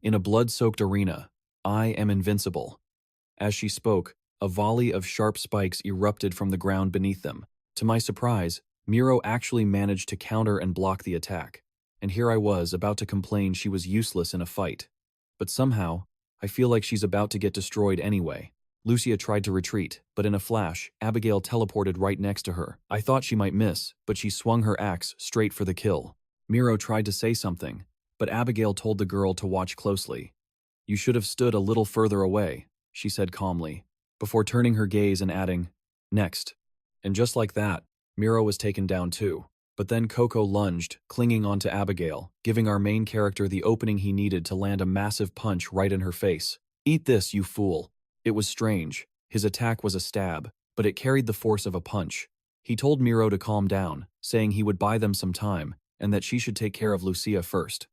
"In a blood-soaked arena, I am invincible." As she spoke, a volley of sharp spikes erupted from the ground beneath them. To my surprise, Miro actually managed to counter and block the attack, and here I was about to complain she was useless in a fight. But somehow, I feel like she's about to get destroyed anyway. Lucia tried to retreat, but in a flash, Abigail teleported right next to her. I thought she might miss, but she swung her axe straight for the kill. Miro tried to say something, but Abigail told the girl to watch closely. "You should have stood a little further away," she said calmly, before turning her gaze and adding, "Next." And just like that, Miro was taken down too. But then Coco lunged, clinging onto Abigail, giving our main character the opening he needed to land a massive punch right in her face. "Eat this, you fool." It was strange. His attack was a stab, but it carried the force of a punch. He told Miro to calm down, saying he would buy them some time, and that she should take care of Lucia first.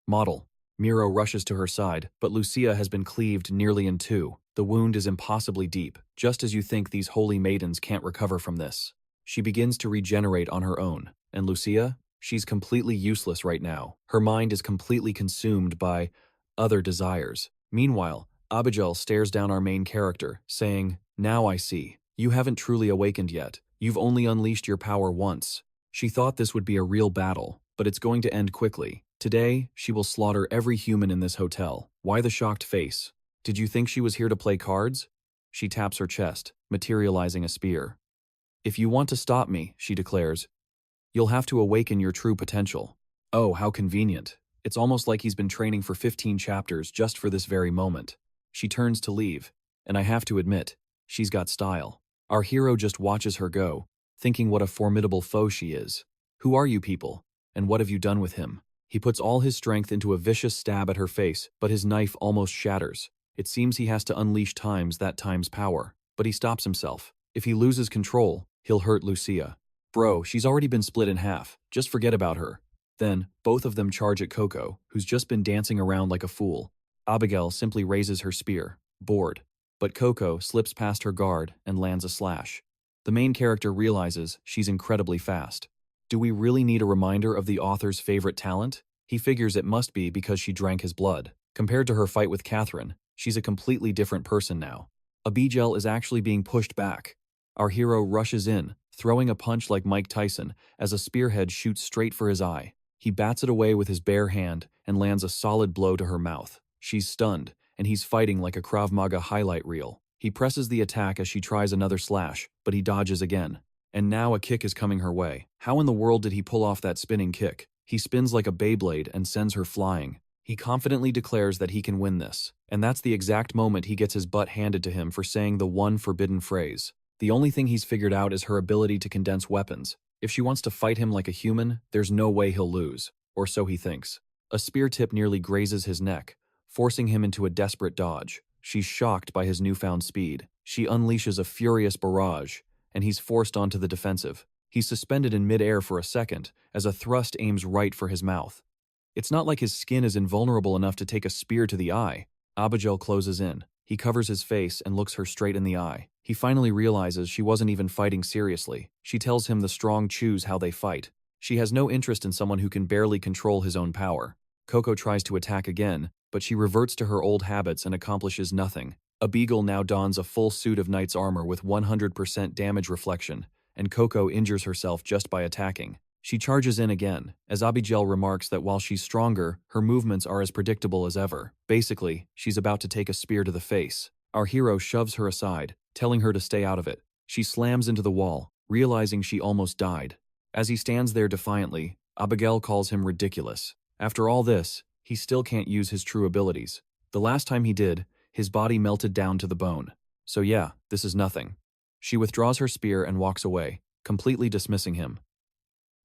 Model. Miro rushes to her side, but Lucia has been cleaved nearly in 2. The wound is impossibly deep, just as you think these holy maidens can't recover from this. She begins to regenerate on her own, and Lucia? She's completely useless right now. Her mind is completely consumed by other desires. Meanwhile, Abigail stares down our main character, saying, "Now I see. You haven't truly awakened yet. You've only unleashed your power once." She thought this would be a real battle, but it's going to end quickly. Today, she will slaughter every human in this hotel. Why the shocked face? Did you think she was here to play cards? She taps her chest, materializing a spear. "If you want to stop me," she declares, "you'll have to awaken your true potential." Oh, how convenient. It's almost like he's been training for 15 chapters just for this very moment. She turns to leave, and I have to admit, she's got style. Our hero just watches her go, thinking what a formidable foe she is. "Who are you people? And what have you done with him?" He puts all his strength into a vicious stab at her face, but his knife almost shatters. It seems he has to unleash that times power, but he stops himself. If he loses control, he'll hurt Lucia. "Bro, she's already been split in half. Just forget about her." Then, both of them charge at Coco, who's just been dancing around like a fool. Abigail simply raises her spear, bored, but Coco slips past her guard and lands a slash. The main character realizes she's incredibly fast. Do we really need a reminder of the author's favorite talent? He figures it must be because she drank his blood. Compared to her fight with Catherine, she's a completely different person now. Abigail is actually being pushed back. Our hero rushes in, throwing a punch like Mike Tyson as a spearhead shoots straight for his eye. He bats it away with his bare hand and lands a solid blow to her mouth. She's stunned, and he's fighting like a Krav Maga highlight reel. He presses the attack as she tries another slash, but he dodges again. And now a kick is coming her way. How in the world did he pull off that spinning kick? He spins like a Beyblade and sends her flying. He confidently declares that he can win this, and that's the exact moment he gets his butt handed to him for saying the one forbidden phrase. The only thing he's figured out is her ability to condense weapons. If she wants to fight him like a human, there's no way he'll lose, or so he thinks. A spear tip nearly grazes his neck, forcing him into a desperate dodge. She's shocked by his newfound speed. She unleashes a furious barrage, and he's forced onto the defensive. He's suspended in midair for a second, as a thrust aims right for his mouth. It's not like his skin is invulnerable enough to take a spear to the eye. Abigail closes in. He covers his face and looks her straight in the eye. He finally realizes she wasn't even fighting seriously. She tells him the strong choose how they fight. She has no interest in someone who can barely control his own power. Coco tries to attack again, but she reverts to her old habits and accomplishes nothing. Abigail now dons a full suit of knight's armor with 100% damage reflection, and Coco injures herself just by attacking. She charges in again, as Abigail remarks that while she's stronger, her movements are as predictable as ever. Basically, she's about to take a spear to the face. Our hero shoves her aside, telling her to stay out of it. She slams into the wall, realizing she almost died. As he stands there defiantly, Abigail calls him ridiculous. After all this, he still can't use his true abilities. The last time he did, his body melted down to the bone. So yeah, this is nothing. She withdraws her spear and walks away, completely dismissing him.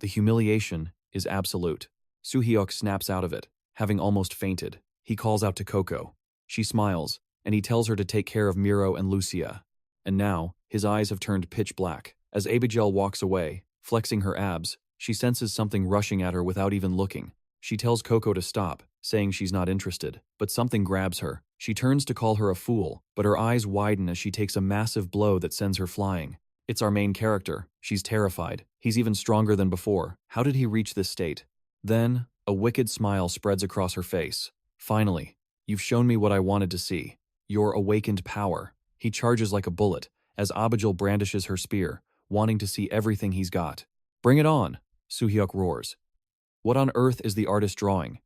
The humiliation is absolute. Soo-hyuk snaps out of it, having almost fainted. He calls out to Coco. She smiles, and he tells her to take care of Miro and Lucia. And now, his eyes have turned pitch black. As 𝑯𝒆'𝒔 walks away, flexing her abs, she senses something rushing at her without even looking. She tells Coco to stop, saying she's not interested, but something grabs her. She turns to call her a fool, but her eyes widen as she takes a massive blow that sends her flying. It's our main character. She's terrified. He's even stronger than before. How did he reach this state? Then, a wicked smile spreads across her face. Finally, you've shown me what I wanted to see. Your awakened power. He charges like a bullet, as 𝑯𝒆'𝒔 brandishes her spear, wanting to see everything he's got. Bring it on, Soo-hyuk roars. What on earth is the artist drawing?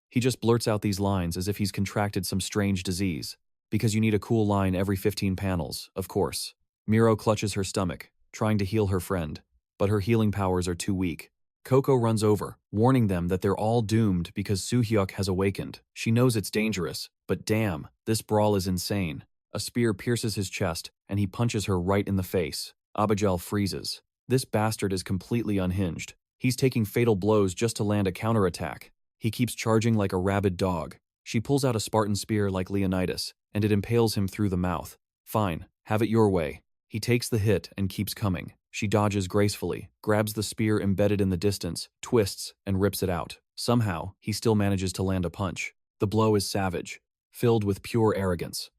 He just blurts out these lines as if he's contracted some strange disease. Because you need a cool line every 15 panels, of course. Miro clutches her stomach, trying to heal her friend, but her healing powers are too weak. Coco runs over, warning them that they're all doomed because Soo-hyuk has awakened. She knows it's dangerous, but damn, this brawl is insane. A spear pierces his chest, and he punches her right in the face. 𝑯𝒆'𝒔 freezes. This bastard is completely unhinged. He's taking fatal blows just to land a counterattack. He keeps charging like a rabid dog. She pulls out a Spartan spear like Leonidas, and it impales him through the mouth. Fine, have it your way. He takes the hit and keeps coming. She dodges gracefully, grabs the spear embedded in the distance, twists, and rips it out. Somehow, he still manages to land a punch. The blow is savage, filled with pure arrogance.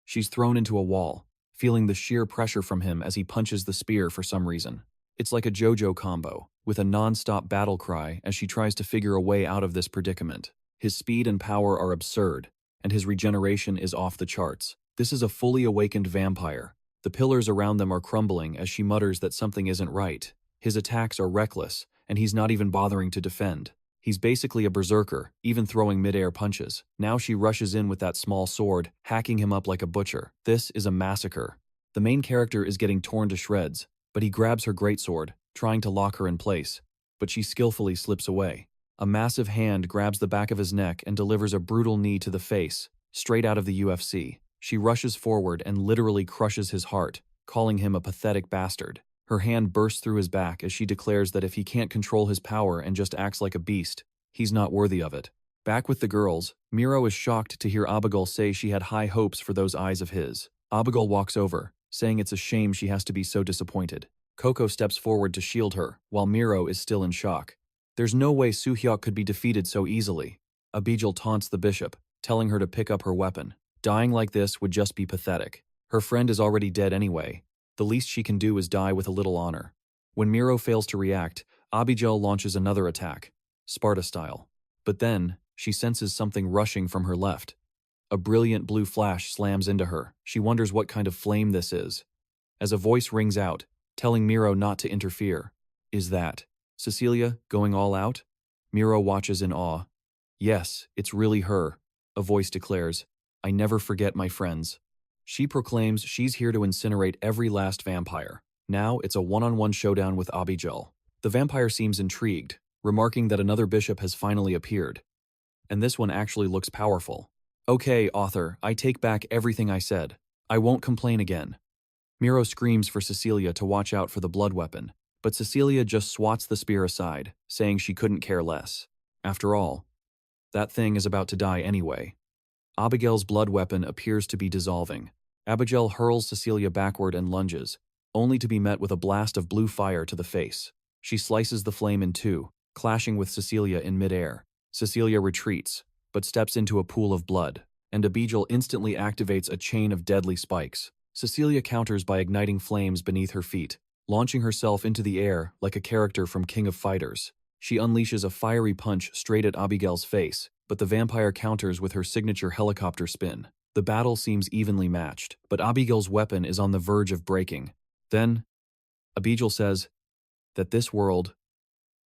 She's thrown into a wall, feeling the sheer pressure from him as he punches the spear for some reason. It's like a JoJo combo, with a non-stop battle cry as she tries to figure a way out of this predicament. His speed and power are absurd, and his regeneration is off the charts. This is a fully awakened vampire. The pillars around them are crumbling as she mutters that something isn't right. His attacks are reckless, and he's not even bothering to defend. He's basically a berserker, even throwing mid-air punches. Now she rushes in with that small sword, hacking him up like a butcher. This is a massacre. The main character is getting torn to shreds, but he grabs her greatsword, trying to lock her in place. But she skillfully slips away. A massive hand grabs the back of his neck and delivers a brutal knee to the face, straight out of the UFC. She rushes forward and literally crushes his heart, calling him a pathetic bastard. Her hand bursts through his back as she declares that if he can't control his power and just acts like a beast, he's not worthy of it. Back with the girls, Miro is shocked to hear 𝑯𝒆'𝒔 say she had high hopes for those eyes of his. 𝑯𝒆'𝒔 walks over, saying it's a shame she has to be so disappointed. Coco steps forward to shield her, while Miro is still in shock. There's no way Soo-hyuk could be defeated so easily. 𝑯𝒆'𝒔 taunts the bishop, telling her to pick up her weapon. Dying like this would just be pathetic. Her friend is already dead anyway. The least she can do is die with a little honor. When Miro fails to react, 𝑯𝒆'𝒔 launches another attack, Sparta style. But then, she senses something rushing from her left. A brilliant blue flash slams into her. She wonders what kind of flame this is. As a voice rings out, telling Miro not to interfere. Is that Cecilia going all out? Miro watches in awe. Yes, it's really her, a voice declares. I never forget my friends. She proclaims she's here to incinerate every last vampire. Now it's a one-on-one showdown with 𝑯𝒆'𝒔. The vampire seems intrigued, remarking that another bishop has finally appeared. And this one actually looks powerful. Okay, author, I take back everything I said. I won't complain again. Miro screams for Cecilia to watch out for the blood weapon, but Cecilia just swats the spear aside, saying she couldn't care less. After all, that thing is about to die anyway. 𝑯𝒆'𝒔's blood weapon appears to be dissolving. 𝑯𝒆'𝒔 hurls Cecilia backward and lunges, only to be met with a blast of blue fire to the face. She slices the flame in two, clashing with Cecilia in midair. Cecilia retreats, but steps into a pool of blood, and 𝑯𝒆'𝒔 instantly activates a chain of deadly spikes. Cecilia counters by igniting flames beneath her feet, launching herself into the air like a character from King of Fighters. She unleashes a fiery punch straight at 𝑯𝒆'𝒔's face, but the vampire counters with her signature helicopter spin. The battle seems evenly matched, but 𝑯𝒆'𝒔's weapon is on the verge of breaking. Then, 𝑯𝒆'𝒔 says that this world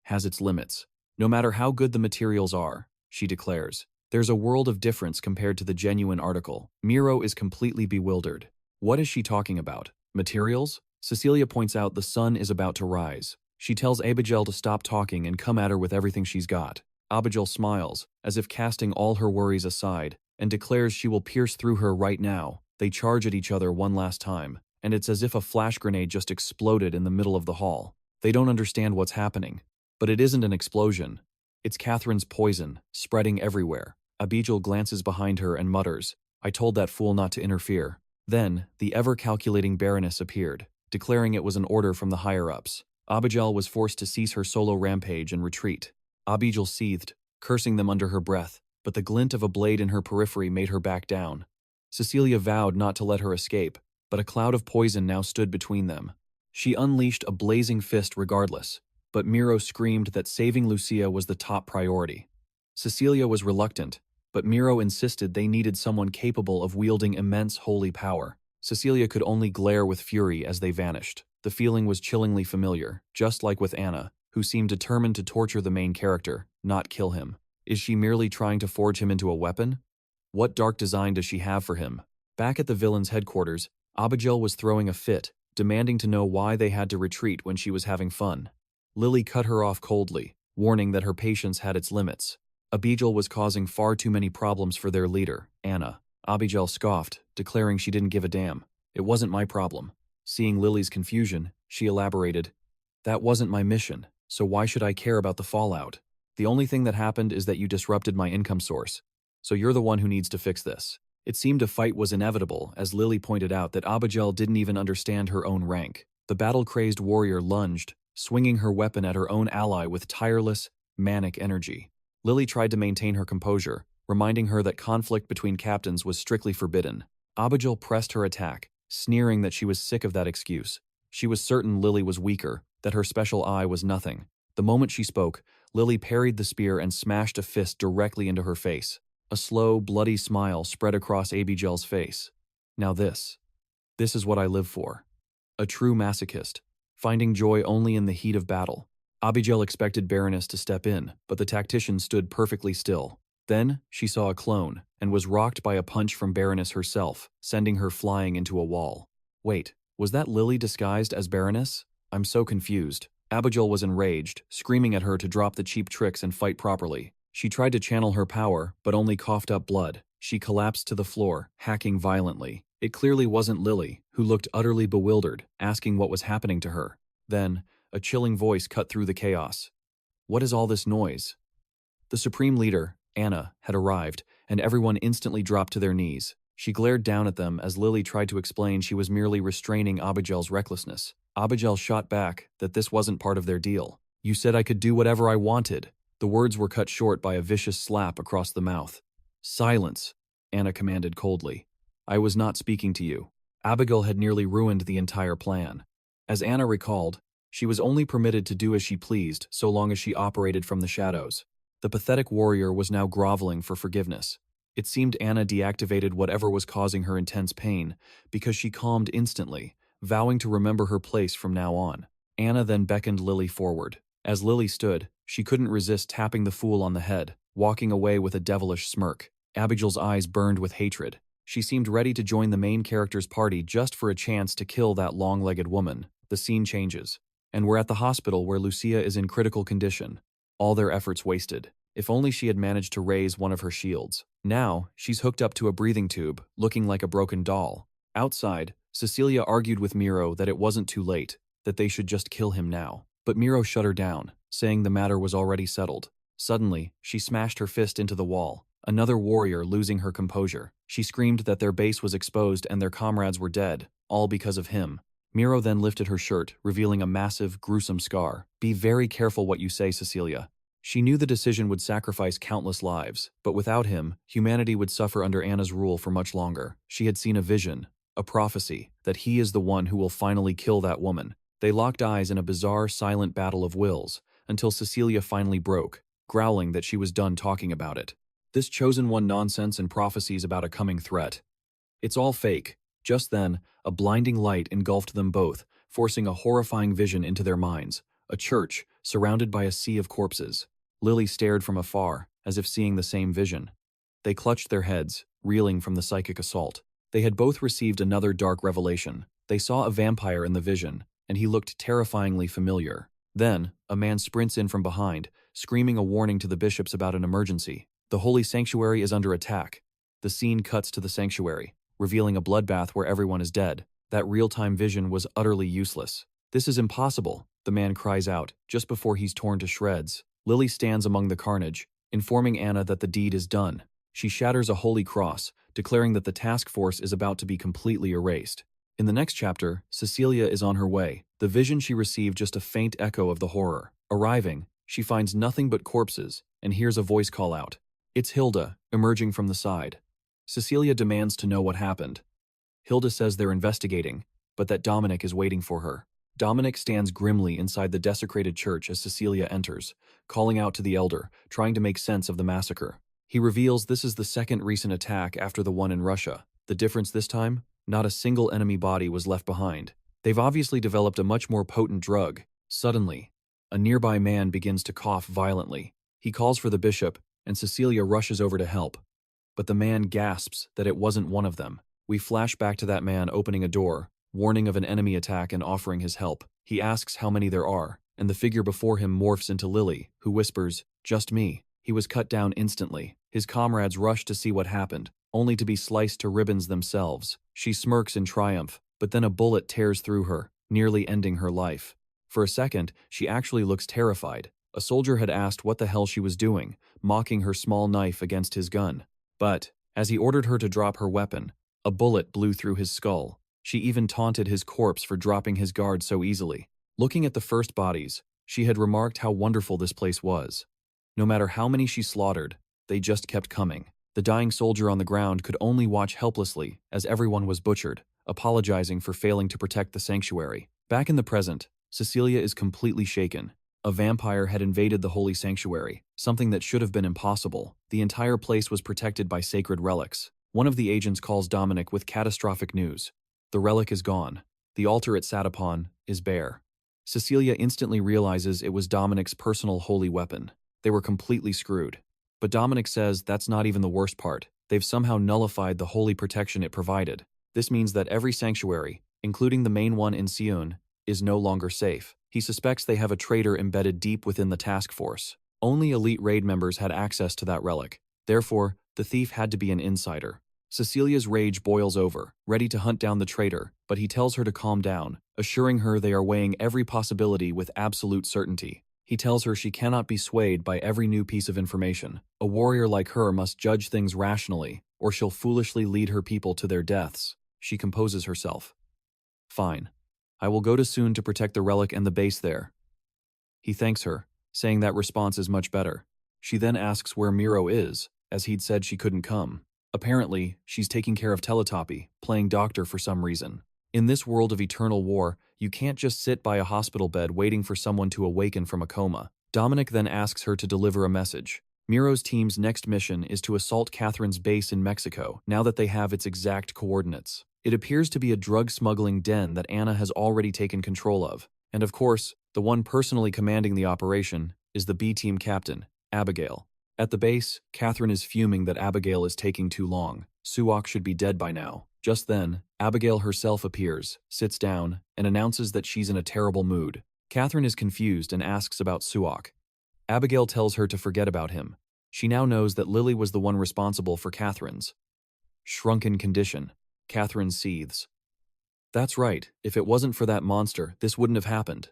has its limits. No matter how good the materials are, she declares, there's a world of difference compared to the genuine article. Miro is completely bewildered. What is she talking about? Materials? Cecilia points out the sun is about to rise. She tells 𝑯𝒆'𝒔 to stop talking and come at her with everything she's got. 𝑯𝒆'𝒔 smiles, as if casting all her worries aside, and declares she will pierce through her right now. They charge at each other one last time, and it's as if a flash grenade just exploded in the middle of the hall. They don't understand what's happening. But it isn't an explosion. It's Catherine's poison, spreading everywhere. 𝒂💒 glances behind her and mutters, I told that fool not to interfere. Then, the ever-calculating Baroness appeared, declaring it was an order from the higher-ups. 𝒂💒 was forced to cease her solo rampage and retreat. 𝒂💒 seethed, cursing them under her breath, but the glint of a blade in her periphery made her back down. Cecilia vowed not to let her escape, but a cloud of poison now stood between them. She unleashed a blazing fist regardless, but Miro screamed that saving Lucia was the top priority. Cecilia was reluctant, but Miro insisted they needed someone capable of wielding immense holy power. Cecilia could only glare with fury as they vanished. The feeling was chillingly familiar, just like with Anna, who seemed determined to torture the main character, not kill him. Is she merely trying to forge him into a weapon? What dark design does she have for him? Back at the villain's headquarters, 𝒂💒 was throwing a fit, demanding to know why they had to retreat when she was having fun. Lily cut her off coldly, warning that her patience had its limits. 𝒂💒 was causing far too many problems for their leader, Anna. 𝒂💒 scoffed, declaring she didn't give a damn. It wasn't my problem. Seeing Lily's confusion, she elaborated, That wasn't my mission, so why should I care about the fallout? The only thing that happened is that you disrupted my income source, so you're the one who needs to fix this. It seemed a fight was inevitable, as Lily pointed out that 𝒂💒 didn't even understand her own rank. The battle-crazed warrior lunged, swinging her weapon at her own ally with tireless, manic energy. Lily tried to maintain her composure, reminding her that conflict between captains was strictly forbidden. 𝒂💒 pressed her attack, sneering that she was sick of that excuse. She was certain Lily was weaker, that her special eye was nothing. The moment she spoke, Lily parried the spear and smashed a fist directly into her face. A slow, bloody smile spread across 𝒂💒's face. Now this is what I live for. A true masochist, finding joy only in the heat of battle. 𝒂💒 expected Baroness to step in, but the tactician stood perfectly still. Then, she saw a clone, and was rocked by a punch from Baroness herself, sending her flying into a wall. Wait, was that Lily disguised as Baroness? I'm so confused. 𝒂💒 was enraged, screaming at her to drop the cheap tricks and fight properly. She tried to channel her power, but only coughed up blood. She collapsed to the floor, hacking violently. It clearly wasn't Lily, who looked utterly bewildered, asking what was happening to her. Then, a chilling voice cut through the chaos. What is all this noise? The supreme leader, Anna, had arrived, and everyone instantly dropped to their knees. She glared down at them as Lily tried to explain she was merely restraining 𝒂💒's recklessness. 𝒂💒 shot back that this wasn't part of their deal. You said I could do whatever I wanted. The words were cut short by a vicious slap across the mouth. Silence, Anna commanded coldly. I was not speaking to you. 𝒂💒 had nearly ruined the entire plan. As Anna recalled, she was only permitted to do as she pleased so long as she operated from the shadows. The pathetic warrior was now groveling for forgiveness. It seemed Anna deactivated whatever was causing her intense pain, because she calmed instantly, vowing to remember her place from now on. Anna then beckoned Lily forward. As Lily stood, she couldn't resist tapping the fool on the head, walking away with a devilish smirk. 𝒂💒's eyes burned with hatred. She seemed ready to join the main character's party just for a chance to kill that long-legged woman. The scene changes, and we're at the hospital where Lucia is in critical condition. All their efforts wasted. If only she had managed to raise one of her shields. Now, she's hooked up to a breathing tube, looking like a broken doll. Outside, Cecilia argued with Miro that it wasn't too late, that they should just kill him now. But Miro shut her down, saying the matter was already settled. Suddenly, she smashed her fist into the wall, another warrior losing her composure. She screamed that their base was exposed and their comrades were dead, all because of him. Miro then lifted her shirt, revealing a massive, gruesome scar. Be very careful what you say, Cecilia. She knew the decision would sacrifice countless lives, but without him, humanity would suffer under Anna's rule for much longer. She had seen a vision, a prophecy, that he is the one who will finally kill that woman. They locked eyes in a bizarre, silent battle of wills, until Cecilia finally broke, growling that she was done talking about it. This chosen one nonsense and prophecies about a coming threat. It's all fake. Just then, a blinding light engulfed them both, forcing a horrifying vision into their minds. A church, surrounded by a sea of corpses. Lily stared from afar, as if seeing the same vision. They clutched their heads, reeling from the psychic assault. They had both received another dark revelation. They saw a vampire in the vision, and he looked terrifyingly familiar. Then, a man sprints in from behind, screaming a warning to the bishops about an emergency. The holy sanctuary is under attack. The scene cuts to the sanctuary, revealing a bloodbath where everyone is dead. That real-time vision was utterly useless. This is impossible, the man cries out, just before he's torn to shreds. Lily stands among the carnage, informing Anna that the deed is done. She shatters a holy cross, declaring that the task force is about to be completely erased. In the next chapter, Cecilia is on her way. The vision she received just a faint echo of the horror. Arriving, she finds nothing but corpses and hears a voice call out. It's Hilda, emerging from the side. Cecilia demands to know what happened. Hilda says they're investigating, but that Dominic is waiting for her. Dominic stands grimly inside the desecrated church as Cecilia enters, calling out to the elder, trying to make sense of the massacre. He reveals this is the second recent attack after the one in Russia. The difference this time? Not a single enemy body was left behind. They've obviously developed a much more potent drug. Suddenly, a nearby man begins to cough violently. He calls for the bishop, and Cecilia rushes over to help. But the man gasps that it wasn't one of them. We flash back to that man opening a door, warning of an enemy attack and offering his help. He asks how many there are, and the figure before him morphs into Lily, who whispers, "Just me." He was cut down instantly. His comrades rush to see what happened, only to be sliced to ribbons themselves. She smirks in triumph, but then a bullet tears through her, nearly ending her life. For a second, she actually looks terrified. A soldier had asked what the hell she was doing, mocking her small knife against his gun. But, as he ordered her to drop her weapon, a bullet blew through his skull. She even taunted his corpse for dropping his guard so easily. Looking at the first bodies, she had remarked how wonderful this place was. No matter how many she slaughtered, they just kept coming. The dying soldier on the ground could only watch helplessly as everyone was butchered, apologizing for failing to protect the sanctuary. Back in the present, Cecilia is completely shaken. A vampire had invaded the holy sanctuary, something that should have been impossible. The entire place was protected by sacred relics. One of the agents calls Dominic with catastrophic news. The relic is gone. The altar it sat upon is bare. Cecilia instantly realizes it was Dominic's personal holy weapon. They were completely screwed. But Dominic says that's not even the worst part. They've somehow nullified the holy protection it provided. This means that every sanctuary, including the main one in Seoul, is no longer safe. He suspects they have a traitor embedded deep within the task force. Only elite raid members had access to that relic. Therefore, the thief had to be an insider. Cecilia's rage boils over, ready to hunt down the traitor, but he tells her to calm down, assuring her they are weighing every possibility with absolute certainty. He tells her she cannot be swayed by every new piece of information. A warrior like her must judge things rationally, or she'll foolishly lead her people to their deaths. She composes herself. Fine. I will go to Seoul to protect the relic and the base there. He thanks her, saying that response is much better. She then asks where Miro is, as he'd said she couldn't come. Apparently, she's taking care of teletopy, playing doctor for some reason. In this world of eternal war, you can't just sit by a hospital bed waiting for someone to awaken from a coma. Dominic then asks her to deliver a message. Miro's team's next mission is to assault Catherine's base in Mexico, now that they have its exact coordinates. It appears to be a drug smuggling den that Anna has already taken control of. And of course, the one personally commanding the operation is the B-team captain, Abigail. At the base, Catherine is fuming that Abigail is taking too long. 𝑰𝒴𝒄 should be dead by now. Just then, Abigail herself appears, sits down, and announces that she's in a terrible mood. Catherine is confused and asks about 𝑰𝒴𝒄. Abigail tells her to forget about him. She now knows that Lily was the one responsible for Catherine's shrunken condition. Catherine seethes. That's right, if it wasn't for that monster, this wouldn't have happened.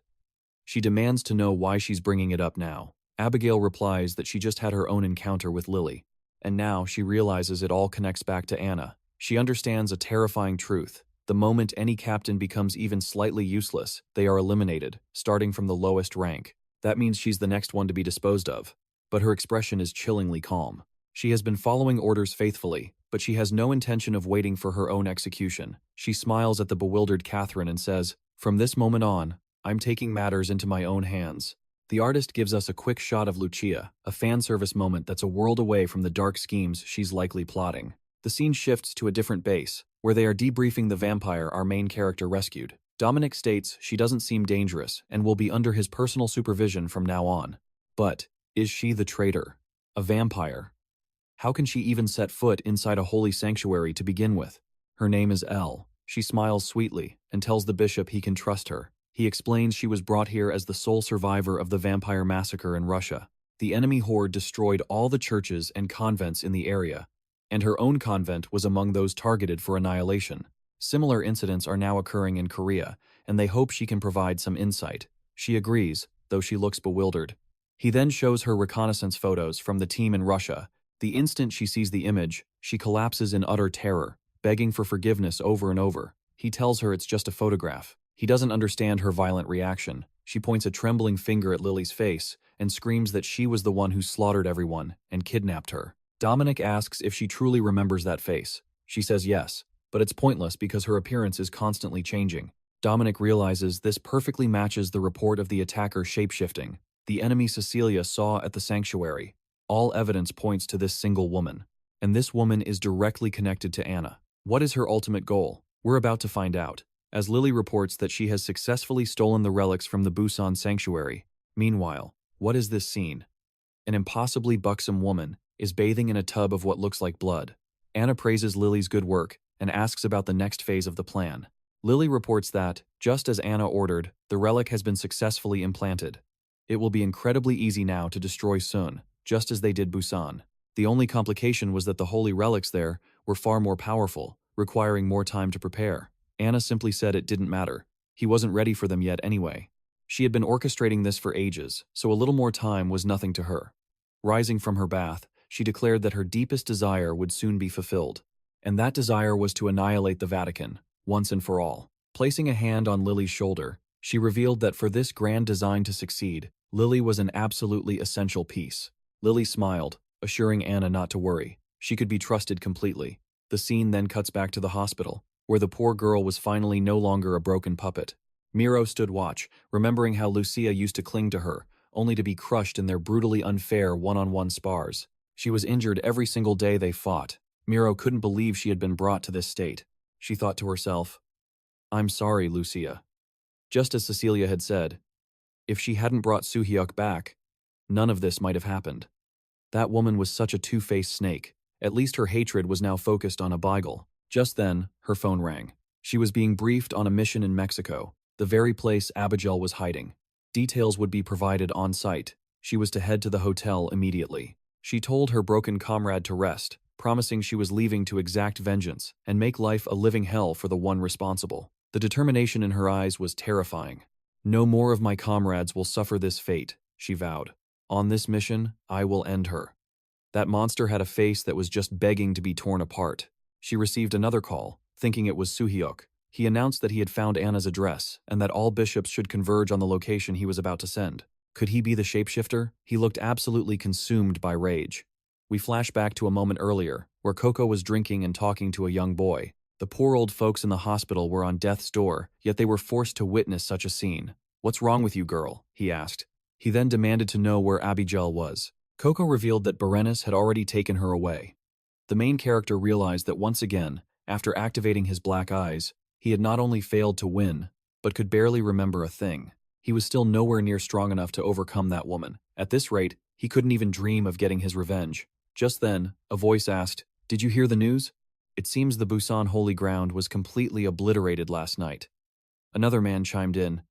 She demands to know why she's bringing it up now. Abigail replies that she just had her own encounter with Lily, and now she realizes it all connects back to Anna. She understands a terrifying truth. The moment any captain becomes even slightly useless, they are eliminated, starting from the lowest rank. That means she's the next one to be disposed of. But her expression is chillingly calm. She has been following orders faithfully, but she has no intention of waiting for her own execution. She smiles at the bewildered Catherine and says, "From this moment on, I'm taking matters into my own hands." The artist gives us a quick shot of Lucia, a fan service moment that's a world away from the dark schemes she's likely plotting. The scene shifts to a different base, where they are debriefing the vampire our main character rescued. Dominic states she doesn't seem dangerous and will be under his personal supervision from now on. But, is she the traitor? A vampire? How can she even set foot inside a holy sanctuary to begin with? Her name is Elle. She smiles sweetly and tells the bishop he can trust her. He explains she was brought here as the sole survivor of the vampire massacre in Russia. The enemy horde destroyed all the churches and convents in the area, and her own convent was among those targeted for annihilation. Similar incidents are now occurring in Korea, and they hope she can provide some insight. She agrees, though she looks bewildered. He then shows her reconnaissance photos from the team in Russia. The instant she sees the image, she collapses in utter terror, begging for forgiveness over and over. He tells her it's just a photograph. He doesn't understand her violent reaction. She points a trembling finger at Lily's face and screams that she was the one who slaughtered everyone and kidnapped her. Dominic asks if she truly remembers that face. She says yes, but it's pointless because her appearance is constantly changing. Dominic realizes this perfectly matches the report of the attacker shapeshifting. The enemy Cecilia saw at the sanctuary. All evidence points to this single woman. And this woman is directly connected to Anna. What is her ultimate goal? We're about to find out, as Lily reports that she has successfully stolen the relics from the Busan sanctuary. Meanwhile, what is this scene? An impossibly buxom woman is bathing in a tub of what looks like blood. Anna praises Lily's good work and asks about the next phase of the plan. Lily reports that, just as Anna ordered, the relic has been successfully implanted. It will be incredibly easy now to destroy Sun, just as they did Busan. The only complication was that the holy relics there were far more powerful, requiring more time to prepare. Anna simply said it didn't matter. He wasn't ready for them yet anyway. She had been orchestrating this for ages, so a little more time was nothing to her. Rising from her bath, she declared that her deepest desire would soon be fulfilled. And that desire was to annihilate the Vatican, once and for all. Placing a hand on Lily's shoulder, she revealed that for this grand design to succeed, Lily was an absolutely essential piece. Lily smiled, assuring Anna not to worry. She could be trusted completely. The scene then cuts back to the hospital, where the poor girl was finally no longer a broken puppet. Miro stood watch, remembering how Lucia used to cling to her, only to be crushed in their brutally unfair one-on-one spars. She was injured every single day they fought. Miro couldn't believe she had been brought to this state. She thought to herself, "I'm sorry, Lucia." Just as Cecilia had said, if she hadn't brought Soo-hyuk back, none of this might have happened. That woman was such a two-faced snake. At least her hatred was now focused on Abigail. Just then, her phone rang. She was being briefed on a mission in Mexico, the very place Abigail was hiding. Details would be provided on site. She was to head to the hotel immediately. She told her broken comrade to rest, promising she was leaving to exact vengeance and make life a living hell for the one responsible. The determination in her eyes was terrifying. "No more of my comrades will suffer this fate," she vowed. "On this mission, I will end her." That monster had a face that was just begging to be torn apart. She received another call, thinking it was Soo-hyuk. He announced that he had found Anna's address and that all bishops should converge on the location he was about to send. Could he be the shapeshifter? He looked absolutely consumed by rage. We flash back to a moment earlier, where Coco was drinking and talking to a young boy. The poor old folks in the hospital were on death's door, yet they were forced to witness such a scene. "What's wrong with you, girl?" he asked. He then demanded to know where Abigail was. Coco revealed that Berenice had already taken her away. The main character realized that once again, after activating his black eyes, he had not only failed to win, but could barely remember a thing. He was still nowhere near strong enough to overcome that woman. At this rate, he couldn't even dream of getting his revenge. Just then, a voice asked, "Did you hear the news? It seems the Busan holy ground was completely obliterated last night." Another man chimed in,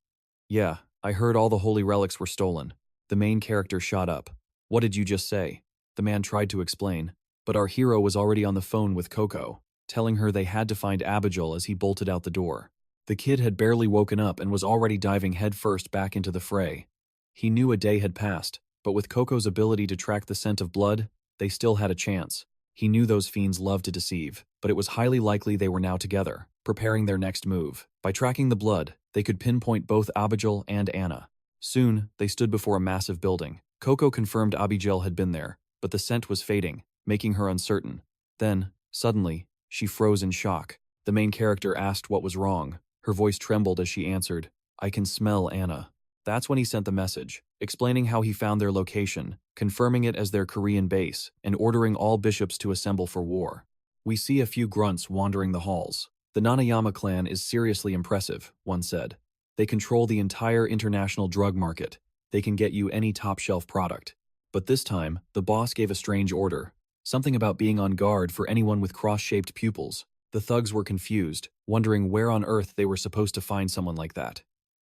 "Yeah, I heard all the holy relics were stolen." The main character shot up. "What did you just say?" The man tried to explain, but our hero was already on the phone with Coco, telling her they had to find Abigail as he bolted out the door. The kid had barely woken up and was already diving headfirst back into the fray. He knew a day had passed, but with Coco's ability to track the scent of blood, they still had a chance. He knew those fiends loved to deceive, but it was highly likely they were now together, preparing their next move. By tracking the blood, they could pinpoint both Abigail and Anna. Soon, they stood before a massive building. Coco confirmed Abigail had been there, but the scent was fading, making her uncertain. Then, suddenly, she froze in shock. The main character asked what was wrong. Her voice trembled as she answered, "I can smell Anna." That's when he sent the message, explaining how he found their location, confirming it as their Korean base, and ordering all bishops to assemble for war. We see a few grunts wandering the halls. "The Nanayama clan is seriously impressive," one said. "They control the entire international drug market. They can get you any top-shelf product." But this time, the boss gave a strange order. Something about being on guard for anyone with cross-shaped pupils. The thugs were confused, wondering where on earth they were supposed to find someone like that.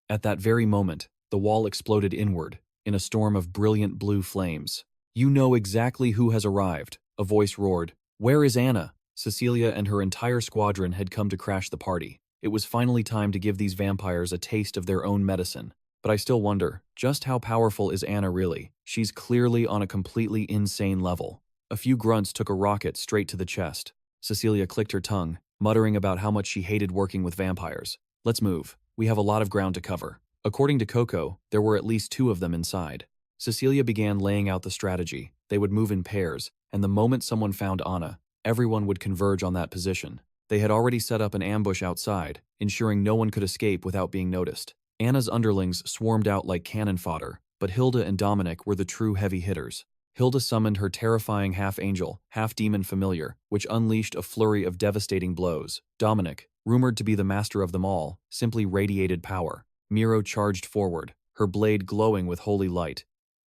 At that very moment, the wall exploded inward, in a storm of brilliant blue flames. "You know exactly who has arrived," a voice roared. "Where is Anna?" Cecilia and her entire squadron had come to crash the party. It was finally time to give these vampires a taste of their own medicine. But I still wonder, just how powerful is Anna really? She's clearly on a completely insane level. A few grunts took a rocket straight to the chest. Cecilia clicked her tongue, muttering about how much she hated working with vampires. Let's move. We have a lot of ground to cover. According to Coco, there were at least 2 of them inside. Cecilia began laying out the strategy. They would move in pairs, and the moment someone found Anna, everyone would converge on that position. They had already set up an ambush outside, ensuring no one could escape without being noticed. Anna's underlings swarmed out like cannon fodder, but Hilda and Dominic were the true heavy hitters. Hilda summoned her terrifying half-angel, half-demon familiar, which unleashed a flurry of devastating blows. Dominic, rumored to be the master of them all, simply radiated power. Miro charged forward, her blade glowing with holy light,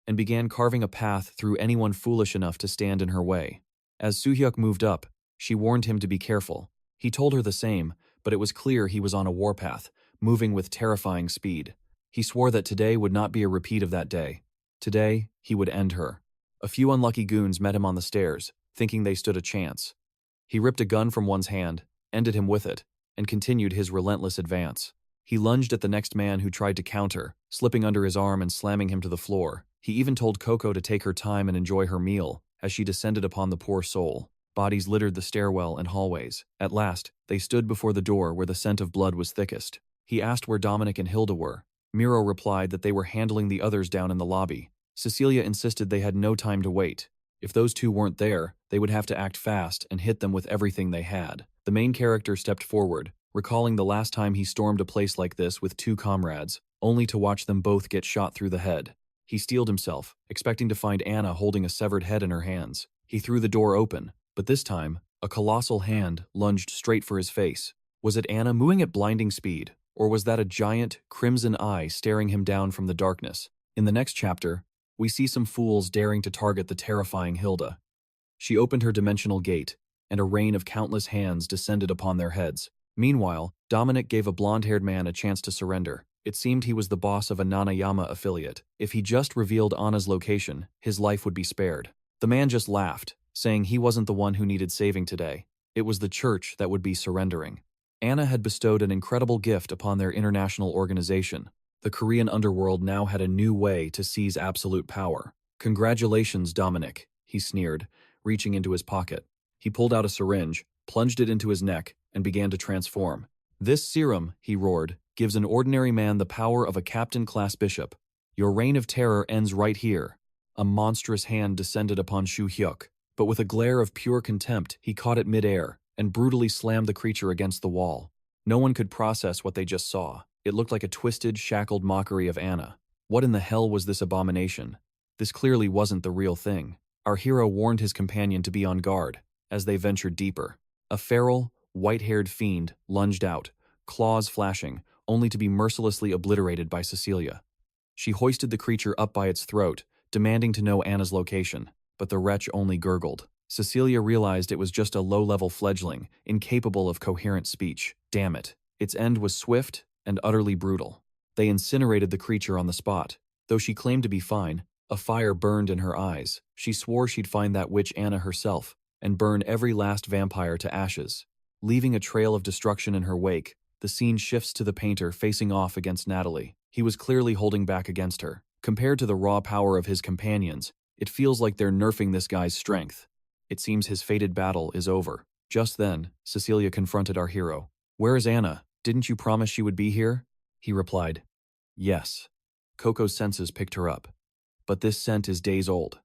and began carving a path through anyone foolish enough to stand in her way. As Soo-hyuk moved up, she warned him to be careful. He told her the same, but it was clear he was on a warpath, moving with terrifying speed. He swore that today would not be a repeat of that day. Today, he would end her. A few unlucky goons met him on the stairs, thinking they stood a chance. He ripped a gun from one's hand, ended him with it, and continued his relentless advance. He lunged at the next man who tried to counter, slipping under his arm and slamming him to the floor. He even told Coco to take her time and enjoy her meal, as she descended upon the poor soul. Bodies littered the stairwell and hallways. At last, they stood before the door where the scent of blood was thickest. He asked where Dominic and Hilda were. Miro replied that they were handling the others down in the lobby. Cecilia insisted they had no time to wait. If those 2 weren't there, they would have to act fast and hit them with everything they had. The main character stepped forward, recalling the last time he stormed a place like this with 2 comrades, only to watch them both get shot through the head. He steeled himself, expecting to find Anna holding a severed head in her hands. He threw the door open, but this time, a colossal hand lunged straight for his face. Was it Anna moving at blinding speed, or was that a giant, crimson eye staring him down from the darkness? In the next chapter, we see some fools daring to target the terrifying Hilda. She opened her dimensional gate, and a rain of countless hands descended upon their heads. Meanwhile, Dominic gave a blonde-haired man a chance to surrender. It seemed he was the boss of a Nanayama affiliate. If he just revealed Anna's location, his life would be spared. The man just laughed, saying he wasn't the one who needed saving today. It was the church that would be surrendering. Anna had bestowed an incredible gift upon their international organization. The Korean underworld now had a new way to seize absolute power. "Congratulations, Dominic," he sneered, reaching into his pocket. He pulled out a syringe, plunged it into his neck, and began to transform. "This serum," he roared, "gives an ordinary man the power of a captain-class bishop. Your reign of terror ends right here." A monstrous hand descended upon Soo-hyuk, but with a glare of pure contempt, he caught it mid-air and brutally slammed the creature against the wall. No one could process what they just saw. It looked like a twisted, shackled mockery of Anna. What in the hell was this abomination? This clearly wasn't the real thing. Our hero warned his companion to be on guard, as they ventured deeper. A feral, white-haired fiend lunged out, claws flashing, only to be mercilessly obliterated by Cecilia. She hoisted the creature up by its throat, demanding to know Anna's location, but the wretch only gurgled. Cecilia realized it was just a low-level fledgling, incapable of coherent speech. Damn it. Its end was swift and utterly brutal. They incinerated the creature on the spot. Though she claimed to be fine, a fire burned in her eyes. She swore she'd find that witch Anna herself and burn every last vampire to ashes. Leaving a trail of destruction in her wake, the scene shifts to the painter facing off against Natalie. He was clearly holding back against her. Compared to the raw power of his companions, it feels like they're nerfing this guy's strength. It seems his fated battle is over. Just then, Cecilia confronted our hero. "Where is Anna? Didn't you promise she would be here?" He replied, "Yes." Coco's senses picked her up. But this scent is days old.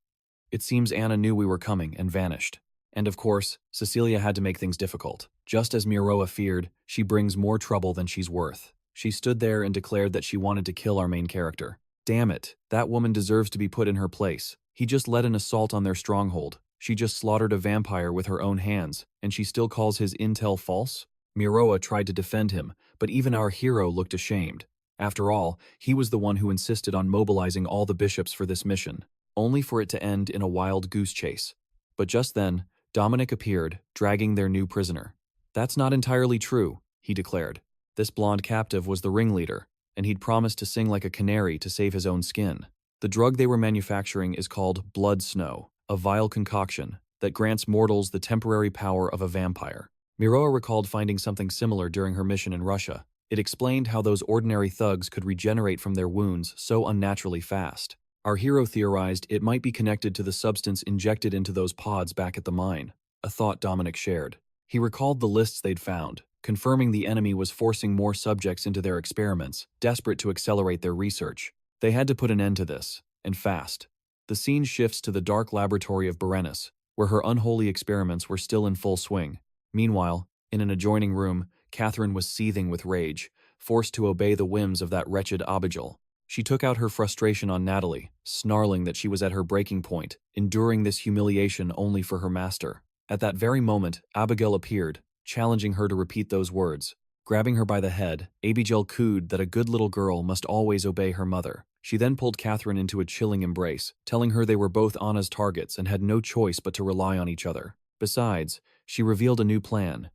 It seems Anna knew we were coming and vanished. And of course, Cecilia had to make things difficult. Just as Miroa feared, she brings more trouble than she's worth. She stood there and declared that she wanted to kill our main character. Damn it, that woman deserves to be put in her place. He just led an assault on their stronghold. She just slaughtered a vampire with her own hands, and she still calls his intel false? Miroa tried to defend him, but even our hero looked ashamed. After all, he was the one who insisted on mobilizing all the bishops for this mission, only for it to end in a wild goose chase. But just then, Dominic appeared, dragging their new prisoner. "That's not entirely true," he declared. This blonde captive was the ringleader, and he'd promised to sing like a canary to save his own skin. The drug they were manufacturing is called blood snow, a vile concoction that grants mortals the temporary power of a vampire. Miroa recalled finding something similar during her mission in Russia. It explained how those ordinary thugs could regenerate from their wounds so unnaturally fast. Our hero theorized it might be connected to the substance injected into those pods back at the mine, a thought Dominic shared. He recalled the lists they'd found, confirming the enemy was forcing more subjects into their experiments, desperate to accelerate their research. They had to put an end to this, and fast. The scene shifts to the dark laboratory of 𝑯𝒆𝒂𝒍𝒆, where her unholy experiments were still in full swing. Meanwhile, in an adjoining room, Catherine was seething with rage, forced to obey the whims of that wretched 𝑰𝒴𝒂𝒍𝒆. She took out her frustration on Natalie, snarling that she was at her breaking point, enduring this humiliation only for her master. At that very moment, Abigail appeared, challenging her to repeat those words. Grabbing her by the head, Abigail cooed that a good little girl must always obey her mother. She then pulled Catherine into a chilling embrace, telling her they were both Anna's targets and had no choice but to rely on each other. Besides, she revealed a new plan: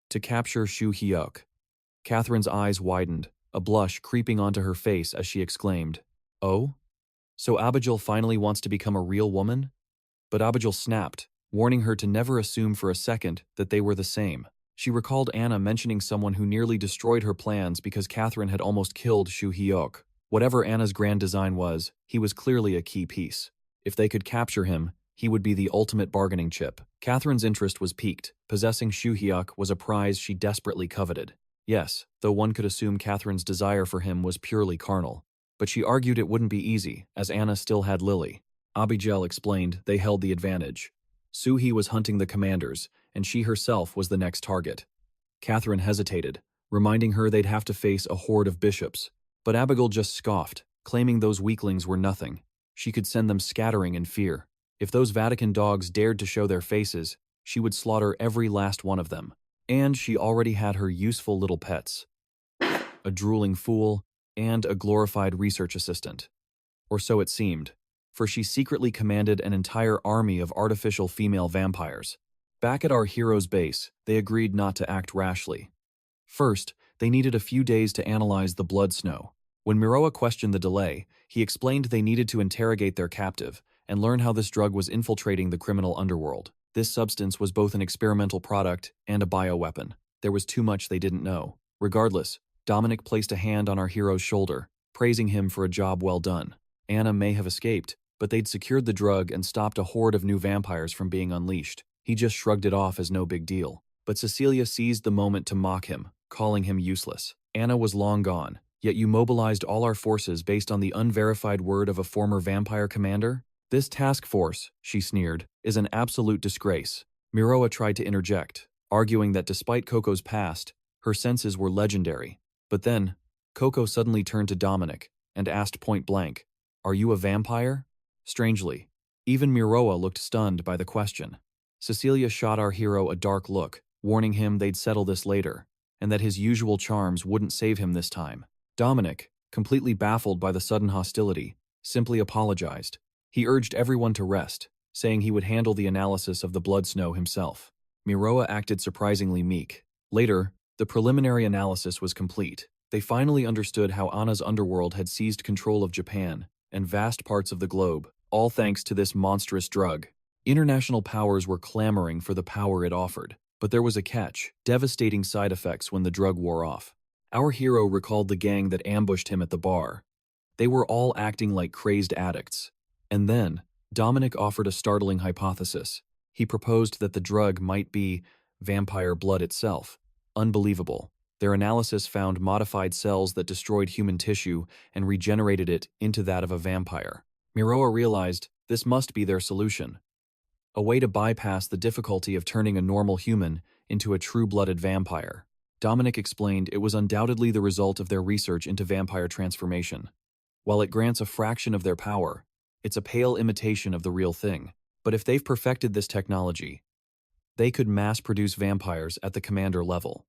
to capture 𝑠hu-hyeok. Catherine's eyes widened, a blush creeping onto her face as she exclaimed, "Oh? So Abigail finally wants to become a real woman?" But Abigail snapped, warning her to never assume for a second that they were the same. She recalled Anna mentioning someone who nearly destroyed her plans because Catherine had almost killed 𝑠hu-hyeok. Whatever Anna's grand design was, he was clearly a key piece. If they could capture him, he would be the ultimate bargaining chip. Catherine's interest was piqued. Possessing 𝑠hu-hyeok was a prize she desperately coveted. Yes, though one could assume Catherine's desire for him was purely carnal. But she argued it wouldn't be easy, as Anna still had Lily. Abigail explained they held the advantage. 𝑠hu-hyeok was hunting the commanders, and she herself was the next target. Catherine hesitated, reminding her they'd have to face a horde of bishops. But Abigail just scoffed, claiming those weaklings were nothing. She could send them scattering in fear. If those Vatican dogs dared to show their faces, she would slaughter every last one of them. And she already had her useful little pets: a drooling fool and a glorified research assistant. Or so it seemed, for she secretly commanded an entire army of artificial female vampires. Back at our hero's base, they agreed not to act rashly. First, they needed a few days to analyze the blood snow. When 𝑰𝒴𝒄 questioned the delay, he explained they needed to interrogate their captive and learn how this drug was infiltrating the criminal underworld. This substance was both an experimental product and a bioweapon. There was too much they didn't know. Regardless, Dominic placed a hand on our hero's shoulder, praising him for a job well done. Anna may have escaped, but they'd secured the drug and stopped a horde of new vampires from being unleashed. He just shrugged it off as no big deal. But Cecilia seized the moment to mock him, calling him useless. Anna was long gone, yet you mobilized all our forces based on the unverified word of a former vampire commander? This task force, she sneered, is an absolute disgrace. 𝑰𝒴𝒄 tried to interject, arguing that despite Coco's past, her senses were legendary. But then, Coco suddenly turned to Dominic and asked point blank, "Are you a vampire?" Strangely, even 𝑰𝒴𝒄 looked stunned by the question. Cecilia shot our hero a dark look, warning him they'd settle this later, and that his usual charms wouldn't save him this time. Dominic, completely baffled by the sudden hostility, simply apologized. He urged everyone to rest, saying he would handle the analysis of the blood snow himself. 𝑰𝒴𝒄 acted surprisingly meek. Later, the preliminary analysis was complete. They finally understood how Anna's underworld had seized control of Japan and vast parts of the globe, all thanks to this monstrous drug. International powers were clamoring for the power it offered, but there was a catch: devastating side effects when the drug wore off. Our hero recalled the gang that ambushed him at the bar. They were all acting like crazed addicts. And then, Dominic offered a startling hypothesis. He proposed that the drug might be vampire blood itself. Unbelievable. Their analysis found modified cells that destroyed human tissue and regenerated it into that of a vampire. 𝑰𝒴𝒄 realized this must be their solution. A way to bypass the difficulty of turning a normal human into a true-blooded vampire. Dominic explained it was undoubtedly the result of their research into vampire transformation. While it grants a fraction of their power, it's a pale imitation of the real thing. But if they've perfected this technology, they could mass-produce vampires at the commander level.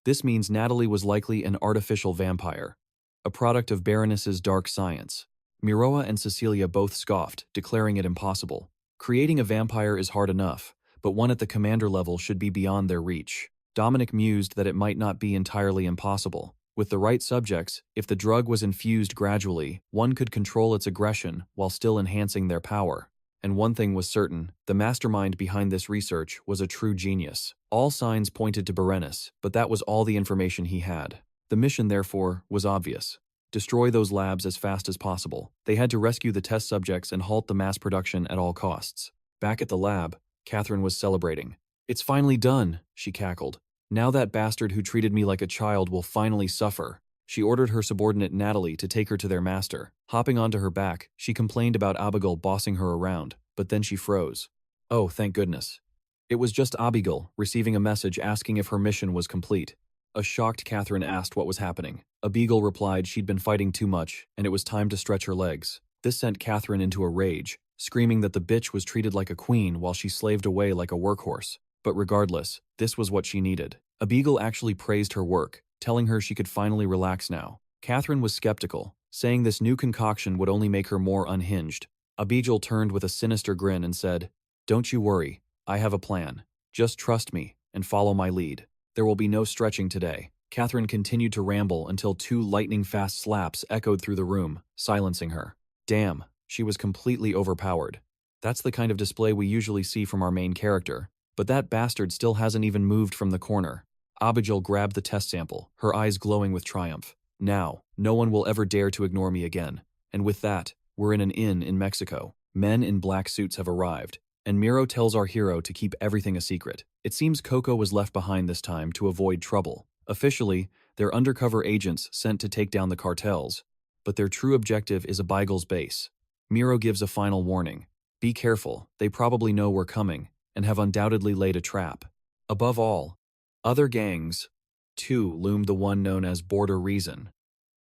This means Natalie was likely an artificial vampire, a product of Baroness's dark science. 𝑰𝒴𝒄 and Cecilia both scoffed, declaring it impossible. Creating a vampire is hard enough, but one at the commander level should be beyond their reach. Dominic mused that it might not be entirely impossible. With the right subjects, if the drug was infused gradually, one could control its aggression while still enhancing their power. And one thing was certain: the mastermind behind this research was a true genius. All signs pointed to Baroness, but that was all the information he had. The mission, therefore, was obvious. Destroy those labs as fast as possible. They had to rescue the test subjects and halt the mass production at all costs. Back at the lab, Catherine was celebrating. "It's finally done," she cackled. "Now that bastard who treated me like a child will finally suffer." She ordered her subordinate Natalie to take her to their master. Hopping onto her back, she complained about Abigail bossing her around, but then she froze. Oh, thank goodness. It was just Abigail receiving a message asking if her mission was complete. A shocked Catherine asked what was happening. Abigail replied she'd been fighting too much, and it was time to stretch her legs. This sent Catherine into a rage, screaming that the bitch was treated like a queen while she slaved away like a workhorse. But regardless, this was what she needed. Abigail actually praised her work, telling her she could finally relax now. Catherine was skeptical, saying this new concoction would only make her more unhinged. Abigail turned with a sinister grin and said, "Don't you worry, I have a plan. Just trust me and follow my lead. There will be no stretching today." Catherine continued to ramble until 2 lightning-fast slaps echoed through the room, silencing her. Damn, she was completely overpowered. That's the kind of display we usually see from our main character, but that bastard still hasn't even moved from the corner. Abigail grabbed the test sample, her eyes glowing with triumph. Now, no one will ever dare to ignore me again. And with that, we're in an inn in Mexico. Men in black suits have arrived, and Miro tells our hero to keep everything a secret. It seems Coco was left behind this time to avoid trouble. Officially, they're undercover agents sent to take down the cartels, but their true objective is Abigail's base. Miro gives a final warning. Be careful, they probably know we're coming, and have undoubtedly laid a trap. Above all, other gangs, too, loomed, the one known as Border Reason.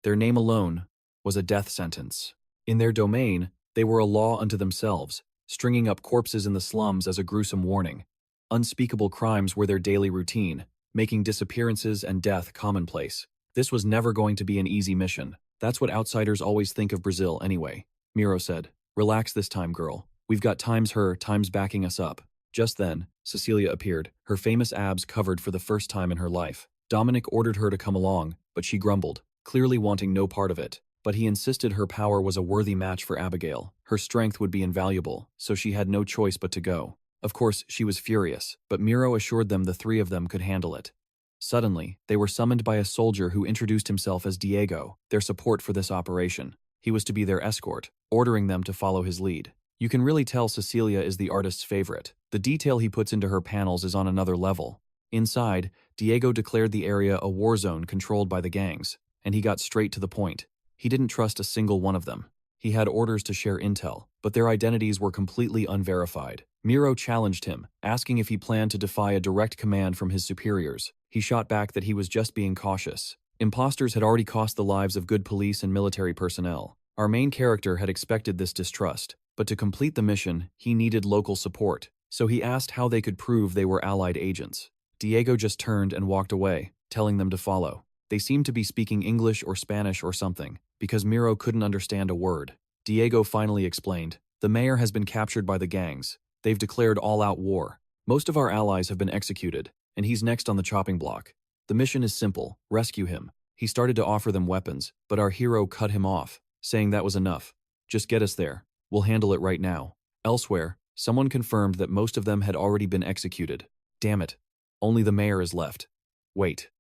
Their name alone was a death sentence. In their domain, they were a law unto themselves, stringing up corpses in the slums as a gruesome warning. Unspeakable crimes were their daily routine, making disappearances and death commonplace. This was never going to be an easy mission. That's what outsiders always think of Brazil anyway. Miro said, "Relax this time, girl. We've got times backing us up." Just then, Cecilia appeared, her famous abs covered for the first time in her life. Dominic ordered her to come along, but she grumbled, clearly wanting no part of it. But he insisted her power was a worthy match for Abigail. Her strength would be invaluable, so she had no choice but to go. Of course, she was furious, but Miro assured them the 3 of them could handle it. Suddenly, they were summoned by a soldier who introduced himself as Diego, their support for this operation. He was to be their escort, ordering them to follow his lead. You can really tell Cecilia is the artist's favorite. The detail he puts into her panels is on another level. Inside, Diego declared the area a war zone controlled by the gangs, and he got straight to the point. He didn't trust a single one of them. He had orders to share intel, but their identities were completely unverified. Miro challenged him, asking if he planned to defy a direct command from his superiors. He shot back that he was just being cautious. Imposters had already cost the lives of good police and military personnel. Our main character had expected this distrust, but to complete the mission, he needed local support, so he asked how they could prove they were allied agents. Diego just turned and walked away, telling them to follow. They seemed to be speaking English or Spanish or something, because Miro couldn't understand a word. Diego finally explained, "The mayor has been captured by the gangs. They've declared all-out war. Most of our allies have been executed, and he's next on the chopping block. The mission is simple, rescue him." He started to offer them weapons, but our hero cut him off, saying that was enough. "Just get us there. We'll handle it right now." Elsewhere, someone confirmed that most of them had already been executed. Damn it. Only the mayor is left. Wait.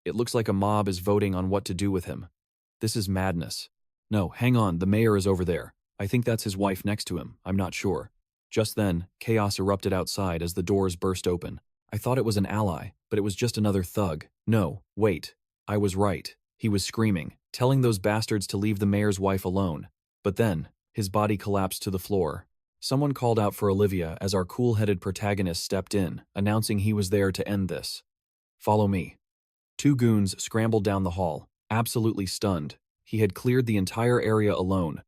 It looks like a mob is voting on what to do with him. This is madness. No, hang on, the mayor is over there. I think that's his wife next to him, I'm not sure. Just then, chaos erupted outside as the doors burst open. I thought it was an ally, but it was just another thug. No, wait. I was right. He was screaming, telling those bastards to leave the mayor's wife alone. But then, his body collapsed to the floor. Someone called out for Olivia as our cool-headed protagonist stepped in, announcing he was there to end this. "Follow me." 2 goons scrambled down the hall, absolutely stunned. He had cleared the entire area alone,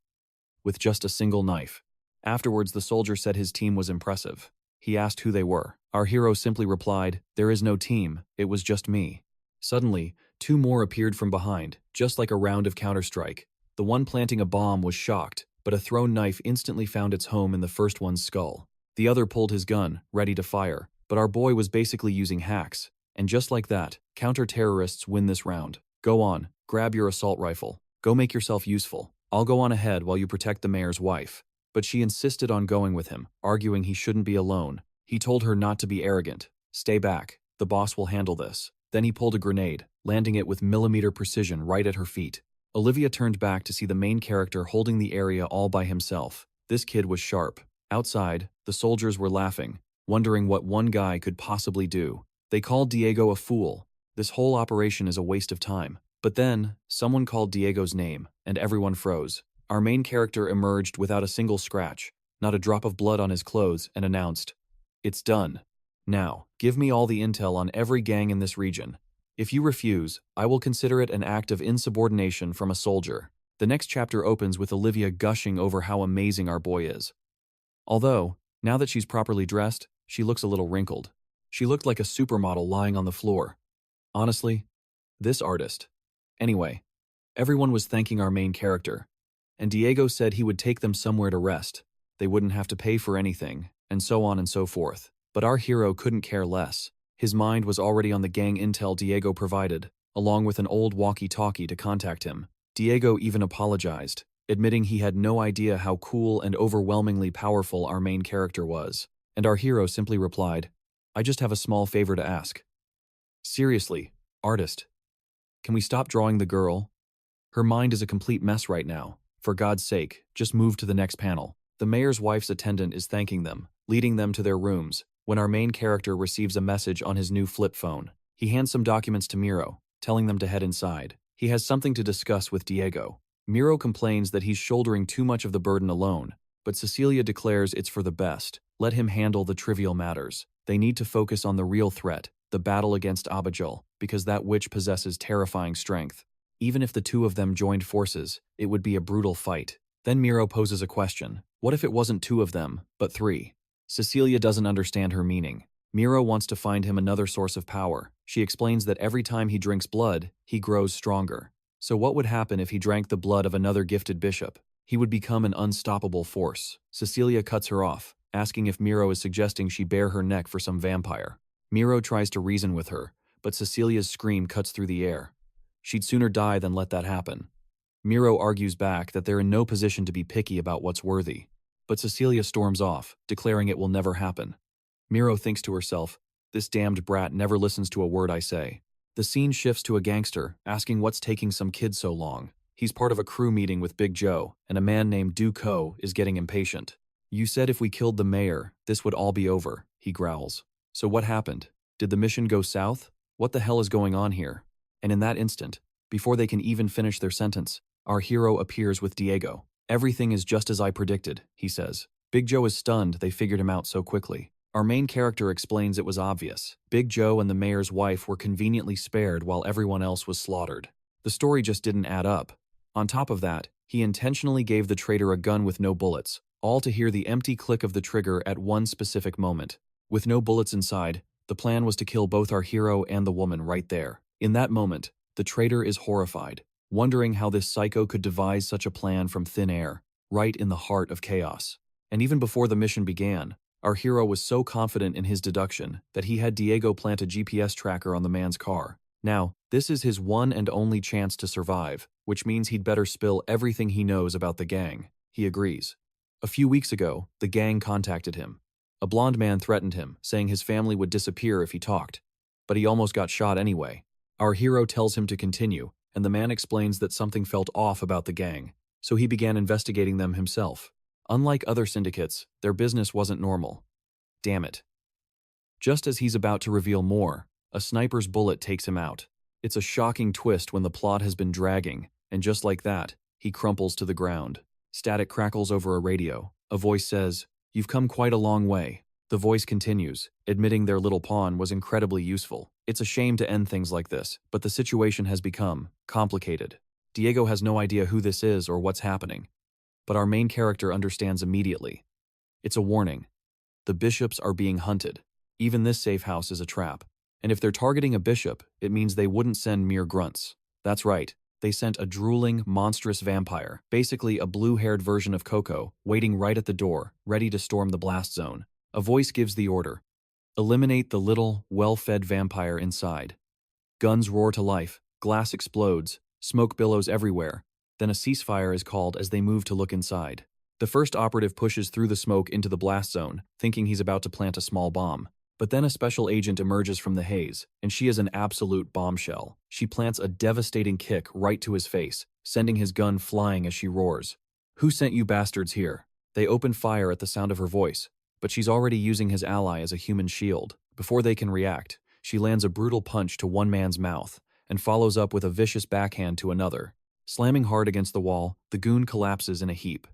with just a single knife. Afterwards, the soldier said his team was impressive. He asked who they were. Our hero simply replied, "There is no team, it was just me." Suddenly, 2 more appeared from behind, just like a round of Counter-Strike. The one planting a bomb was shocked, but a thrown knife instantly found its home in the first one's skull. The other pulled his gun, ready to fire, but our boy was basically using hacks. And just like that, counter-terrorists win this round. Go on, grab your assault rifle. Go make yourself useful. I'll go on ahead while you protect the mayor's wife. But she insisted on going with him, arguing he shouldn't be alone. He told her not to be arrogant. Stay back. The boss will handle this. Then he pulled a grenade, landing it with millimeter precision right at her feet. Olivia turned back to see the main character holding the area all by himself. This kid was sharp. Outside, the soldiers were laughing, wondering what one guy could possibly do. They called Diego a fool. This whole operation is a waste of time. But then, someone called Diego's name, and everyone froze. Our main character emerged without a single scratch, not a drop of blood on his clothes, and announced, "It's done. Now, give me all the intel on every gang in this region. If you refuse, I will consider it an act of insubordination from a soldier." The next chapter opens with Olivia gushing over how amazing our boy is. Although, now that she's properly dressed, she looks a little wrinkled. She looked like a supermodel lying on the floor. Honestly, this artist. Anyway, everyone was thanking our main character, and Diego said he would take them somewhere to rest. They wouldn't have to pay for anything, and so on and so forth. But our hero couldn't care less. His mind was already on the gang intel Diego provided, along with an old walkie-talkie to contact him. Diego even apologized, admitting he had no idea how cool and overwhelmingly powerful our main character was. And our hero simply replied, "I just have a small favor to ask." Seriously, artist. Can we stop drawing the girl? Her mind is a complete mess right now. For God's sake, just move to the next panel. The mayor's wife's attendant is thanking them, leading them to their rooms, when our main character receives a message on his new flip phone. He hands some documents to Miro, telling them to head inside. He has something to discuss with Diego. Miro complains that he's shouldering too much of the burden alone, but Cecilia declares it's for the best. Let him handle the trivial matters. They need to focus on the real threat, the battle against 𝒆'𝒔, because that witch possesses terrifying strength. Even if the two of them joined forces, it would be a brutal fight. Then Miro poses a question. What if it wasn't two of them, but three? Cecilia doesn't understand her meaning. Miro wants to find him another source of power. She explains that every time he drinks blood, he grows stronger. So what would happen if he drank the blood of another gifted bishop? He would become an unstoppable force. Cecilia cuts her off, asking if Miro is suggesting she bare her neck for some vampire. Miro tries to reason with her, but Cecilia's scream cuts through the air. She'd sooner die than let that happen. Miro argues back that they're in no position to be picky about what's worthy. But Cecilia storms off, declaring it will never happen. Miro thinks to herself, "This damned brat never listens to a word I say." The scene shifts to a gangster, asking what's taking some kid so long. He's part of a crew meeting with Big Joe, and a man named Duco is getting impatient. "You said if we killed the mayor, this would all be over," he growls. "So what happened? Did the mission go south? What the hell is going on here?" And in that instant, before they can even finish their sentence, our hero appears with Diego. "Everything is just as I predicted," he says. Big Joe is stunned they figured him out so quickly. Our main character explains it was obvious. Big Joe and the mayor's wife were conveniently spared while everyone else was slaughtered. The story just didn't add up. On top of that, he intentionally gave the traitor a gun with no bullets, all to hear the empty click of the trigger at one specific moment. With no bullets inside, the plan was to kill both our hero and the woman right there. In that moment, the traitor is horrified, wondering how this psycho could devise such a plan from thin air, right in the heart of chaos. And even before the mission began, our hero was so confident in his deduction that he had Diego plant a GPS tracker on the man's car. Now, this is his one and only chance to survive, which means he'd better spill everything he knows about the gang. He agrees. A few weeks ago, the gang contacted him. A blonde man threatened him, saying his family would disappear if he talked. But he almost got shot anyway. Our hero tells him to continue, and the man explains that something felt off about the gang, so he began investigating them himself. Unlike other syndicates, their business wasn't normal. Damn it. Just as he's about to reveal more, a sniper's bullet takes him out. It's a shocking twist when the plot has been dragging, and just like that, he crumples to the ground. Static crackles over a radio. A voice says, "You've come quite a long way." The voice continues, admitting their little pawn was incredibly useful. It's a shame to end things like this, but the situation has become complicated. Diego has no idea who this is or what's happening. But our main character understands immediately. It's a warning. The bishops are being hunted. Even this safe house is a trap. And if they're targeting a bishop, it means they wouldn't send mere grunts. That's right. They sent a drooling, monstrous vampire, basically a blue-haired version of Coco, waiting right at the door, ready to storm the blast zone. A voice gives the order. Eliminate the little, well-fed vampire inside. Guns roar to life, glass explodes, smoke billows everywhere. Then a ceasefire is called as they move to look inside. The first operative pushes through the smoke into the blast zone, thinking he's about to plant a small bomb. But then a special agent emerges from the haze, and she is an absolute bombshell. She plants a devastating kick right to his face, sending his gun flying as she roars. "Who sent you bastards here?" They open fire at the sound of her voice, but she's already using his ally as a human shield. Before they can react, she lands a brutal punch to one man's mouth, and follows up with a vicious backhand to another. Slamming hard against the wall, the goon collapses in a heap.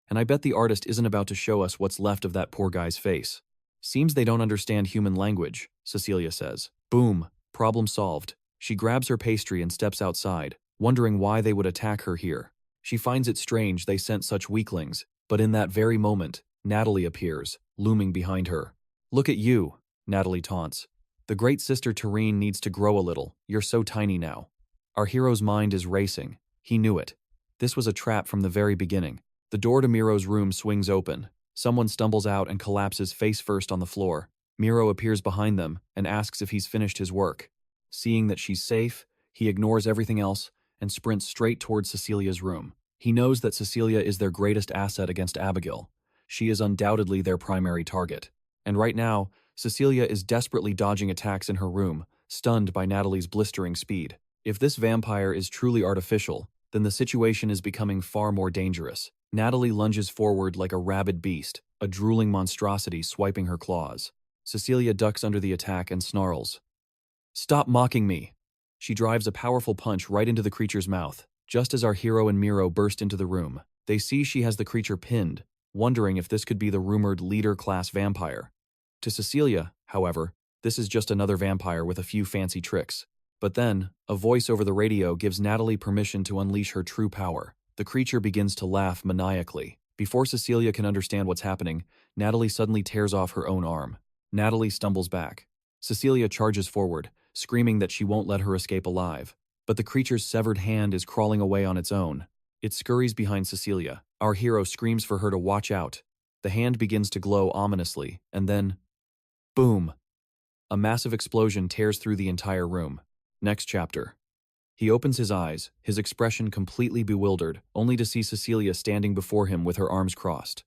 And I bet the artist isn't about to show us what's left of that poor guy's face. "Seems they don't understand human language," Cecilia says. Boom, problem solved. She grabs her pastry and steps outside, wondering why they would attack her here. She finds it strange they sent such weaklings, but in that very moment, Natalie appears, looming behind her. "Look at you," Natalie taunts. "The great sister Tareen needs to grow a little, you're so tiny now." Our hero's mind is racing. He knew it. This was a trap from the very beginning. The door to Miro's room swings open. Someone stumbles out and collapses face first on the floor. Miro appears behind them and asks if he's finished his work. Seeing that she's safe, he ignores everything else and sprints straight towards Cecilia's room. He knows that Cecilia is their greatest asset against Abigail. She is undoubtedly their primary target. And right now, Cecilia is desperately dodging attacks in her room, stunned by Natalie's blistering speed. If this vampire is truly artificial, then the situation is becoming far more dangerous. Natalie lunges forward like a rabid beast, a drooling monstrosity swiping her claws. Cecilia ducks under the attack and snarls. "Stop mocking me!" She drives a powerful punch right into the creature's mouth. Just as our hero and Miro burst into the room, they see she has the creature pinned, wondering if this could be the rumored leader-class vampire. To Cecilia, however, this is just another vampire with a few fancy tricks. But then, a voice over the radio gives Natalie permission to unleash her true power. The creature begins to laugh maniacally. Before Cecilia can understand what's happening, Natalie suddenly tears off her own arm. Natalie stumbles back. Cecilia charges forward, screaming that she won't let her escape alive. But the creature's severed hand is crawling away on its own. It scurries behind Cecilia. Our hero screams for her to watch out. The hand begins to glow ominously, and then, boom! A massive explosion tears through the entire room. Next chapter. He opens his eyes, his expression completely bewildered, only to see Cecilia standing before him with her arms crossed.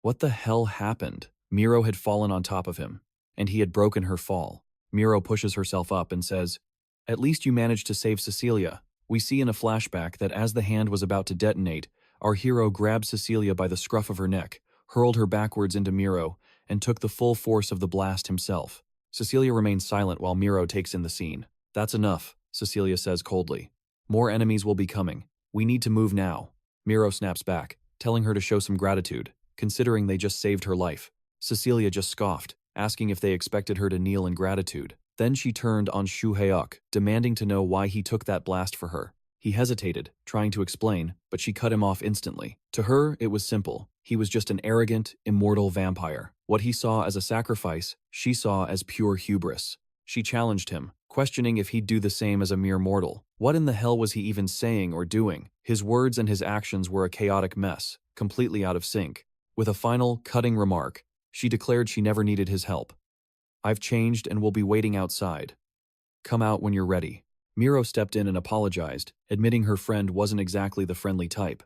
What the hell happened? Miro had fallen on top of him, and he had broken her fall. Miro pushes herself up and says, "At least you managed to save Cecilia." We see in a flashback that as the hand was about to detonate, our hero grabbed Cecilia by the scruff of her neck, hurled her backwards into Miro, and took the full force of the blast himself. Cecilia remains silent while Miro takes in the scene. "That's enough," Cecilia says coldly. "More enemies will be coming. We need to move now." Miro snaps back, telling her to show some gratitude, considering they just saved her life. Cecilia just scoffed, asking if they expected her to kneel in gratitude. Then she turned on Shu-Hyuk, demanding to know why he took that blast for her. He hesitated, trying to explain, but she cut him off instantly. To her, it was simple. He was just an arrogant, immortal vampire. What he saw as a sacrifice, she saw as pure hubris. She challenged him, questioning if he'd do the same as a mere mortal. What in the hell was he even saying or doing? His words and his actions were a chaotic mess, completely out of sync. With a final, cutting remark, she declared she never needed his help. "I've changed and will be waiting outside. Come out when you're ready." Miro stepped in and apologized, admitting her friend wasn't exactly the friendly type.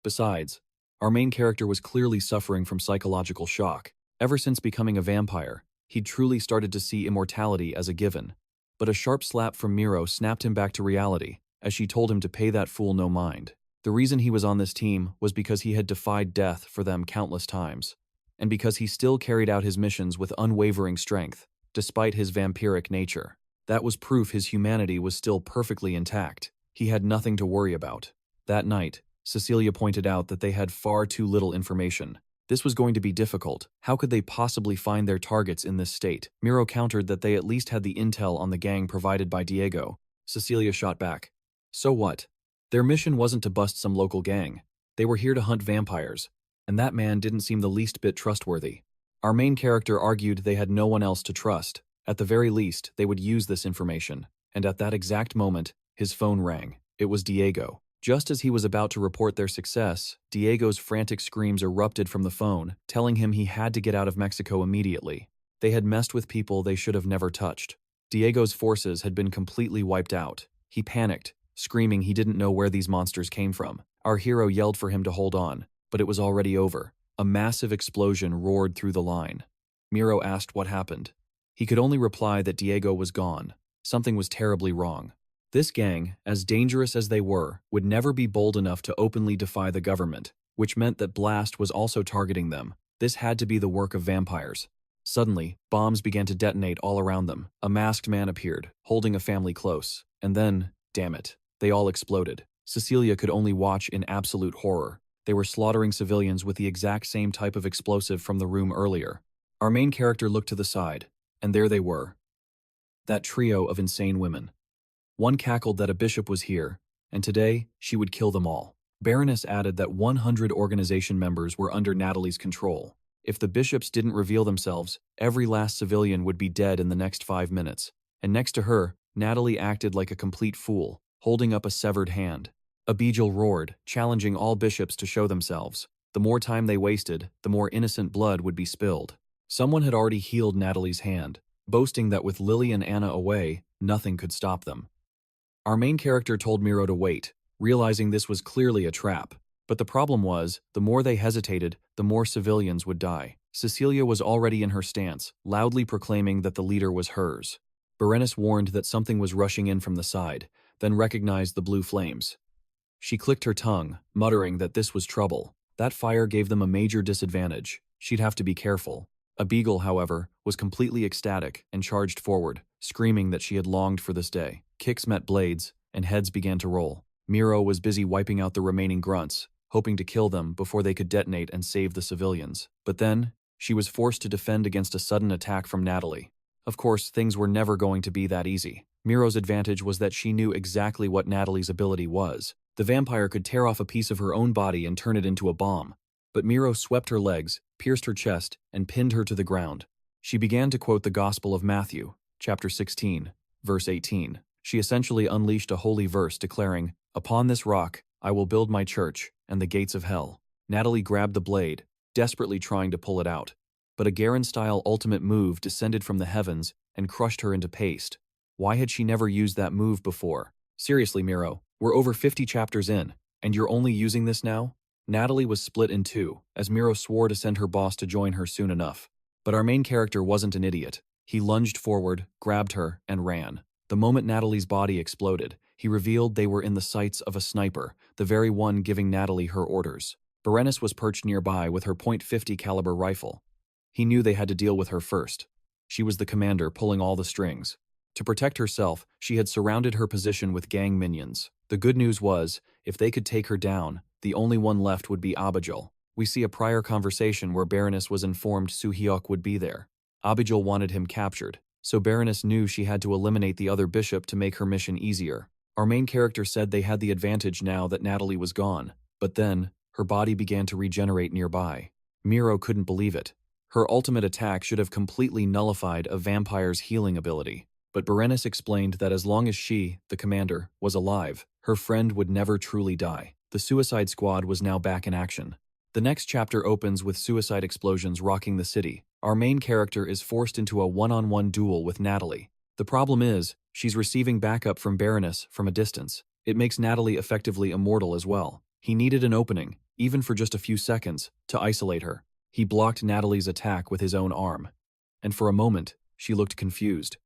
Besides, our main character was clearly suffering from psychological shock. Ever since becoming a vampire, he'd truly started to see immortality as a given. But a sharp slap from Miro snapped him back to reality, as she told him to pay that fool no mind. The reason he was on this team was because he had defied death for them countless times, and because he still carried out his missions with unwavering strength, despite his vampiric nature. That was proof his humanity was still perfectly intact. He had nothing to worry about. That night, Cecilia pointed out that they had far too little information. This was going to be difficult. How could they possibly find their targets in this state? Miro countered that they at least had the intel on the gang provided by Diego. Cecilia shot back. So what? Their mission wasn't to bust some local gang. They were here to hunt vampires, and that man didn't seem the least bit trustworthy. Our main character argued they had no one else to trust. At the very least, they would use this information. And at that exact moment, his phone rang. It was Diego. Just as he was about to report their success, Diego's frantic screams erupted from the phone, telling him he had to get out of Mexico immediately. They had messed with people they should have never touched. Diego's forces had been completely wiped out. He panicked, screaming he didn't know where these monsters came from. Our hero yelled for him to hold on, but it was already over. A massive explosion roared through the line. Miro asked what happened. He could only reply that Diego was gone. Something was terribly wrong. This gang, as dangerous as they were, would never be bold enough to openly defy the government, which meant that Blast was also targeting them. This had to be the work of vampires. Suddenly, bombs began to detonate all around them. A masked man appeared, holding a family close. And then, damn it, they all exploded. Cecilia could only watch in absolute horror. They were slaughtering civilians with the exact same type of explosive from the room earlier. Our main character looked to the side, and there they were. That trio of insane women. One cackled that a bishop was here, and today she would kill them all. Baroness added that 100 organization members were under Natalie's control. If the bishops didn't reveal themselves, every last civilian would be dead in the next 5 minutes. And next to her, Natalie acted like a complete fool, holding up a severed hand. 𝒆'𝒔 roared, challenging all bishops to show themselves. The more time they wasted, the more innocent blood would be spilled. Someone had already healed Natalie's hand, boasting that with Lily and Anna away, nothing could stop them. Our main character told Miro to wait, realizing this was clearly a trap. But the problem was, the more they hesitated, the more civilians would die. Cecilia was already in her stance, loudly proclaiming that the leader was hers. Berenice warned that something was rushing in from the side, then recognized the blue flames. She clicked her tongue, muttering that this was trouble. That fire gave them a major disadvantage. She'd have to be careful. 𝒆'𝒔, however, was completely ecstatic and charged forward, screaming that she had longed for this day. Kicks met blades, and heads began to roll. Miro was busy wiping out the remaining grunts, hoping to kill them before they could detonate and save the civilians. But then, she was forced to defend against a sudden attack from Natalie. Of course, things were never going to be that easy. Miro's advantage was that she knew exactly what Natalie's ability was. The vampire could tear off a piece of her own body and turn it into a bomb. But Miro swept her legs, pierced her chest, and pinned her to the ground. She began to quote the Gospel of Matthew, chapter 16, verse 18. She essentially unleashed a holy verse declaring, "Upon this rock, I will build my church, and the gates of hell." Natalie grabbed the blade, desperately trying to pull it out. But a Garen-style ultimate move descended from the heavens and crushed her into paste. Why had she never used that move before? Seriously, Miro, we're over 50 chapters in, and you're only using this now? Natalie was split in two, as Miro swore to send her boss to join her soon enough. But our main character wasn't an idiot. He lunged forward, grabbed her, and ran. The moment Natalie's body exploded, he revealed they were in the sights of a sniper, the very one giving Natalie her orders. Berenice was perched nearby with her .50 caliber rifle. He knew they had to deal with her first. She was the commander pulling all the strings. To protect herself, she had surrounded her position with gang minions. The good news was, if they could take her down, the only one left would be 𝒆'𝒔. We see a prior conversation where Baroness was informed Suhyok would be there. 𝒆'𝒔 wanted him captured, so Baroness knew she had to eliminate the other bishop to make her mission easier. Our main character said they had the advantage now that Natalie was gone, but then, her body began to regenerate nearby. Miro couldn't believe it. Her ultimate attack should have completely nullified a vampire's healing ability. But Berenice explained that as long as she, the commander, was alive, her friend would never truly die. The Suicide Squad was now back in action. The next chapter opens with suicide explosions rocking the city. Our main character is forced into a one-on-one duel with Natalie. The problem is, she's receiving backup from Baroness from a distance. It makes Natalie effectively immortal as well. He needed an opening, even for just a few seconds, to isolate her. He blocked Natalie's attack with his own arm. And for a moment, she looked confused.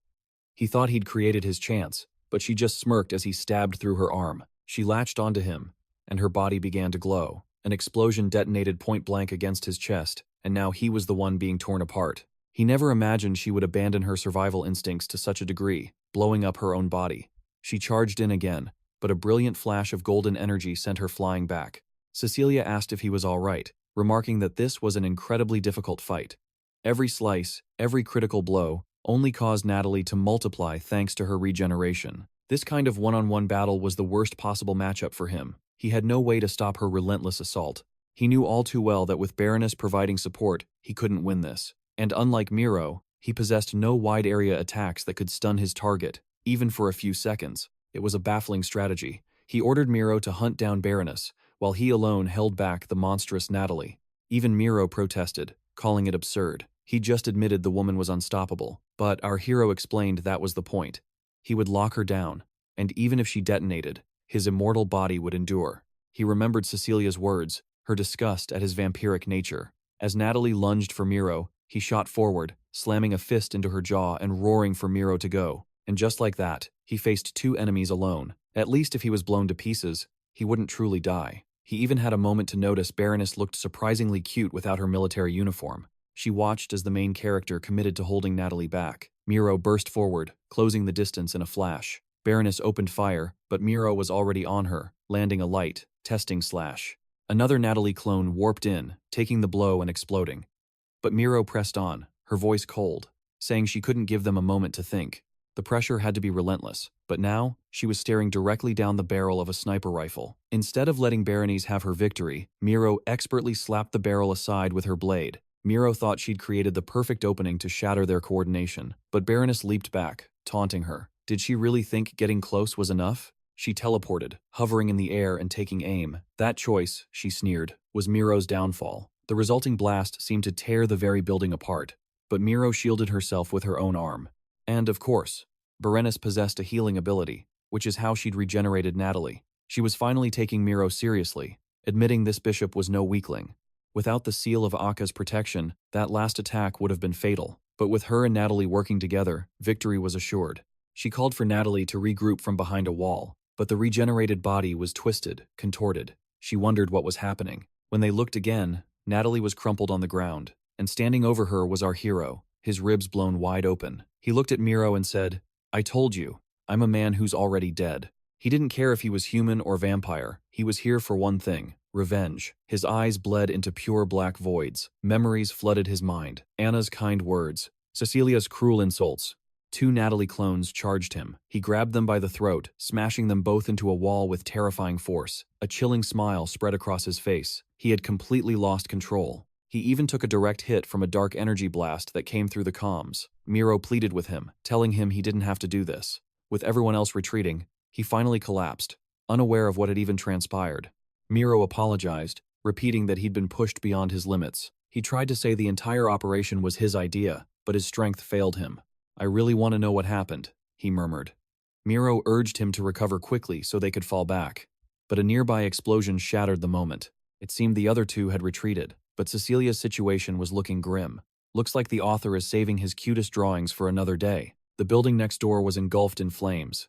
He thought he'd created his chance, but she just smirked as he stabbed through her arm. She latched onto him, and her body began to glow. An explosion detonated point blank against his chest, and now he was the one being torn apart. He never imagined she would abandon her survival instincts to such a degree, blowing up her own body. She charged in again, but a brilliant flash of golden energy sent her flying back. Cecilia asked if he was all right, remarking that this was an incredibly difficult fight. Every slice, every critical blow, only caused Natalie to multiply thanks to her regeneration. This kind of one-on-one battle was the worst possible matchup for him. He had no way to stop her relentless assault. He knew all too well that with Baroness providing support, he couldn't win this. And unlike Miro, he possessed no wide-area attacks that could stun his target, even for a few seconds. It was a baffling strategy. He ordered Miro to hunt down Baroness, while he alone held back the monstrous Natalie. Even Miro protested, calling it absurd. He just admitted the woman was unstoppable, but our hero explained that was the point. He would lock her down, and even if she detonated, his immortal body would endure. He remembered Cecilia's words, her disgust at his vampiric nature. As Natalie lunged for Miro, he shot forward, slamming a fist into her jaw and roaring for Miro to go. And just like that, he faced 2 enemies alone. At least if he was blown to pieces, he wouldn't truly die. He even had a moment to notice Baroness looked surprisingly cute without her military uniform. She watched as the main character committed to holding Natalie back. Miro burst forward, closing the distance in a flash. Baroness opened fire, but Miro was already on her, landing a light, testing slash. Another Natalie clone warped in, taking the blow and exploding. But Miro pressed on, her voice cold, saying she couldn't give them a moment to think. The pressure had to be relentless, but now, she was staring directly down the barrel of a sniper rifle. Instead of letting Baroness have her victory, Miro expertly slapped the barrel aside with her blade. Miro thought she'd created the perfect opening to shatter their coordination, but Baroness leaped back, taunting her. Did she really think getting close was enough? She teleported, hovering in the air and taking aim. That choice, she sneered, was Miro's downfall. The resulting blast seemed to tear the very building apart, but Miro shielded herself with her own arm. And, of course, Baroness possessed a healing ability, which is how she'd regenerated Natalie. She was finally taking Miro seriously, admitting this bishop was no weakling. Without the seal of 𝑰𝒴𝒴𝒄's protection, that last attack would have been fatal. But with her and Natalie working together, victory was assured. She called for Natalie to regroup from behind a wall, but the regenerated body was twisted, contorted. She wondered what was happening. When they looked again, Natalie was crumpled on the ground, and standing over her was our hero, his ribs blown wide open. He looked at Miro and said, "I told you, I'm a man who's already dead." He didn't care if he was human or vampire. He was here for one thing: revenge. His eyes bled into pure black voids. Memories flooded his mind. Anna's kind words, Cecilia's cruel insults. 2 Natalie clones charged him. He grabbed them by the throat, smashing them both into a wall with terrifying force. A chilling smile spread across his face. He had completely lost control. He even took a direct hit from a dark energy blast that came through the comms. Miro pleaded with him, telling him he didn't have to do this. With everyone else retreating, he finally collapsed, unaware of what had even transpired. Miro apologized, repeating that he'd been pushed beyond his limits. He tried to say the entire operation was his idea, but his strength failed him. "I really want to know what happened," he murmured. Miro urged him to recover quickly so they could fall back, but a nearby explosion shattered the moment. It seemed the other 2 had retreated, but Cecilia's situation was looking grim. Looks like the author is saving his cutest drawings for another day. The building next door was engulfed in flames.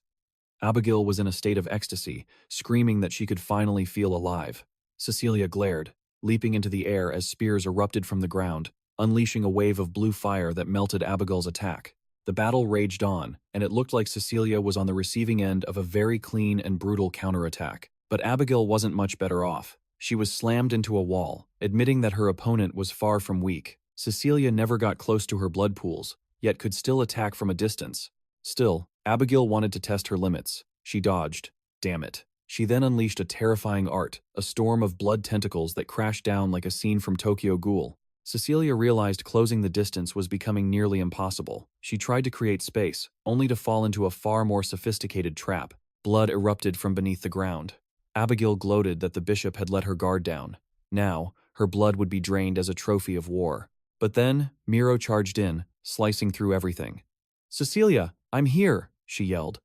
Abigail was in a state of ecstasy, screaming that she could finally feel alive. Cecilia glared, leaping into the air as spears erupted from the ground, unleashing a wave of blue fire that melted Abigail's attack. The battle raged on, and it looked like Cecilia was on the receiving end of a very clean and brutal counterattack. But Abigail wasn't much better off. She was slammed into a wall, admitting that her opponent was far from weak. Cecilia never got close to her blood pools, yet could still attack from a distance. Still, Abigail wanted to test her limits. She dodged. Damn it. She then unleashed a terrifying art, a storm of blood tentacles that crashed down like a scene from Tokyo Ghoul. Cecilia realized closing the distance was becoming nearly impossible. She tried to create space, only to fall into a far more sophisticated trap. Blood erupted from beneath the ground. Abigail gloated that the bishop had let her guard down. Now, her blood would be drained as a trophy of war. But then, Miro charged in, slicing through everything. "Cecilia, I'm here!" she yelled.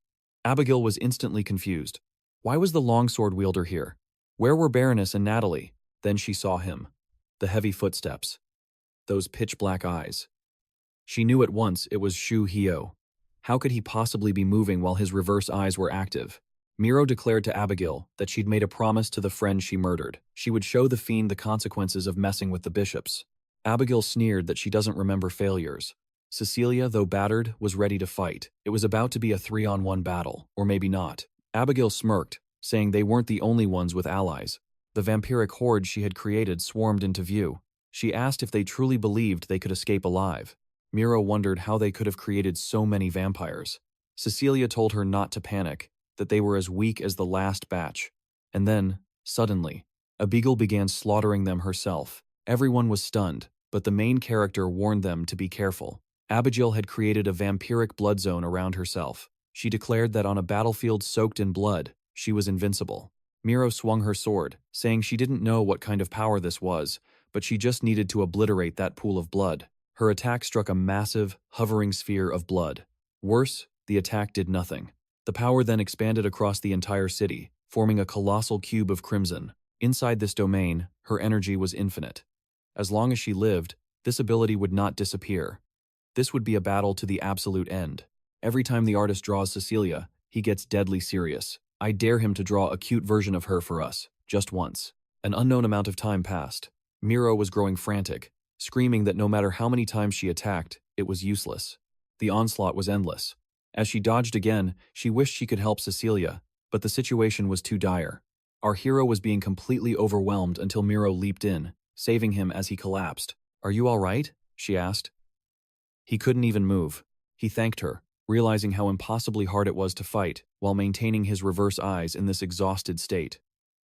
Abigail was instantly confused. Why was the longsword wielder here? Where were Baroness and Natalie? Then she saw him. The heavy footsteps. Those pitch-black eyes. She knew at once it was Shu Hyo. How could he possibly be moving while his reverse eyes were active? Miro declared to Abigail that she'd made a promise to the friend she murdered. She would show the fiend the consequences of messing with the bishops. Abigail sneered that she doesn't remember failures. Cecilia, though battered, was ready to fight. It was about to be a 3-on-1 battle, or maybe not. Abigail smirked, saying they weren't the only ones with allies. The vampiric horde she had created swarmed into view. She asked if they truly believed they could escape alive. Miro wondered how they could have created so many vampires. Cecilia told her not to panic, that they were as weak as the last batch. And then, suddenly, Abigail began slaughtering them herself. Everyone was stunned, but the main character warned them to be careful. Abigail had created a vampiric blood zone around herself. She declared that on a battlefield soaked in blood, she was invincible. Miro swung her sword, saying she didn't know what kind of power this was, but she just needed to obliterate that pool of blood. Her attack struck a massive, hovering sphere of blood. Worse, the attack did nothing. The power then expanded across the entire city, forming a colossal cube of crimson. Inside this domain, her energy was infinite. As long as she lived, this ability would not disappear. This would be a battle to the absolute end. Every time the artist draws Cecilia, he gets deadly serious. I dare him to draw a cute version of her for us, just once. An unknown amount of time passed. Miro was growing frantic, screaming that no matter how many times she attacked, it was useless. The onslaught was endless. As she dodged again, she wished she could help Cecilia, but the situation was too dire. Our hero was being completely overwhelmed until Miro leaped in, saving him as he collapsed. "Are you all right?" she asked. He couldn't even move. He thanked her, realizing how impossibly hard it was to fight while maintaining his reverse eyes in this exhausted state.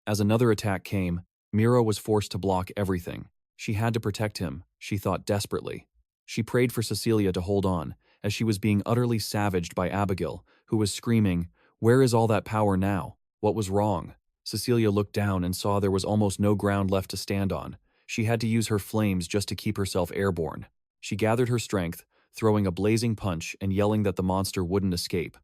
As another attack came, Miro was forced to block everything. She had to protect him, she thought desperately. She prayed for Cecilia to hold on, as she was being utterly savaged by Abigail, who was screaming, "Where is all that power now? What was wrong?" Cecilia looked down and saw there was almost no ground left to stand on. She had to use her flames just to keep herself airborne. She gathered her strength, throwing a blazing punch and yelling that the monster wouldn't escape.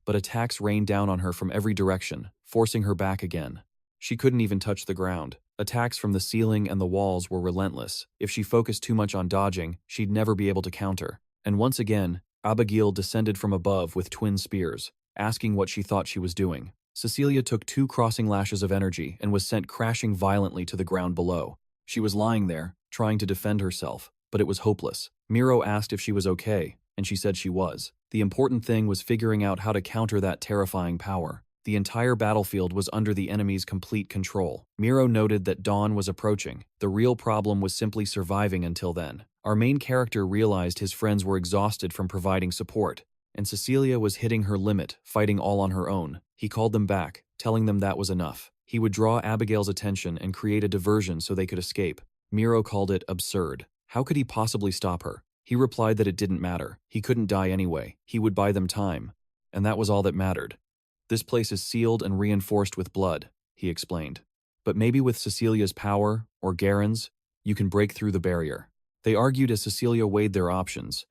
But attacks rained down on her from every direction, forcing her back again. She couldn't even touch the ground. Attacks from the ceiling and the walls were relentless. If she focused too much on dodging, she'd never be able to counter. And once again, Abigail descended from above with twin spears, asking what she thought she was doing. Cecilia took 2 crossing lashes of energy and was sent crashing violently to the ground below. She was lying there, trying to defend herself, but it was hopeless. Miro asked if she was okay, and she said she was. The important thing was figuring out how to counter that terrifying power. The entire battlefield was under the enemy's complete control. Miro noted that dawn was approaching. The real problem was simply surviving until then. Our main character realized his friends were exhausted from providing support, and Cecilia was hitting her limit, fighting all on her own. He called them back, telling them that was enough. He would draw Abigail's attention and create a diversion so they could escape. Miro called it absurd. How could he possibly stop her? He replied that it didn't matter. He couldn't die anyway. He would buy them time. And that was all that mattered. "This place is sealed and reinforced with blood," he explained. "But maybe with Cecilia's power, or Garen's, you can break through the barrier." They argued as Cecilia weighed their options.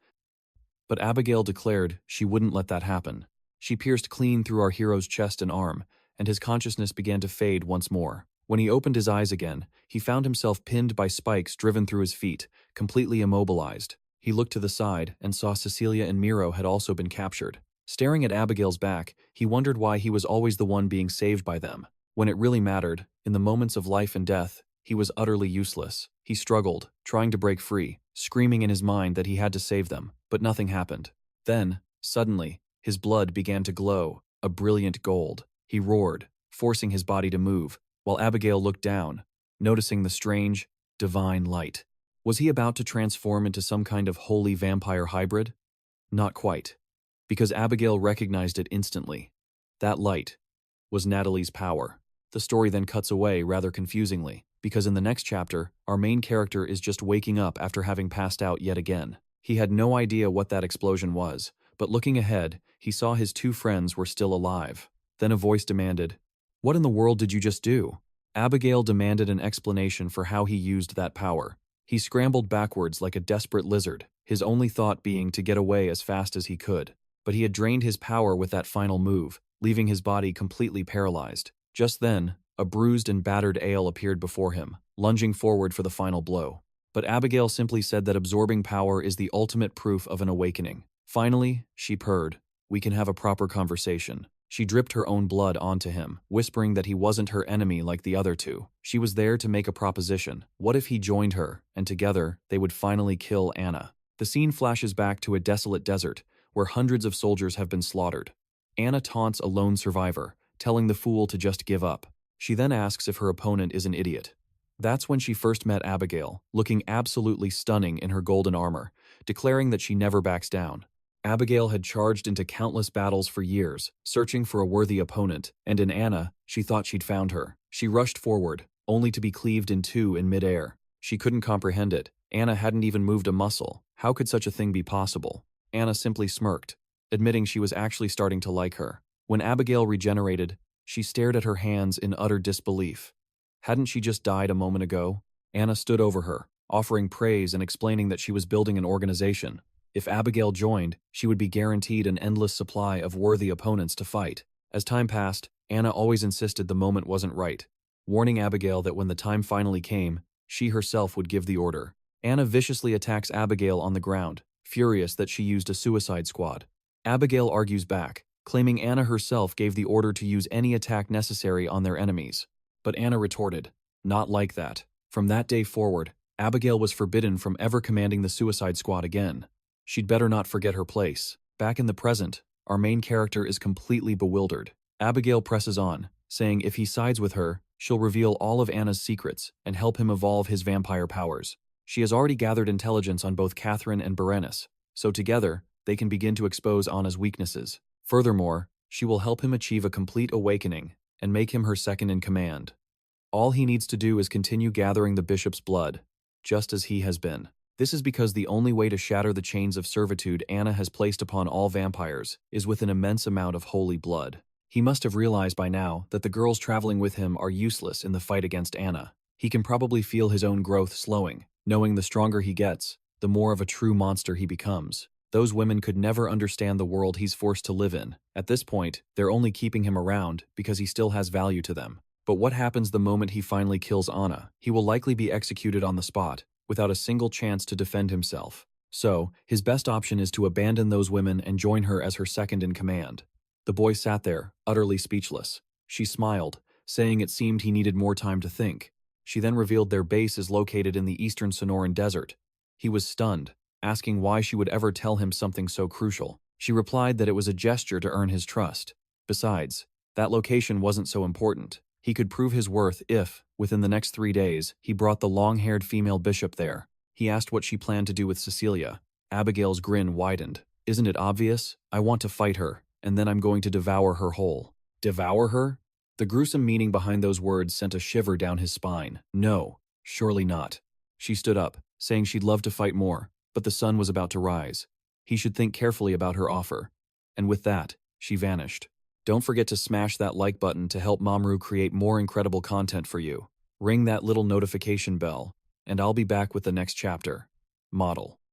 But Abigail declared she wouldn't let that happen. She pierced clean through our hero's chest and arm, and his consciousness began to fade once more. When he opened his eyes again, he found himself pinned by spikes driven through his feet, completely immobilized. He looked to the side and saw Cecilia and Miro had also been captured. Staring at Abigail's back, he wondered why he was always the one being saved by them. When it really mattered, in the moments of life and death, he was utterly useless. He struggled, trying to break free, screaming in his mind that he had to save them, but nothing happened. Then, suddenly, his blood began to glow, a brilliant gold. He roared, forcing his body to move, while Abigail looked down, noticing the strange, divine light. Was he about to transform into some kind of holy vampire hybrid? Not quite, because Abigail recognized it instantly. That light was Natalie's power. The story then cuts away rather confusingly, because in the next chapter, our main character is just waking up after having passed out yet again. He had no idea what that explosion was, but looking ahead, he saw his 2 friends were still alive. Then a voice demanded, "What in the world did you just do?" Abigail demanded an explanation for how he used that power. He scrambled backwards like a desperate lizard, his only thought being to get away as fast as he could. But he had drained his power with that final move, leaving his body completely paralyzed. Just then, a bruised and battered Ale appeared before him, lunging forward for the final blow. But Abigail simply said that absorbing power is the ultimate proof of an awakening. Finally, she purred, "We can have a proper conversation." She dripped her own blood onto him, whispering that he wasn't her enemy like the other 2. She was there to make a proposition. What if he joined her, and together, they would finally kill Anna? The scene flashes back to a desolate desert, where hundreds of soldiers have been slaughtered. Anna taunts a lone survivor, telling the fool to just give up. She then asks if her opponent is an idiot. That's when she first met Abigail, looking absolutely stunning in her golden armor, declaring that she never backs down. Abigail had charged into countless battles for years, searching for a worthy opponent, and in Anna, she thought she'd found her. She rushed forward, only to be cleaved in 2 in midair. She couldn't comprehend it. Anna hadn't even moved a muscle. How could such a thing be possible? Anna simply smirked, admitting she was actually starting to like her. When Abigail regenerated, she stared at her hands in utter disbelief. Hadn't she just died a moment ago? Anna stood over her, offering praise and explaining that she was building an organization. If Abigail joined, she would be guaranteed an endless supply of worthy opponents to fight. As time passed, Anna always insisted the moment wasn't right, warning Abigail that when the time finally came, she herself would give the order. Anna viciously attacks Abigail on the ground, furious that she used a suicide squad. Abigail argues back, claiming Anna herself gave the order to use any attack necessary on their enemies. But Anna retorted, "Not like that." From that day forward, Abigail was forbidden from ever commanding the suicide squad again. She'd better not forget her place. Back in the present, our main character is completely bewildered. Abigail presses on, saying if he sides with her, she'll reveal all of Anna's secrets and help him evolve his vampire powers. She has already gathered intelligence on both Catherine and Berenice, so together, they can begin to expose Anna's weaknesses. Furthermore, she will help him achieve a complete awakening and make him her second in command. All he needs to do is continue gathering the bishop's blood, just as he has been. This is because the only way to shatter the chains of servitude Anna has placed upon all vampires is with an immense amount of holy blood. He must have realized by now that the girls traveling with him are useless in the fight against Anna. He can probably feel his own growth slowing, knowing the stronger he gets, the more of a true monster he becomes. Those women could never understand the world he's forced to live in. At this point, they're only keeping him around because he still has value to them. But what happens the moment he finally kills Anna? He will likely be executed on the spot, without a single chance to defend himself. So, his best option is to abandon those women and join her as her second in command. The boy sat there, utterly speechless. She smiled, saying it seemed he needed more time to think. She then revealed their base is located in the eastern Sonoran desert. He was stunned, asking why she would ever tell him something so crucial. She replied that it was a gesture to earn his trust. Besides, that location wasn't so important. He could prove his worth if, within the next 3 days, he brought the long-haired female bishop there. He asked what she planned to do with Cecilia. Abigail's grin widened. "Isn't it obvious? I want to fight her, and then I'm going to devour her whole." Devour her? The gruesome meaning behind those words sent a shiver down his spine. No, surely not. She stood up, saying she'd love to fight more, but the sun was about to rise. He should think carefully about her offer. And with that, she vanished. Don't forget to smash that like button to help MANHWA create more incredible content for you. Ring that little notification bell, and I'll be back with the next chapter. Model.